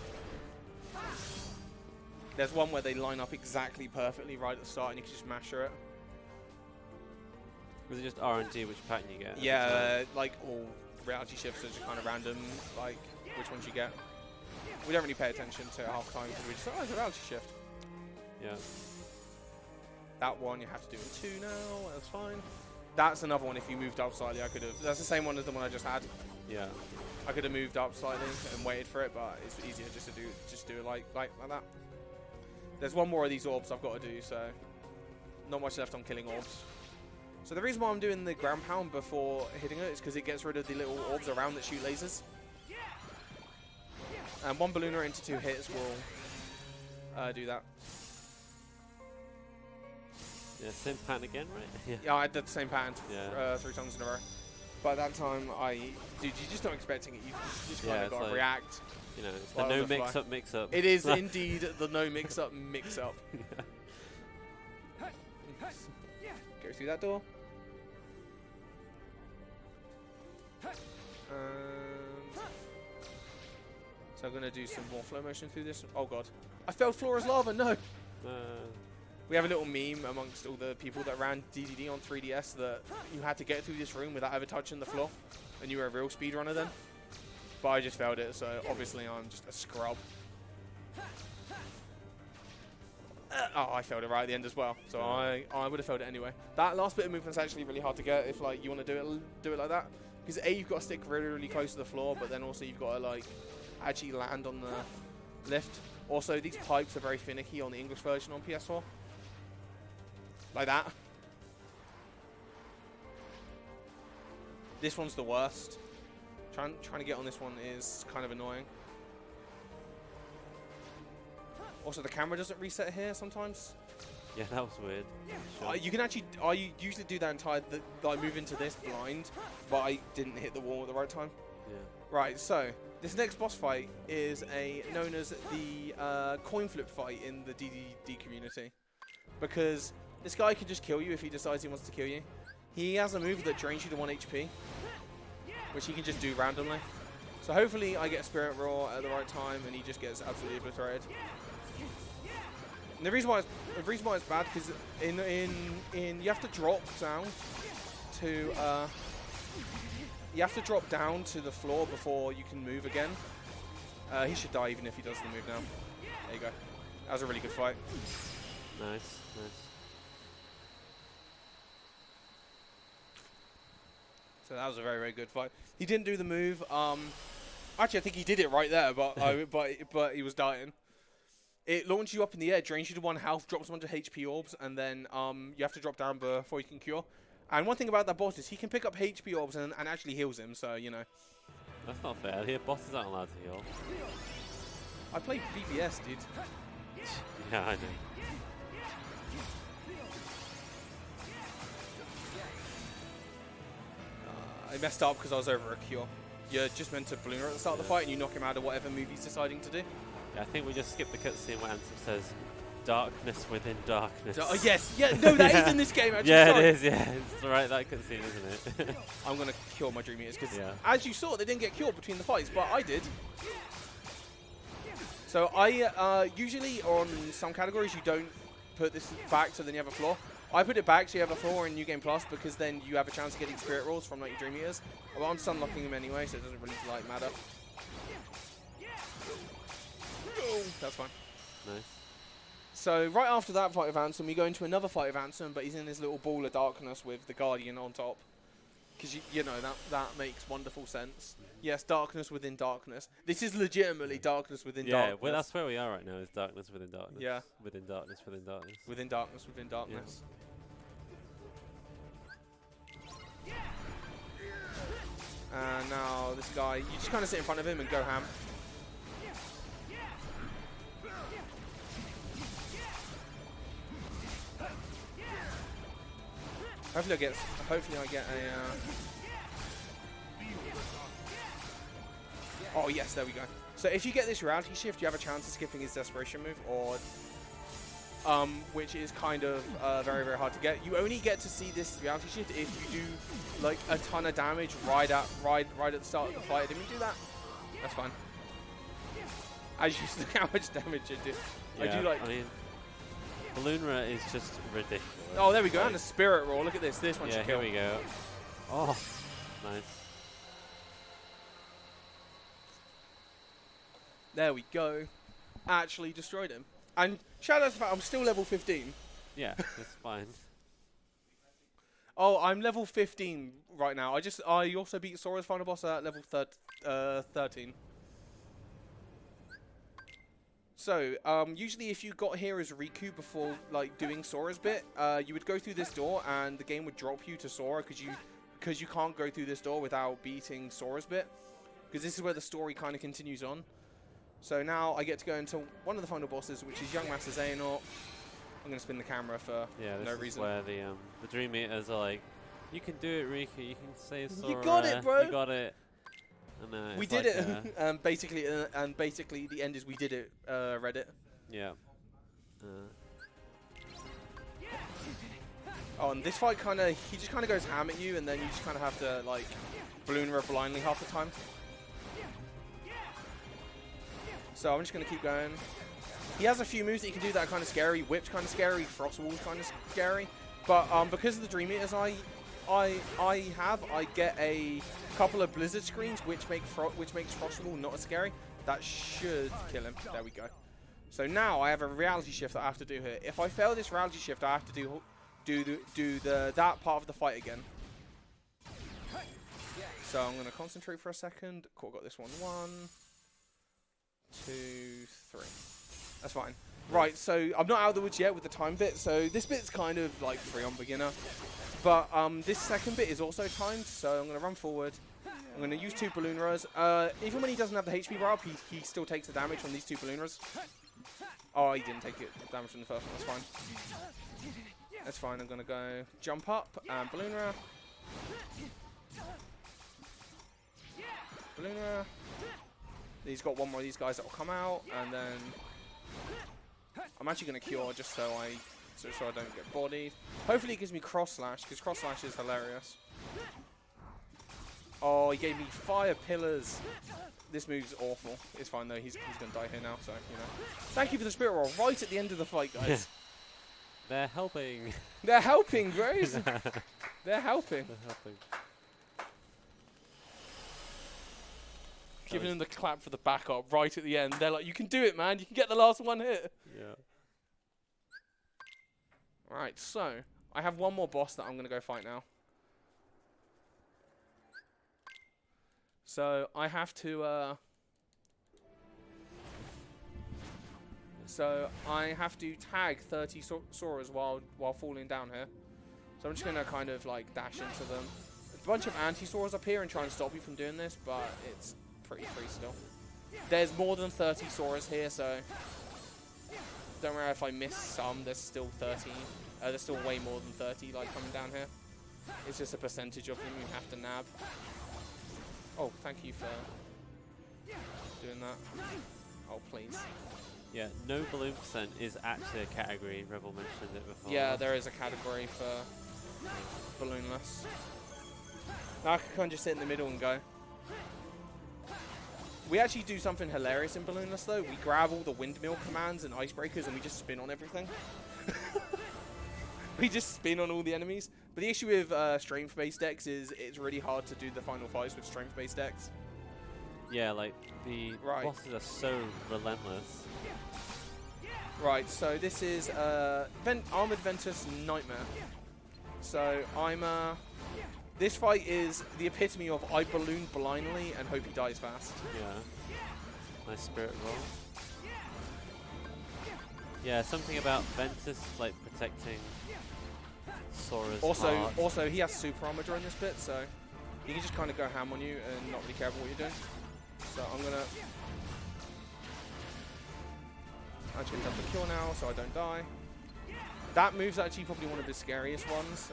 There's one where they line up exactly perfectly right at the start and you can just mash through it. Was it just RNG which pattern you get? Yeah, like all reality shifts are just kind of random, like which ones you get. We don't really pay attention to it half the time because we just, oh, it's a reality shift. Yeah. That one you have to do in 2 now, that's fine. That's another one if you moved up slightly, I could have, that's the same one as the one I just had. Yeah. I could have moved up slightly and waited for it, but it's easier just to do it like that. There's one more of these orbs I've got to do, so not much left on killing orbs. So the reason why I'm doing the ground pound before hitting it is because it gets rid of the little orbs around that shoot lasers. And one ballooner into 2 hits will do that. Yeah, same pattern again, right? Yeah. Yeah, I did the same pattern Yeah. 3 times in a row. By that time, dude, you're just not expecting it. You just kind Yeah, of it's got to like- react. You know, it's Well, the no on the fly. mix-up. It is indeed the no mix-up mix-up. Go through that door. So I'm going to do some more flow motion through this. Oh god. I failed Flora's Lava, no! We have a little meme amongst all the people that ran DDD on 3DS that you had to get through this room without ever touching the floor. And you were a real speedrunner then. But I just failed it, so obviously I'm just a scrub. Oh, I failed it right at the end as well. So I would have failed it anyway. That last bit of movement's actually really hard to get if like you want to do it like that. Because A, you've got to stick really, really close to the floor, but then also you've got to like actually land on the lift. Also, these pipes are very finicky on the English version on PS4. Like that. This one's the worst. Trying to get on this one is kind of annoying. Also, the camera doesn't reset here sometimes. Yeah, that was weird. Sure. You can actually, I usually do that I move into this blind, but I didn't hit the wall at the right time. Yeah. Right, so this next boss fight is known as the coin flip fight in the DDD community, because this guy can just kill you if he decides he wants to kill you. He has a move that drains you to 1 HP, which he can just do randomly. So hopefully I get Spirit Roar at the right time and he just gets absolutely obliterated. And the reason why it's bad because you have to drop down to the floor before you can move again. He should die even if he does the move now. There you go. That was a really good fight. Nice, nice. So that was a very, very good fight. He didn't do the move. Actually, I think he did it right there, but but he was dying. It launches you up in the air, drains you to 1 health, drops a bunch of HP orbs, and then you have to drop down before you can cure. And one thing about that boss is he can pick up HP orbs and actually heals him, so, you know. That's not fair. Here, bosses aren't allowed to heal. I played BBS, dude. Yeah, I know. I messed up because I was over a cure. You're just meant to balloon her at the start of the fight and you knock him out of whatever move he's deciding to do. Yeah, I think we just skipped the cutscene where Anthem says, "Darkness within darkness." Oh, yes, yeah, no, that is in this game, actually. Yeah, sorry. it is, yeah. It's right, that cutscene, isn't it? I'm going to cure my Dream Eaters because, Yeah. as you saw, they didn't get cured between the fights, but I did. So I, usually on some categories, you don't put this back so then you have a floor. I put it back so you have a floor in New Game Plus because then you have a chance of getting Spirit Rolls from like your Dream Eaters. Well, I'm stun locking them anyway, so it doesn't really like matter. Oh, that's fine. Nice. So right after that fight of Ansem, we go into another fight of Ansem, but he's in his little ball of darkness with the Guardian on top. Because you know that makes wonderful sense. Yes, darkness within darkness. This is legitimately darkness within darkness. Yeah, well, that's where we are right now. Is darkness within darkness. Yeah. Within darkness within darkness. Within darkness within darkness. And now this guy, you just kind of sit in front of him and go ham. Hopefully I get a. Oh yes, there we go. So if you get this reality shift, you have a chance of skipping his desperation move, or which is kind of very, very hard to get. You only get to see this reality shift if you do like a ton of damage right at the start of the fight. Didn't we do that? That's fine. As you see how much damage it did. Yeah, I do like. I mean, Balloonra is just ridiculous. Oh, there we go. Like, And a Spirit Roar. Look at this. This one yeah, should here kill. we go. Oh, nice. There we go. Actually destroyed him. And shout out to the fact I'm still level 15. Yeah, that's fine. Oh, I'm level 15 right now. I also beat Sora's final boss at level 13. So, usually if you got here as Riku before like doing Sora's bit, you would go through this door and the game would drop you to Sora because you can't go through this door without beating Sora's bit. Because this is where the story kind of continues on. So now I get to go into one of the final bosses, which is Young Master Xehanort. I'm going to spin the camera for Yeah, this no is reason. where the Dream Eaters are like, you can do it, Riku. You can save Sora. You got it, bro. You got it. And, We it's did like, it. Basically the end is we did it. Reddit. yeah. Oh, and this fight he just kind of goes ham at you, and then you just kind of have to like balloon her blindly half the time. So I'm just going to keep going. He has a few moves that you can do that are kind of scary. Whip's kind of scary. Frost Wall's kind of scary. But because of the Dream Eaters I get a couple of Blizzard screens which makes Frost Wall not as scary. That should kill him. There we go. So now I have a reality shift that I have to do here. If I fail this reality shift, I have to do that part of the fight again. So I'm going to concentrate for a second. Cool, got this one. 1, 2, 3. That's fine. Right, so I'm not out of the woods yet with the time bit. So this bit's kind of like free on beginner. But this second bit is also timed. So I'm going to run forward. I'm going to use 2 balloon rows. Even when he doesn't have the HP bar up, he still takes the damage on these 2 balloon rows. Oh, he didn't take it damage from the first one. That's fine. That's fine. I'm going to go jump up and balloon row. Balloon row. He's got one more of these guys that will come out, and then I'm actually going to cure just so I don't get bodied. Hopefully it gives me cross slash, because cross slash is hilarious. Oh, he gave me fire pillars. This move's awful. It's fine though. He's going to die here now, so you know. Thank you for the spirit roll right at the end of the fight, guys. They're helping. They're helping, bros. They're helping. They're helping. Giving them the clap for the backup right at the end. They're like, you can do it, man. You can get the last one hit. Yeah. Alright, so I have one more boss that I'm going to go fight now. So I have to tag 30 Soras while falling down here. So I'm just going to kind of like dash into them. A bunch of anti-Soras up here and try and stop you from doing this, but it's pretty free still. There's more than 30 Soras here, so don't worry if I miss some. There's still 30. There's still way more than 30 like coming down here. It's just a percentage of them you have to nab. Oh, thank you for doing that. Oh, please. Yeah, no balloon percent is actually a category. Rebel mentioned it before. Yeah, there is a category for balloonless. Now I can kind of just sit in the middle and go. We actually do something hilarious in balloonless though. We grab all the windmill commands and icebreakers and we just spin on everything. We just spin on all the enemies. But the issue with strength-based decks is it's really hard to do the final fights with strength-based decks. Yeah, like the bosses are so relentless. Right, so this is Armored Ventus Nightmare. So I'm this fight is the epitome of I balloon blindly and hope he dies fast. Yeah. Nice spirit roll. Yeah, something about Ventus like protecting Sora's heart. Also, he has super armor during this bit, so he can just kind of go ham on you and not really care about what you're doing. So I'm gonna actually have the kill now, so I don't die. That move's actually probably one of the scariest ones.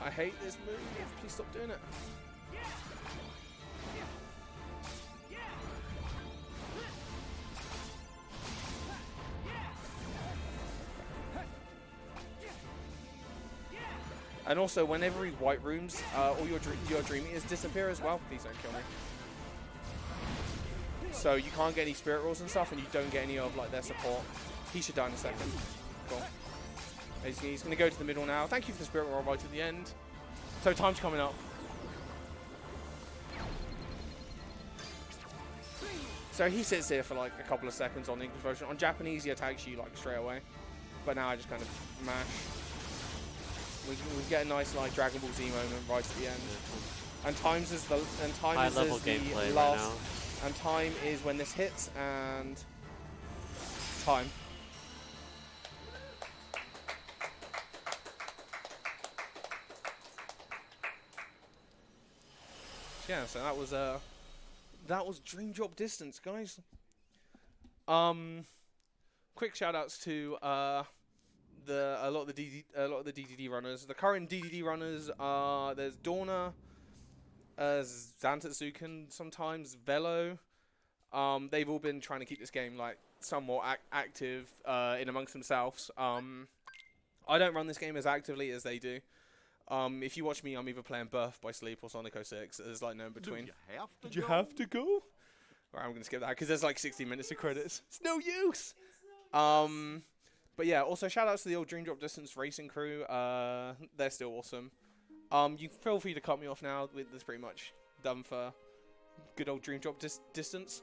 I hate this move. Please stop doing it. And also, whenever he white rooms, all your dream eaters disappear as well. Please don't kill me. So you can't get any spirit rolls and stuff, and you don't get any of like their support. He should die in a second. Cool. He's going to go to the middle now. Thank you for the spirit roll right at the end. So time's coming up. So he sits here for like a couple of seconds on the English version. On Japanese, he attacks you like straight away. But now I just kind of mash. We get a nice like Dragon Ball Z moment right at the end. And time is the gameplay last. right now. And time is when this hits and time. Yeah, so that was Dream Drop Distance, guys. Quick shout outs to a lot of the DDD runners. The current DDD runners are there's Dorna, Zantetsuken, sometimes Velo. They've all been trying to keep this game like somewhat active in amongst themselves. I don't run this game as actively as they do. If you watch me, I'm either playing Birth by Sleep or Sonic 06. There's like no in between. Did you have to go? Right, I'm gonna skip that because there's like 60 minutes of credits. It's no use. But yeah, also shout outs to the old Dream Drop Distance racing crew. They're still awesome. You feel free to cut me off now. That's pretty much done for good old Dream Drop Distance.